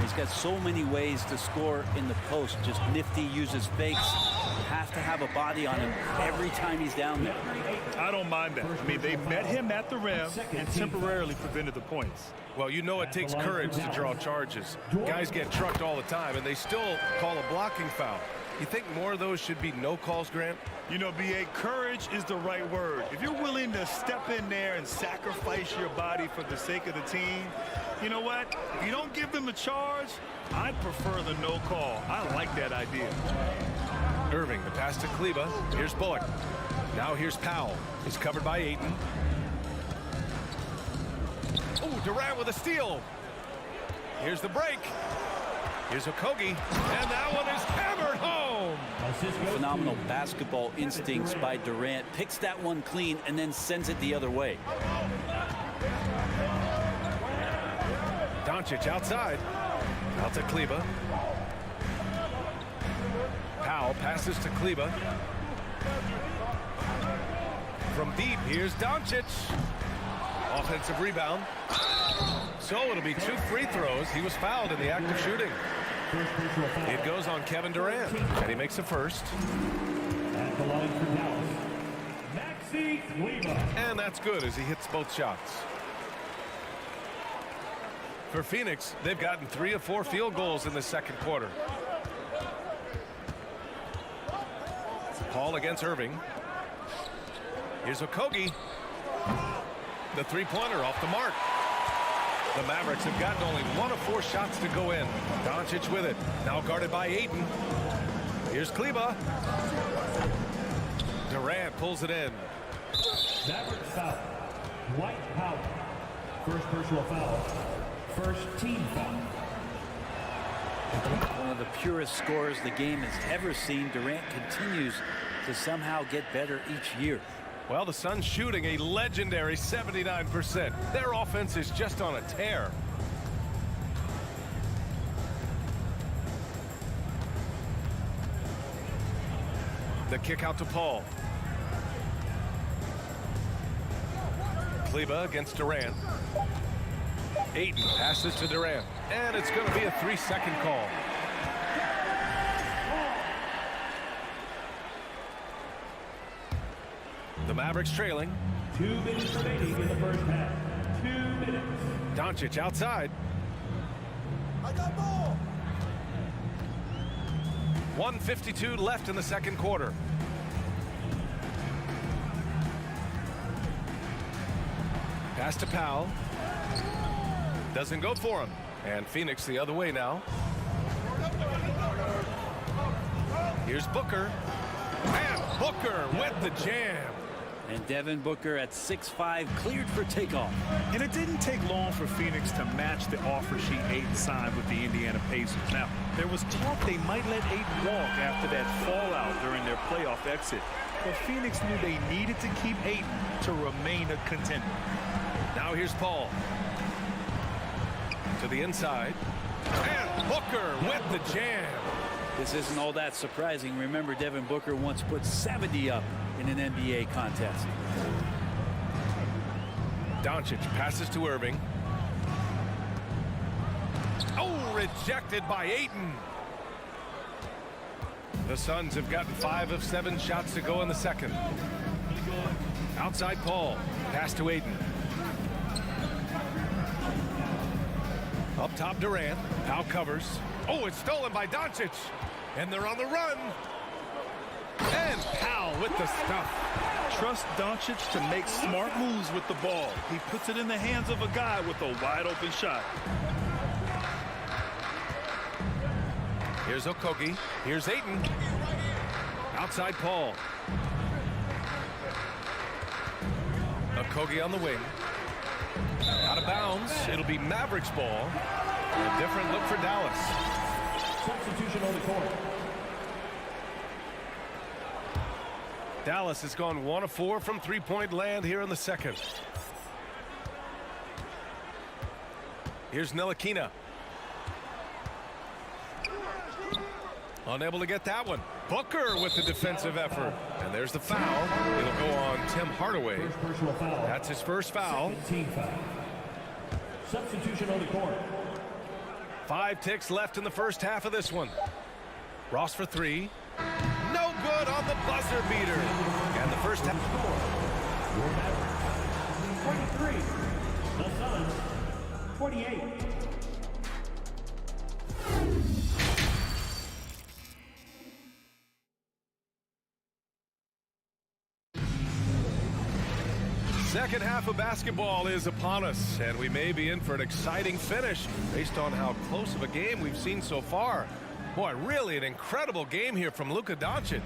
He's got so many ways to score in the post. Just nifty, uses fakes. You have to have a body on him every time he's down there. I don't mind that. I mean, they met him at the rim and temporarily prevented the points. Well, you know it takes courage to draw charges. Guys get trucked all the time, and they still call a blocking foul. You think more of those should be no calls, Grant? You know, BA, courage is the right word. If you're willing to step in there and sacrifice your body for the sake of the team, you know what? If you don't give them a charge, I prefer the no call. I like that idea. Irving, the pass to Kleba. Here's Bullock. Now here's Powell. He's covered by Ayton. Oh, Durant with a steal. Here's the break. Here's Okogie, and that one is hammered home. Phenomenal basketball instincts by Durant. Picks that one clean and then sends it the other way. Doncic outside. Out to Kleba. Powell passes to Kleba. From deep, here's Doncic. Offensive rebound. So it'll be 2 free throws. He was fouled in the act of shooting. It goes on Kevin Durant, and he makes the first. At the line for Dallas, Maxi Kleber. And that's good as he hits both shots. For Phoenix, they've gotten 3 of 4 field goals in the second quarter. Paul against Irving. Here's Okogie. The three-pointer off the mark. The Mavericks have gotten only 1 of 4 shots to go in. Doncic with it. Now guarded by Ayton. Here's Kleba. Durant pulls it in. Mavericks foul. White Powell. First personal foul. First team foul. One of the purest scorers the game has ever seen. Durant continues to somehow get better each year. Well, the Suns shooting a legendary 79%. Their offense is just on a tear. The kick out to Paul. Kleba against Durant. Ayton passes to Durant. And it's going to be a 3-second call. The Mavericks trailing. 2 minutes remaining in the first half. 2 minutes. Doncic outside. I got ball. 1:52 left in the second quarter. Pass to Powell. Doesn't go for him. And Phoenix the other way now. Here's Booker. And Booker with the jam. And Devin Booker at 6'5", cleared for takeoff. And it didn't take long for Phoenix to match the offer sheet Ayton signed with the Indiana Pacers. Now, there was talk they might let Ayton walk after that fallout during their playoff exit. But Phoenix knew they needed to keep Ayton to remain a contender. Now here's Paul. To the inside. And Booker with the jam. This isn't all that surprising. Remember, Devin Booker once put 70 up in an NBA contest. Doncic passes to Irving. Oh, rejected by Ayton. The Suns have gotten 5 of 7 shots to go in the second. Outside Paul. Pass to Ayton. Up top Durant. Powell covers. Oh, it's stolen by Doncic. And they're on the run. And Powell with the stuff. Trust Doncic to make smart moves with the ball. He puts it in the hands of a guy with a wide open shot. Here's Okogie. Here's Ayton. Outside Paul. Okogie on the wing. Out of bounds. It'll be Mavericks ball. A different look for Dallas. Substitution on the court. Dallas has gone 1 of 4 from three-point land here in the second. Here's Ntilikina. Unable to get that one. Booker with the defensive effort. And there's the foul. It'll go on Tim Hardaway. That's his first foul. Team foul. Substitution on the court. 5 ticks left in the first half of this one. Ross for 3. No good on the buzzer beater. And the first half. 23. The Suns. 28. second half of basketball is upon us, and we may be in for an exciting finish based on how close of a game we've seen so far. Boy, really an incredible game here from Luka Doncic.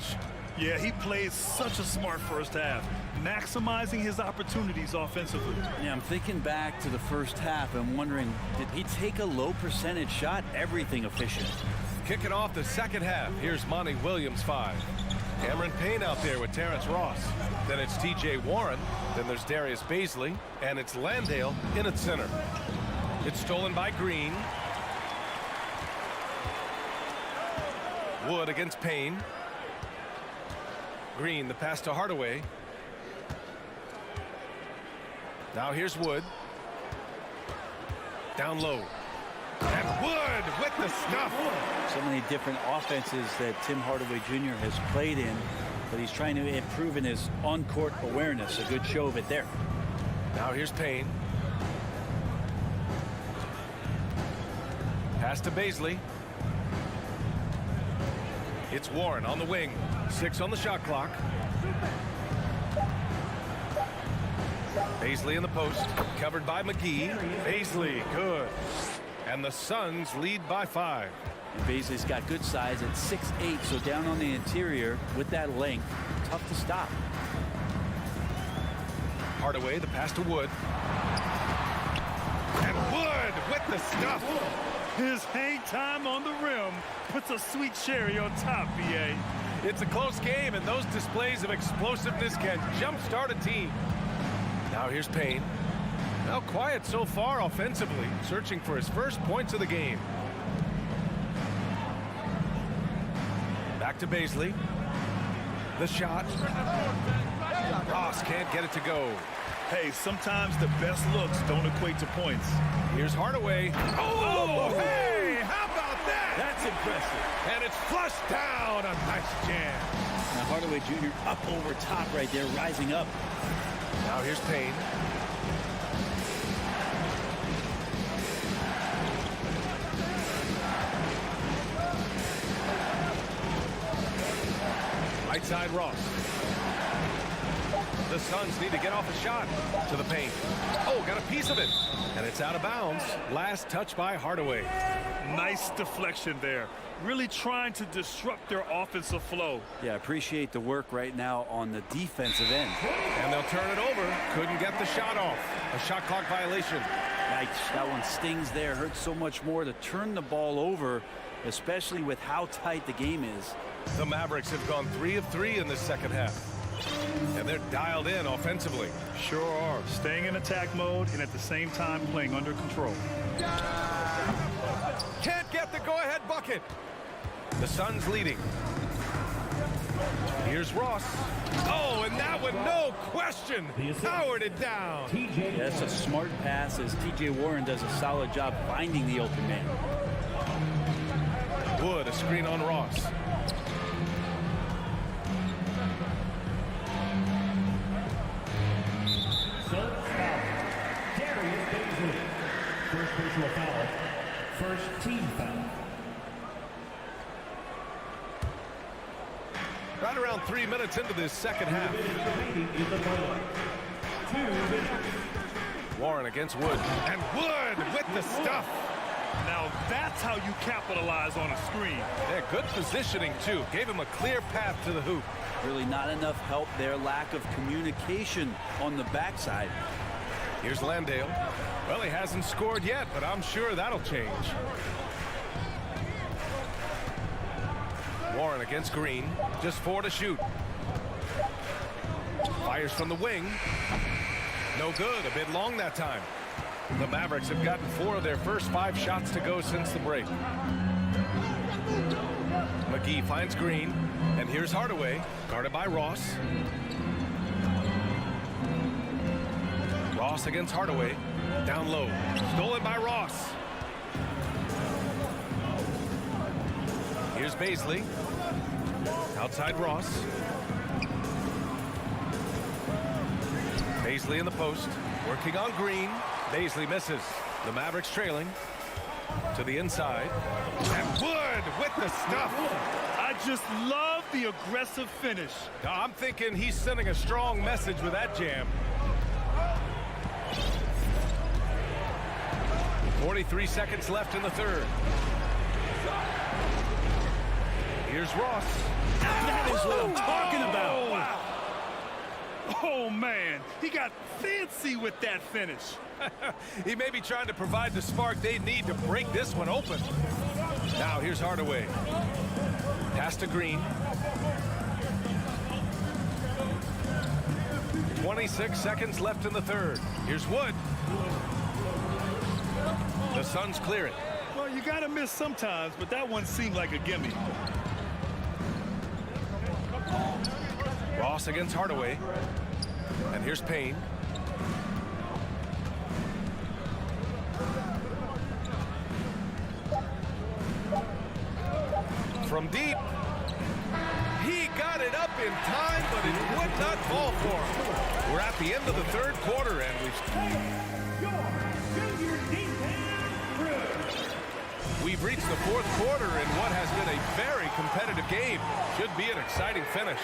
Yeah, he played such a smart first half, maximizing his opportunities offensively. Yeah, I'm thinking back to the first half and wondering, did he take a low percentage shot? Everything efficient. Kicking off the second half, here's Monty Williams 5. Cameron Payne out there with Terrence Ross. Then it's TJ Warren. Then there's Darius Baisley. And it's Landale in at center. It's stolen by Green. Wood against Payne. Green, the pass to Hardaway. Now here's Wood. Down low. And Wood with the stuff. So many different offenses that Tim Hardaway Jr. has played in, but he's trying to improve in his on-court awareness. A good show of it there. Now here's Payne. Pass to Baisley. It's Warren on the wing. 6 on the shot clock. Baisley in the post. Covered by McGee. Baisley, good. And the Suns lead by 5. And Baisley's got good size at 6'8", so down on the interior with that length, tough to stop. Hardaway, the pass to Wood. And Wood with the stuff. His hang time on the rim puts a sweet cherry on top, BA. It's a close game, and those displays of explosiveness can jumpstart a team. Now here's Payne. Now quiet so far offensively, searching for his first points of the game. Back to Baisley. The shot. Ross can't get it to go. Hey, sometimes the best looks don't equate to points. Here's Hardaway. Oh, hey, how about that? That's impressive. And it's flushed down. A nice jam. Now Hardaway Jr. up over top right there, rising up. Now here's Payne. Right side Ross. The Suns need to get off a shot to the paint. Oh, got a piece of it. And it's out of bounds. Last touch by Hardaway. Nice deflection there. Really trying to disrupt their offensive flow. Yeah, appreciate the work right now on the defensive end. And they'll turn it over. Couldn't get the shot off. A shot clock violation. Yikes, that one stings there. Hurts so much more to turn the ball over, especially with how tight the game is. The Mavericks have gone 3 of 3 in this second half. And they're dialed in offensively. Sure are. Staying in attack mode and at the same time playing under control. Can't get the go-ahead bucket. The Suns leading. Here's Ross. Oh, and that one, no question, powered it down. Yeah, that's a smart pass as TJ Warren does a solid job finding the open man. Wood, a screen on Ross. Darius Baisley. First personal foul. First team foul. Right around 3 minutes into this second half. Warren against Wood. And Wood with the stuff. Now that's how you capitalize on a screen. Yeah, good positioning, too. Gave him a clear path to the hoop. Really not enough help there. Lack of communication on the backside. Here's Landale. Well, he hasn't scored yet, but I'm sure that'll change. Warren against Green. Just 4 to shoot. Fires from the wing. No good. A bit long that time. The Mavericks have gotten 4 of their first 5 shots to go since the break. McGee finds Green. And here's Hardaway, guarded by Ross. Ross against Hardaway. Down low. Stolen by Ross. Here's Baisley. Outside Ross. Baisley in the post. Working on Green. Baisley misses. The Mavericks trailing. To the inside. And Wood with the stuff. I just love the aggressive finish. I'm thinking he's sending a strong message with that jam. 43 seconds left in the third. Here's Ross. That is what I'm talking about. Wow. Oh, man. He got fancy with that finish. He may be trying to provide the spark they need to break this one open. Now here's Hardaway. Pass to Green. 26 seconds left in the third. Here's Wood. The Suns clear it. Well, you got to miss sometimes, but that one seemed like a gimme. Ross against Hardaway. And here's Payne. From deep. He got it up in time, but it would not fall for him. We're at the end of the third quarter, and we've reached the fourth quarter in what has been a very competitive game. Should be an exciting finish.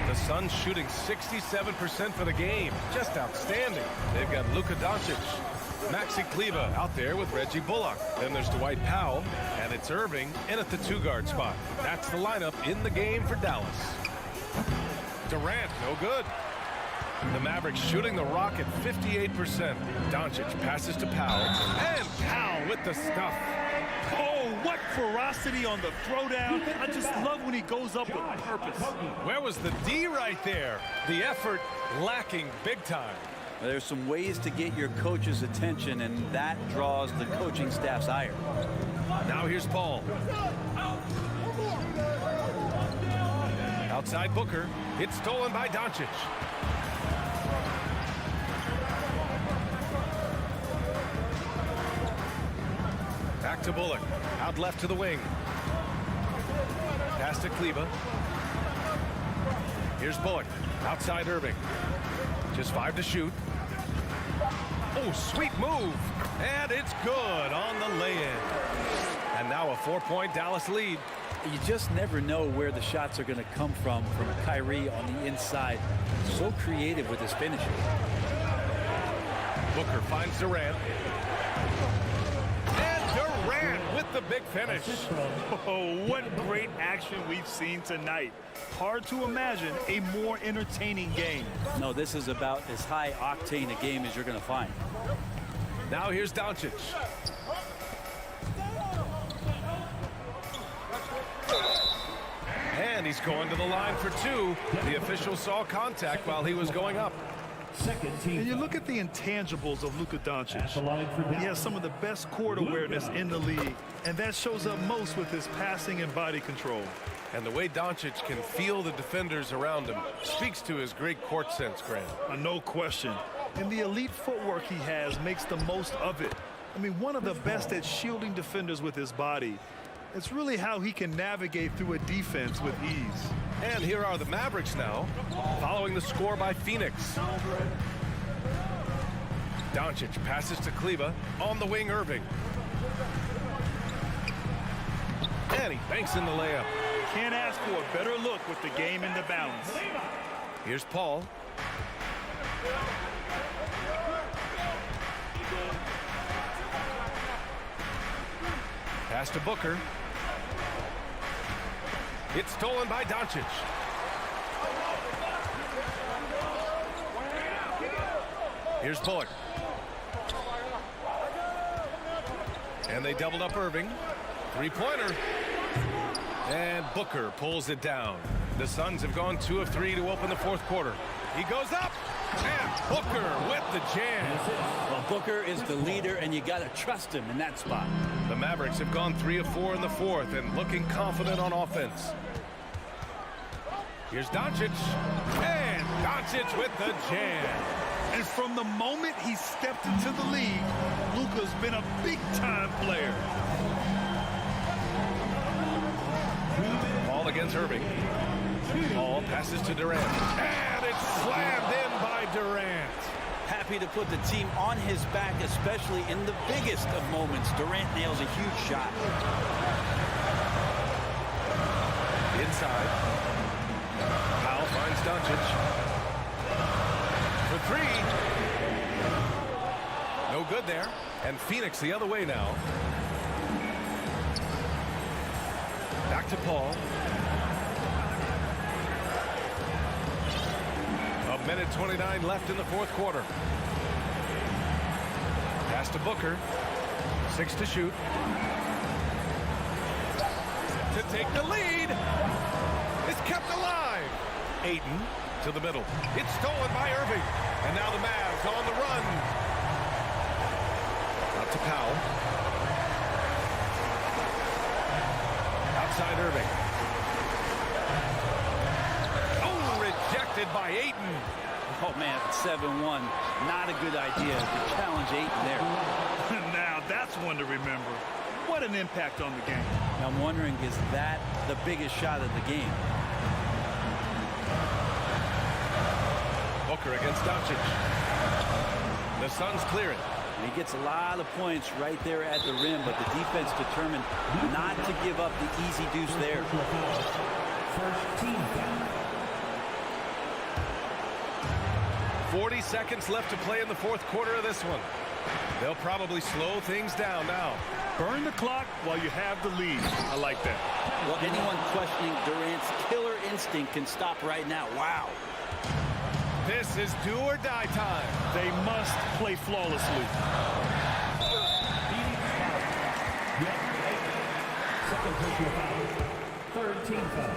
The Suns shooting 67% for the game. Just outstanding. They've got Luka Doncic, Maxi Kleber out there with Reggie Bullock. Then there's Dwight Powell, and it's Irving in at the two-guard spot. That's the lineup in the game for Dallas. Durant, no good. The Mavericks shooting the rock at 58%. Doncic passes to Powell, and Powell with the stuff. Oh, what ferocity on the throwdown. I just love when he goes up with purpose. Where was the D right there? The effort lacking big time. There's some ways to get your coach's attention, and that draws the coaching staff's ire. Now here's Paul. Outside Booker. It's stolen by Doncic. Back to Bullock. Out left to the wing. Pass to Kleber. Here's Bullock. Outside Irving. Just 5 to shoot. Oh, sweet move. And it's good on the lay-in. And now a 4-point Dallas lead. You just never know where the shots are going to come from Kyrie on the inside. So creative with his finishing. Booker finds Durant. And Durant with the big finish. Oh, what great action we've seen tonight. Hard to imagine a more entertaining game. No, this is about as high octane a game as you're going to find. Now here's Doncic. And he's going to the line for 2. The official saw contact while he was going up. And you look at the intangibles of Luka Doncic. He has some of the best court awareness in the league, and that shows up most with his passing and body control. And the way Doncic can feel the defenders around him speaks to his great court sense, Grant. No question. And the elite footwork he has makes the most of it. I mean, one of the best at shielding defenders with his body. It's really how he can navigate through a defense with ease. And here are the Mavericks now, following the score by Phoenix. Doncic passes to Kleber. On the wing, Irving. And he banks in the layup. Can't ask for a better look with the game in the balance. Here's Paul. Pass to Booker. It's stolen by Doncic. Here's Bullock. And they doubled up Irving. Three-pointer. And Booker pulls it down. The Suns have gone 2 of 3 to open the fourth quarter. He goes up. And Booker with the jam. Well, Booker is the leader, and you got to trust him in that spot. The Mavericks have gone 3 of 4 in the fourth and looking confident on offense. Here's Doncic. And Doncic with the jam. And from the moment he stepped into the league, Luka's been a big-time player. Ball against Irving. Ball passes to Durant. And it's slammed in by Durant. Happy to put the team on his back, especially in the biggest of moments. Durant nails a huge shot. Inside. Powell finds Doncic. For 3. No No good there. And Phoenix the other way now. Back to Paul. A minute 29 left in the fourth quarter. Pass to Booker. 6 to shoot. To take the lead. It's kept alive. Ayton to the middle. It's stolen by Irving. And now the Mavs on the run. Out to Powell. Outside Irving. Oh, rejected by Ayton. Oh, man, 7-1. Not a good idea to challenge Ayton there. Now, that's one to remember. What an impact on the game. Now, I'm wondering, is that the biggest shot of the game? Booker against Doncic. The Suns clear it. And he gets a lot of points right there at the rim, but the defense determined not to give up the easy deuce there. First team foul. 40 seconds left to play in the fourth quarter of this one. They'll probably slow things down now. Burn the clock while you have the lead. I like that. Well, anyone questioning Durant's killer instinct can stop right now. Wow. This is do or die time. They must play flawlessly. Second personal foul. Third team foul.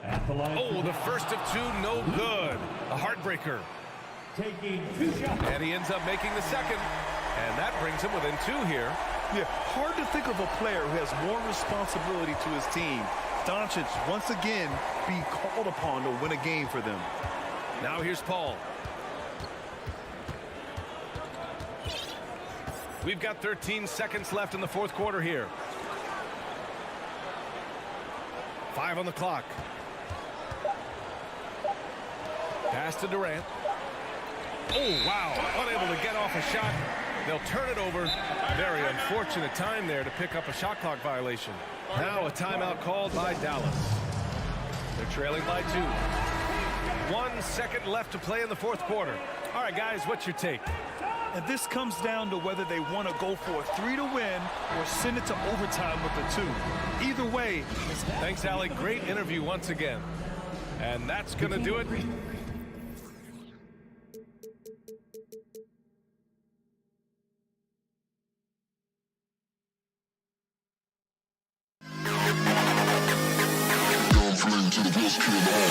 At the line. Oh, the first of two, no good. A heartbreaker. Taking 2 shots. And he ends up making the second. And that brings him within 2 here. Yeah, hard to think of a player who has more responsibility to his team. Doncic, once again, be called upon to win a game for them. Now here's Paul. We've got 13 seconds left in the fourth quarter here. 5 on the clock. Pass to Durant. Oh, wow. Unable to get off a shot. They'll turn it over. Very unfortunate time there to pick up a shot clock violation. Now a timeout called by Dallas. They're trailing by 2. 1 second left to play in the fourth quarter. All right, guys, what's your take? And this comes down to whether they want to go for a 3 to win or send it to overtime with a 2. Either way. Thanks, Allie. Great interview once again. And that's going to do it. To the best kid in the hall.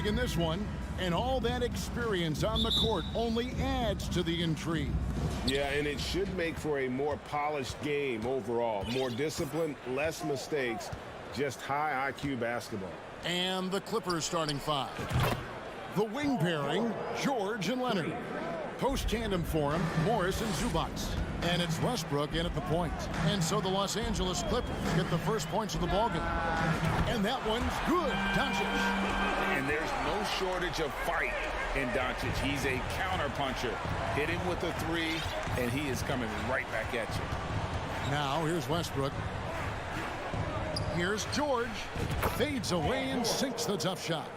In this one, and all that experience on the court only adds to the intrigue. Yeah, and it should make for a more polished game overall. More discipline, less mistakes, just high IQ basketball. And the Clippers starting five. The wing pairing, George and Leonard. Post tandem for him, Morris and Zubac. And it's Westbrook in at the point. And so the Los Angeles Clippers get the first points of the ballgame. And that one's good. Doncic. And there's no shortage of fight in Doncic. He's a counterpuncher. Hit him with a three, and he is coming right back at you. Now here's Westbrook. Here's George. Fades away and sinks the tough shot.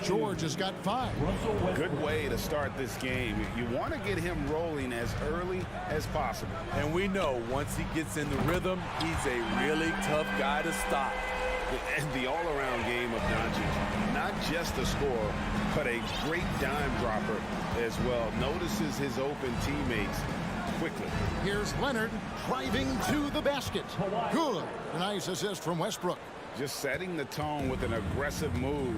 George has got 5. Good way to start this game. You want to get him rolling as early as possible. And we know once he gets in the rhythm, he's a really tough guy to stop. And the all-around game of Doncic, not just a scorer, but a great dime dropper as well. Notices his open teammates quickly. Here's Leonard driving to the basket. Good. A nice assist from Westbrook. Just setting the tone with an aggressive move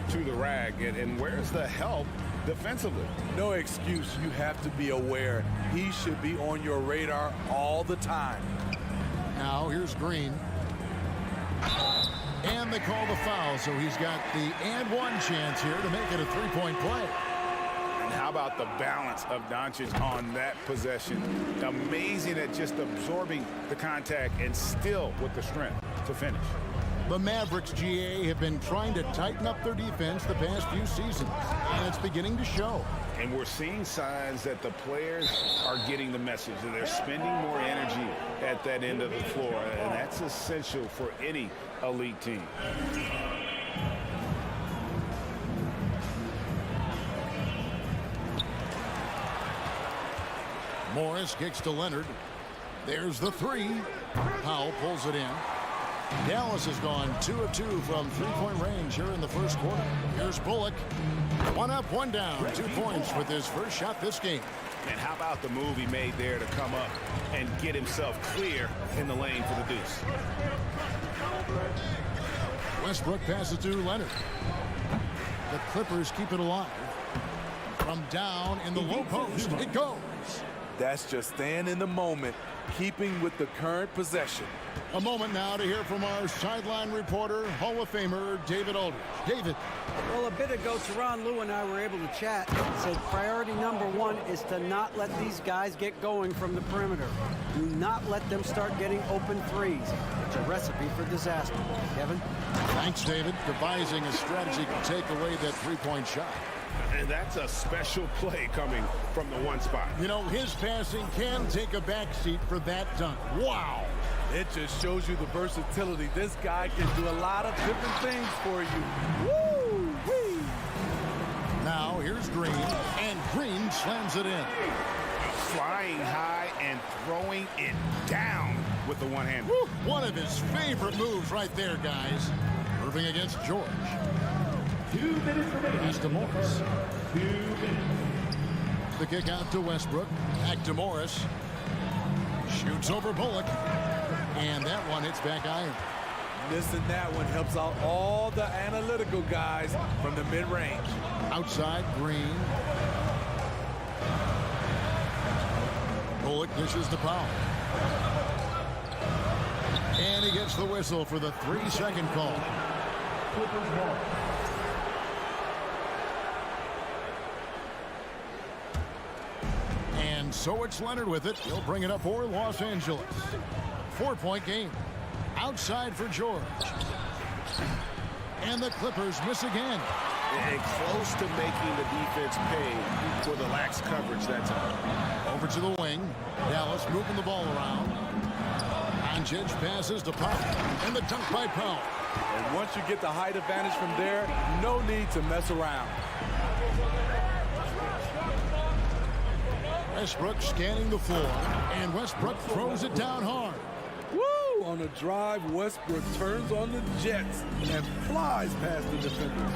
to the rack. And where's the help defensively? No excuse. You have to be aware. He should be on your radar all the time. Now here's Green. And they call the foul, so he's got the and one chance here to make it a three-point play. And how about the balance of Doncic on that possession? Amazing at just absorbing the contact and still with the strength to finish. The Mavericks, GA, have been trying to tighten up their defense the past few seasons, and it's beginning to show. And we're seeing signs that the players are getting the message, and they're spending more energy at that end of the floor, and that's essential for any elite team. Morris kicks to Leonard. There's the three. Powell pulls it in. Dallas has gone 2 of 2 from three-point range here in the first quarter. Here's Bullock. 1 up, 1 down. 2 points with his first shot this game. And how about the move he made there to come up and get himself clear in the lane for the deuce. Westbrook passes to Leonard. The Clippers keep it alive. From down in the low post, it goes. That's just staying in the moment, keeping with the current possession. A moment now to hear from our sideline reporter, Hall of Famer David Aldridge. David. Well, a bit ago, Teron Lue and I were able to chat. Said priority number 1 is to not let these guys get going from the perimeter. Do not let them start getting open threes. It's a recipe for disaster. Kevin? Thanks, David. Devising a strategy to take away that three-point shot. And that's a special play coming from the one spot. You know, his passing can take a backseat for that dunk. Wow. It just shows you the versatility. This guy can do a lot of different things for you. Woo-wee. Now here's Green, and Green slams it in. Flying high and throwing it down with the one hand. One of his favorite moves right there, guys. Irving against George. 2 minutes remaining. Pass to Morris. 2 minutes. The kick out to Westbrook. Back to Morris. Shoots over Bullock. And that one hits back iron. Missing that one helps out all the analytical guys from the mid-range. Outside, Green. Bullock dishes to Powell. And he gets the whistle for the 3-second call. And so it's Leonard with it. He'll bring it up for Los Angeles. 4-point game. Outside for George. And the Clippers miss again. And close to making the defense pay for the lax coverage that time. Over to the wing. Dallas moving the ball around. On Doncic passes to Powell, and the dunk by Powell. And once you get the height advantage from there, no need to mess around. Westbrook scanning the floor, and Westbrook throws it down hard. Woo! On a drive, Westbrook turns on the Jets and flies past the defender.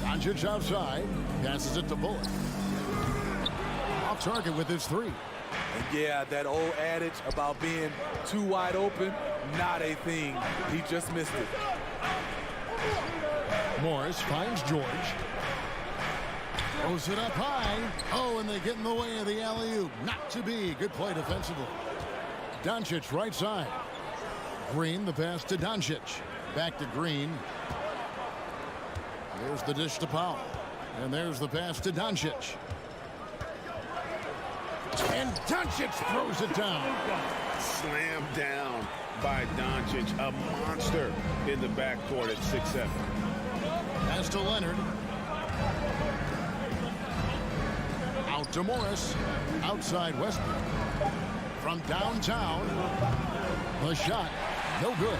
Doncic outside, passes it to Bullock. Off target with his three. And yeah, that old adage about being too wide open, not a thing. He just missed it. Morris finds George. Throws it up high. Oh, and they get in the way of the alley-oop. Not to be. Good play defensively. Doncic right side. Green, the pass to Doncic. Back to Green. There's the dish to Powell. And there's the pass to Doncic. And Doncic throws it down. Slammed down by Doncic. A monster in the backcourt at 6'7". Pass to Leonard. Out to Morris. Outside Westbrook. From downtown. The shot. No good.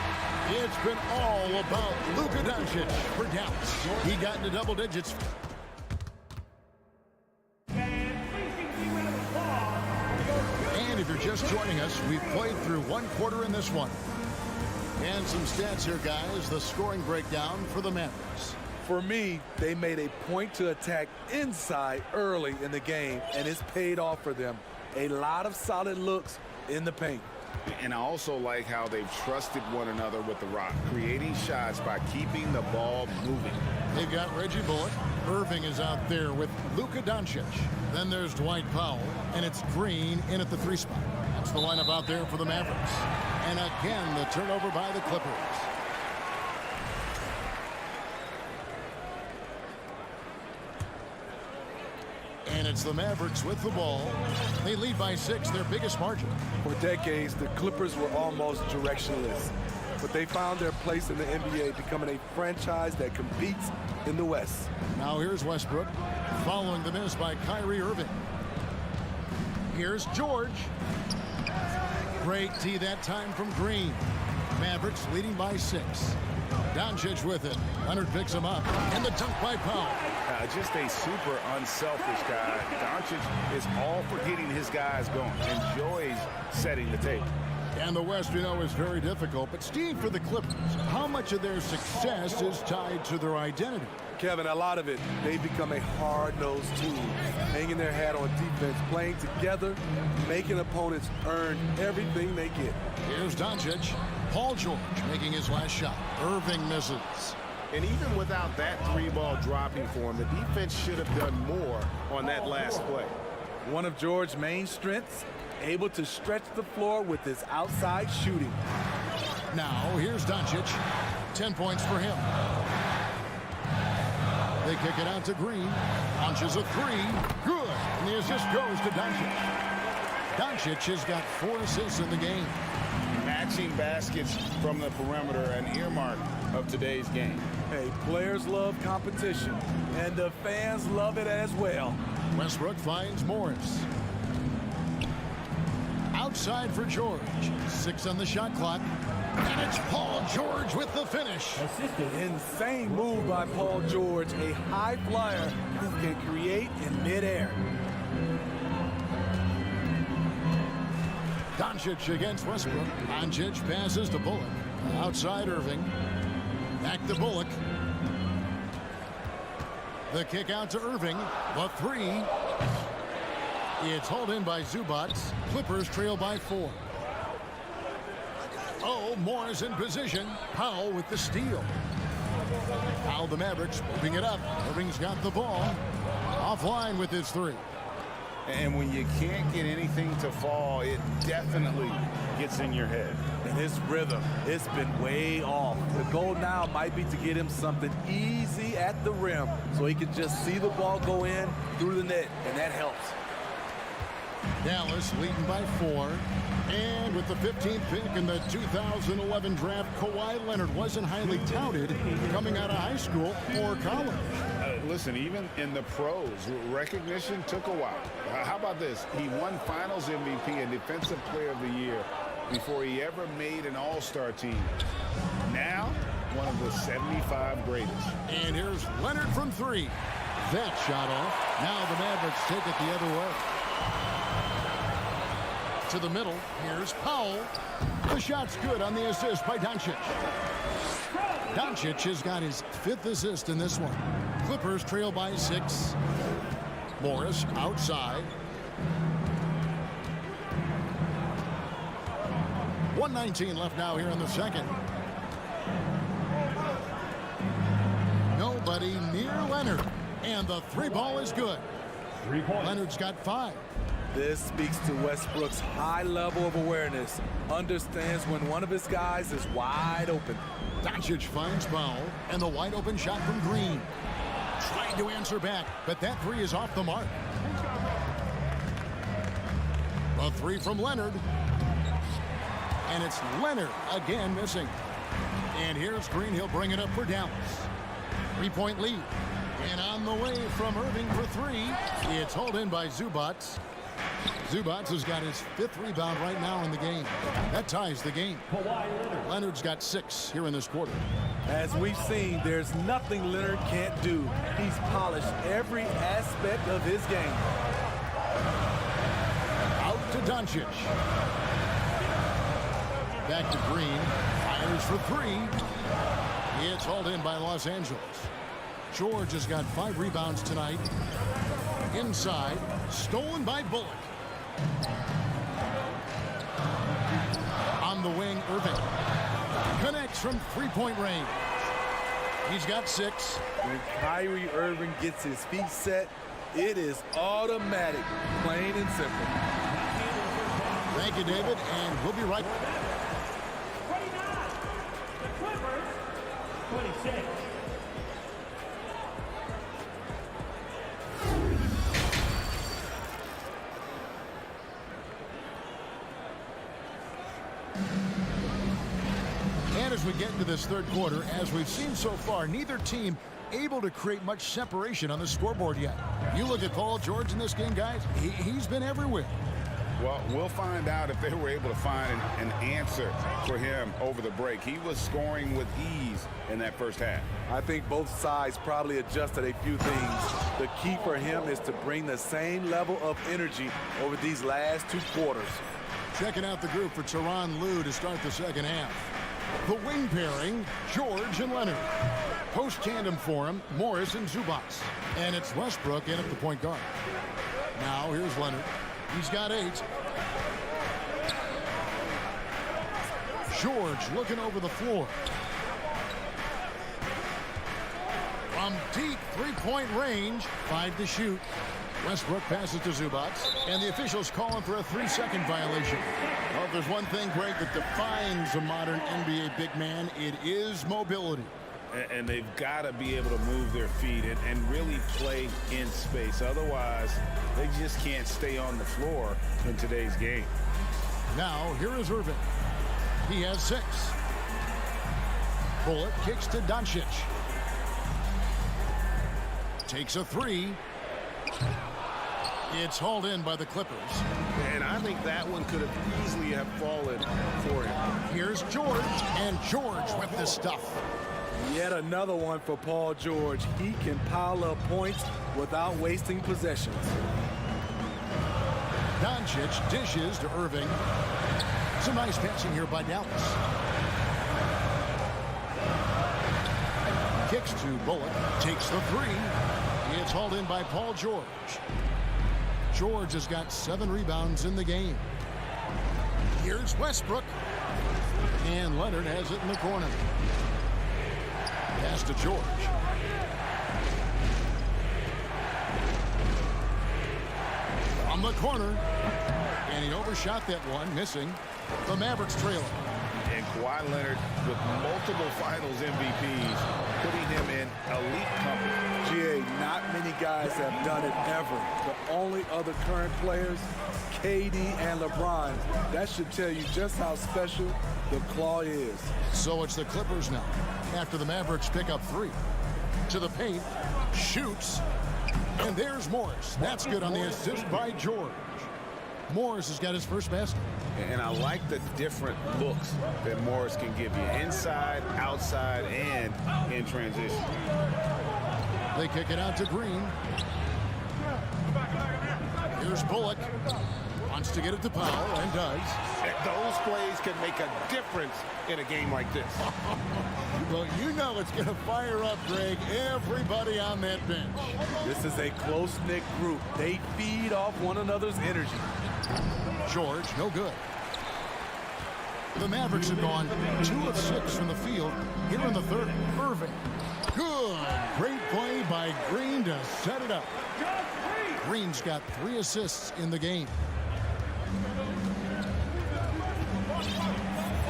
It's been all about Luka Doncic for Dallas. He got into double digits. And if you're just joining us, we've played through one quarter in this one. And some stats here, guys. The scoring breakdown for the Mavericks. For me, they made a point to attack inside early in the game, and it's paid off for them. A lot of solid looks in the paint. And I also like how they've trusted one another with the rock, creating shots by keeping the ball moving. They've got Reggie Bullock. Irving is out there with Luka Doncic. Then there's Dwight Powell, and it's Green in at the 3 spot. That's the lineup out there for the Mavericks. And again, the turnover by the Clippers. And it's the Mavericks with the ball. They lead by 6, their biggest margin. For decades, the Clippers were almost directionless, but they found their place in the NBA, becoming a franchise that competes in the West. Now here's Westbrook, following the miss by Kyrie Irving. Here's George. Great tee that time from Green. Mavericks leading by 6. Doncic with it. Leonard picks him up. And the dunk by Powell. Just a super unselfish guy. Doncic is all for getting his guys going. Enjoys setting the table. And the West, we know, is very difficult. But Steve, for the Clippers, how much of their success is tied to their identity? Kevin, a lot of it. They've become a hard-nosed team, hanging their hat on defense, playing together, making opponents earn everything they get. Here's Doncic. Paul George making his last shot. Irving misses. And even without that 3-ball dropping for him, the defense should have done more on that last play. One of George's main strengths, able to stretch the floor with his outside shooting. Now, here's Doncic. 10 points for him. They kick it out to Green. Launches a 3. Good. And the assist goes to Doncic. Doncic has got 4 assists in the game. Matching baskets from the perimeter, an earmark of today's game. Hey, players love competition, and the fans love it as well. Westbrook finds Morris. Outside for George. 6 on the shot clock. And it's Paul George with the finish. Insane move by Paul George, a high flyer who can create in midair. Doncic against Westbrook. Doncic passes to Bullock. Outside Irving. Back to Bullock. The kick out to Irving. The 3. It's hauled in by Zubac. Clippers trail by 4. Oh, Morris in position. Powell with the steal. Now the Mavericks moving it up. Irving's got the ball. Offline with his 3. And when you can't get anything to fall, it definitely gets in your head. And his rhythm, it's been way off. The goal now might be to get him something easy at the rim so he can just see the ball go in through the net, and that helps. Dallas leading by 4. And with the 15th pick in the 2011 draft, Kawhi Leonard wasn't highly touted coming out of high school or college. Listen, even in the pros, recognition took a while. How about this? He won Finals MVP and Defensive Player of the Year before he ever made an All-Star team. Now, one of the 75 greatest. And here's Leonard from 3. That shot off. Now the Mavericks take it the other way. To the middle. Here's Powell. The shot's good on the assist by Doncic. Doncic has got his 5th assist in this one. Clippers trail by 6. Morris outside. 1:19 left now here in the second. Nobody near Leonard. And the 3 ball is good. 3 points. Leonard's got 5. This speaks to Westbrook's high level of awareness. Understands when one of his guys is wide open. Doncic finds Powell, and the wide open shot from Green. Trying to answer back, but that 3 is off the mark. A 3 from Leonard. And it's Leonard again missing. And here's Green. He'll bring it up for Dallas. 3-point lead. And on the way from Irving for 3. It's hauled in by Zubac. Zubac has got his 5th rebound right now in the game. That ties the game. Leonard's got 6 here in this quarter. As we've seen, there's nothing Leonard can't do. He's polished every aspect of his game. Out to Doncic. Back to Green. Fires for 3. It's hauled in by Los Angeles. George has got 5 rebounds tonight. Inside. Stolen by Bullock. On the wing, Irving. Connects from 3-point range. He's got 6. When Kyrie Irving gets his feet set, it is automatic, plain and simple. Thank you, David, and we'll be right back. 29. The Clippers, 26. And as we get into this third quarter, as we've seen so far, neither team able to create much separation on the scoreboard yet. You look at Paul George in this game, guys, he's been everywhere. Well, we'll find out if they were able to find an answer for him over the break. He was scoring with ease in that first half. I think both sides probably adjusted a few things. The key for him is to bring the same level of energy over these last 2 quarters. Checking out the group for SuperLu to start the second half. The wing pairing, George and Leonard. Post tandem for him, Morris and Zubac. And it's Westbrook in at the point guard. Now here's Leonard. He's got 8. George looking over the floor. From deep 3-point range, 5 to shoot. Westbrook passes to Zubac, and the officials calling for a 3-second violation. Well, if there's one thing, Greg, that defines a modern NBA big man, it is mobility. And they've got to be able to move their feet and really play in space. Otherwise, they just can't stay on the floor in today's game. Now, here is Irving. He has 6. Bullock kicks to Doncic. Takes a 3. It's hauled in by the Clippers. And I think that one could have easily have fallen for him. Here's George, and George with the stuff. Yet another one for Paul George. He can pile up points without wasting possessions. Doncic dishes to Irving. Some nice passing here by Dallas. Kicks to Bullock. Takes the 3. It's hauled in by Paul George. George has got 7 rebounds in the game. Here's Westbrook. And Leonard has it in the corner. Pass to George. From the corner. And he overshot that one, missing. The Mavericks trailing. And Kawhi Leonard with multiple finals MVPs, putting him in elite company. GA, not many guys have done it ever. The only other current players, KD and LeBron. That should tell you just how special the Claw is. So it's the Clippers now, after the Mavericks pick up 3. To the paint, shoots, and there's Morris. That's good on the assist by George. Morris has got his first basket. And I like the different looks that Morris can give you, inside, outside, and in transition. They kick it out to Green. Here's Bullock. Wants to get it to Powell, and does. Those plays can make a difference in a game like this. Well, you know it's going to fire up, Greg, everybody on that bench. This is a close-knit group. They feed off one another's energy. George, no good. The Mavericks have gone 2 of 6 from the field here in the third. Irving. Good. Great play by Green to set it up. Green's got 3 assists in the game.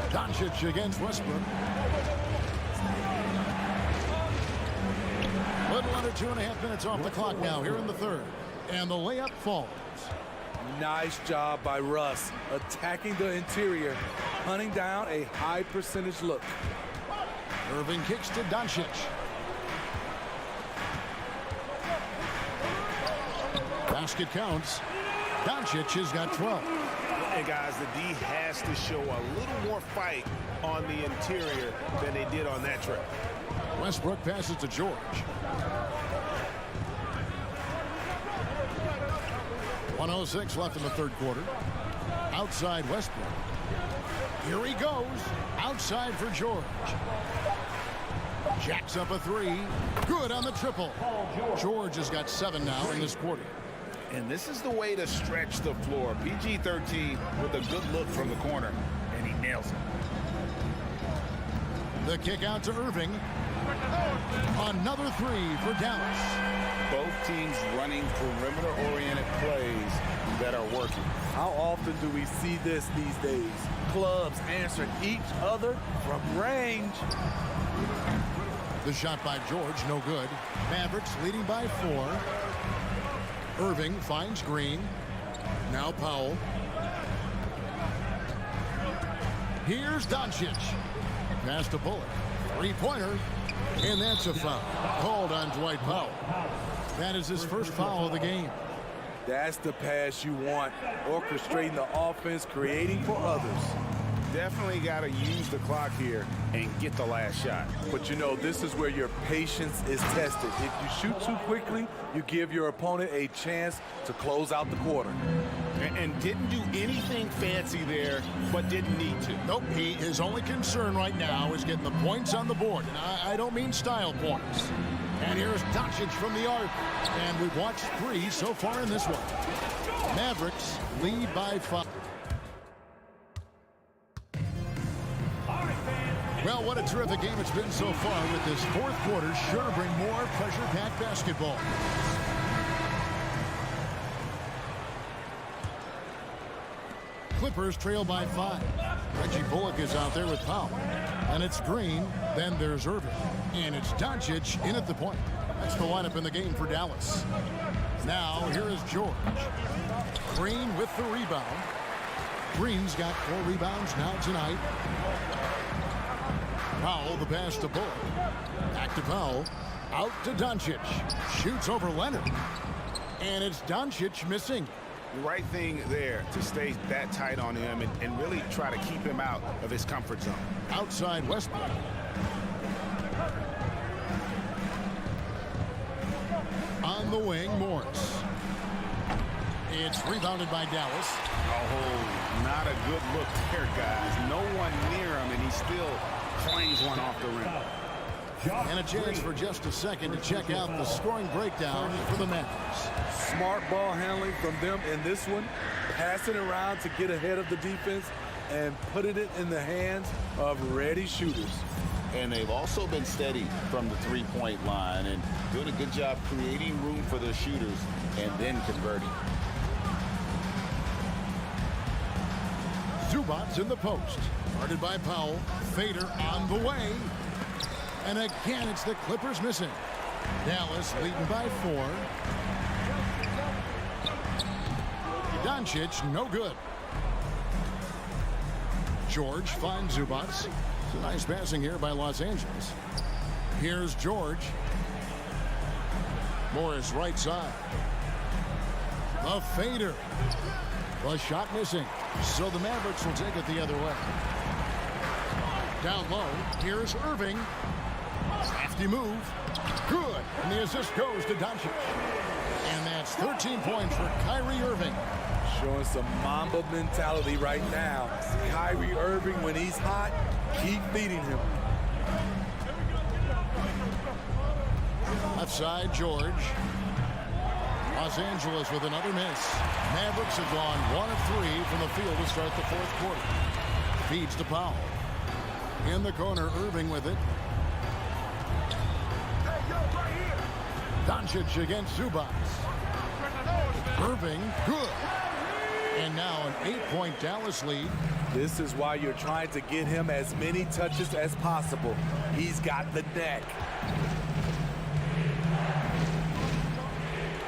Doncic against Westbrook. Little under 2.5 minutes off the clock now here in the third. And the layup falls. Nice job by Russ, attacking the interior, hunting down a high percentage look. Irving kicks to Doncic. Basket counts. Doncic has got 12. Hey guys, the D has to show a little more fight on the interior than they did on that trip. Westbrook passes to George. .106 left in the third quarter. Outside Westbrook. Here he goes. Outside for George. Jacks up a 3. Good on the triple. George has got 7 now in this quarter. And this is the way to stretch the floor. PG-13 with a good look from the corner, and he nails it. The kick out to Irving. Another 3 for Dallas. Both teams running perimeter-oriented plays that are working. How often do we see this these days? Clubs answering each other from range. The shot by George, no good. Mavericks leading by 4. Irving finds Green. Now Powell. Here's Doncic. Pass to Bullock. 3-pointer. And that's a foul. Called on Dwight Powell. That is his first foul of the game. That's the pass you want. Orchestrating the offense, creating for others. Definitely got to use the clock here and get the last shot. But you know, this is where your patience is tested. If you shoot too quickly, you give your opponent a chance to close out the quarter. And didn't do anything fancy there, but didn't need to. Nope, his only concern right now is getting the points on the board. And I don't mean style points. And here's Doncic from the arc. And we've watched 3 so far in this one. Mavericks lead by 5. Well, what a terrific game it's been so far, with this fourth quarter sure to bring more pressure-packed basketball. Clippers trail by 5. Reggie Bullock is out there with Powell. And it's Green, then there's Irving. And it's Doncic in at the point. That's the lineup in the game for Dallas. Now, here is George. Green with the rebound. Green's got 4 rebounds now tonight. Powell, the pass to Bullock. Back to Powell. Out to Doncic. Shoots over Leonard. And it's Doncic missing. The right thing there to stay that tight on him and really try to keep him out of his comfort zone. Outside Westbrook. On the wing, Morris. It's rebounded by Dallas. Oh, not a good look there, guys. No one near him, and he still clangs one off the rim. And a chance for just a second to check out the scoring breakdown for the Mavericks. Smart ball handling from them in this one. Passing around to get ahead of the defense and putting it in the hands of ready shooters. And they've also been steady from the three-point line and doing a good job creating room for their shooters and then converting. Zubats in the post. Guarded by Powell. Fader on the way. And again, it's the Clippers missing. Dallas leading by 4. Doncic, no good. George finds Zubats. It's a nice passing here by Los Angeles. Here's George. Morris right side. A fader. The shot missing. So the Mavericks will take it the other way. Down low. Here's Irving. Crafty move. Good. And the assist goes to Doncic. And that's 13 points for Kyrie Irving. Showing some Mamba mentality right now. Kyrie Irving, when he's hot, keep feeding him. Left side, George. Los Angeles with another miss. Mavericks have gone 1 of 3 from the field to start the fourth quarter. Feeds to Powell. In the corner, Irving with it. Doncic against Zubats. Irving, good. And now an 8-point Dallas lead. This is why you're trying to get him as many touches as possible. He's got the neck.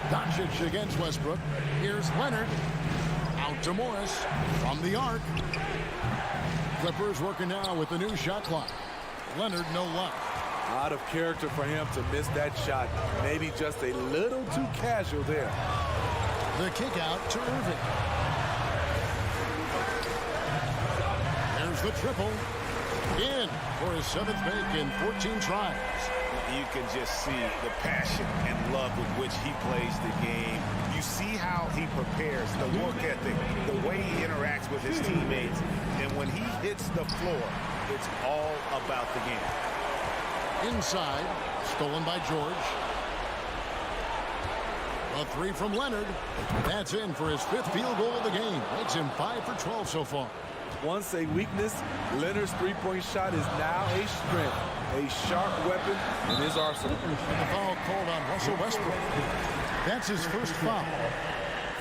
Doncic against Westbrook. Here's Leonard. Out to Morris from the arc. Clippers working now with the new shot clock. Leonard, no luck. Out of character for him to miss that shot. Maybe just a little too casual there. The kick out to Irving. There's the triple. In for his 7th make in 14 tries. You can just see the passion and love with which he plays the game. You see how he prepares, the work ethic, the way he interacts with his teammates. And when he hits the floor, it's all about the game. Inside, stolen by George. A 3 from Leonard. That's in for his 5th field goal of the game. Makes him 5 for 12 so far. Once a weakness, Leonard's three-point shot is now a strength, a sharp weapon in his arsenal. And the foul called on Russell Westbrook. That's his first foul.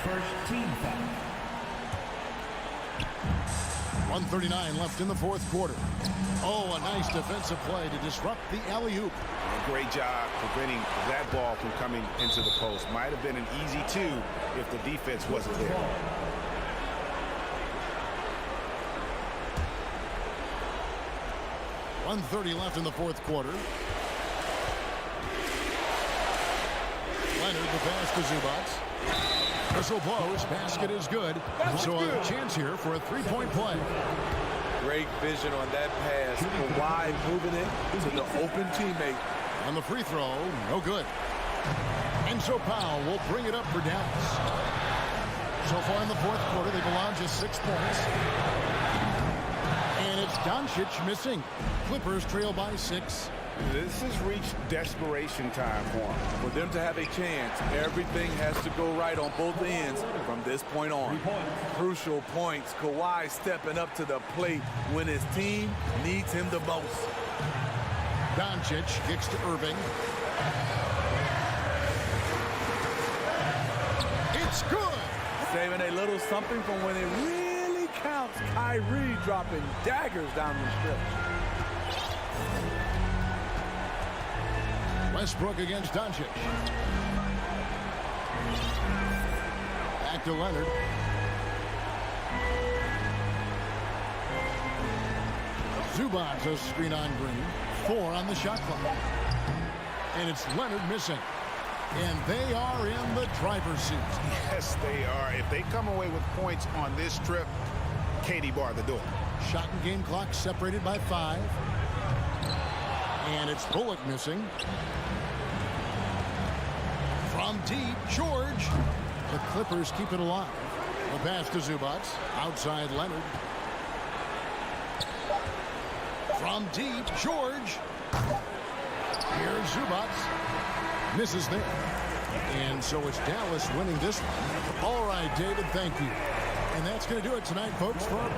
First team foul. 1:39 left in the fourth quarter. Oh, a nice defensive play to disrupt the alley-oop. A great job preventing that ball from coming into the post. Might have been an easy 2 if the defense wasn't there. .130 left in the fourth quarter. Leonard, the pass to Zubats. Whistle blows. Basket is good. So a chance here for a 3-point play. Great vision on that pass. Kawhi moving it to the open teammate. On the free throw, no good. And so Powell will bring it up for Dallas. So far in the fourth quarter, they've allowed just 6 points. And it's Doncic missing. Clippers trail by 6. This has reached desperation time for them. For them to have a chance, everything has to go right on both ends from this point on. Crucial points. Kawhi stepping up to the plate when his team needs him the most. Doncic kicks to Irving. It's good. Saving a little something from when it really counts. Kyrie dropping daggers down the stretch. Westbrook against Doncic. Back to Leonard. Zubats a screen on Green. 4 on the shot clock. And it's Leonard missing. And they are in the driver's seat. Yes, they are. If they come away with points on this trip, Katie bar the door. Shot and game clock separated by 5. And it's Bullock missing. From deep, George. The Clippers keep it alive. The pass to Zubats. Outside Leonard. From deep, George. Here's Zubats. Misses there. And so it's Dallas winning this one. All right, David, thank you. And that's going to do it tonight, folks. For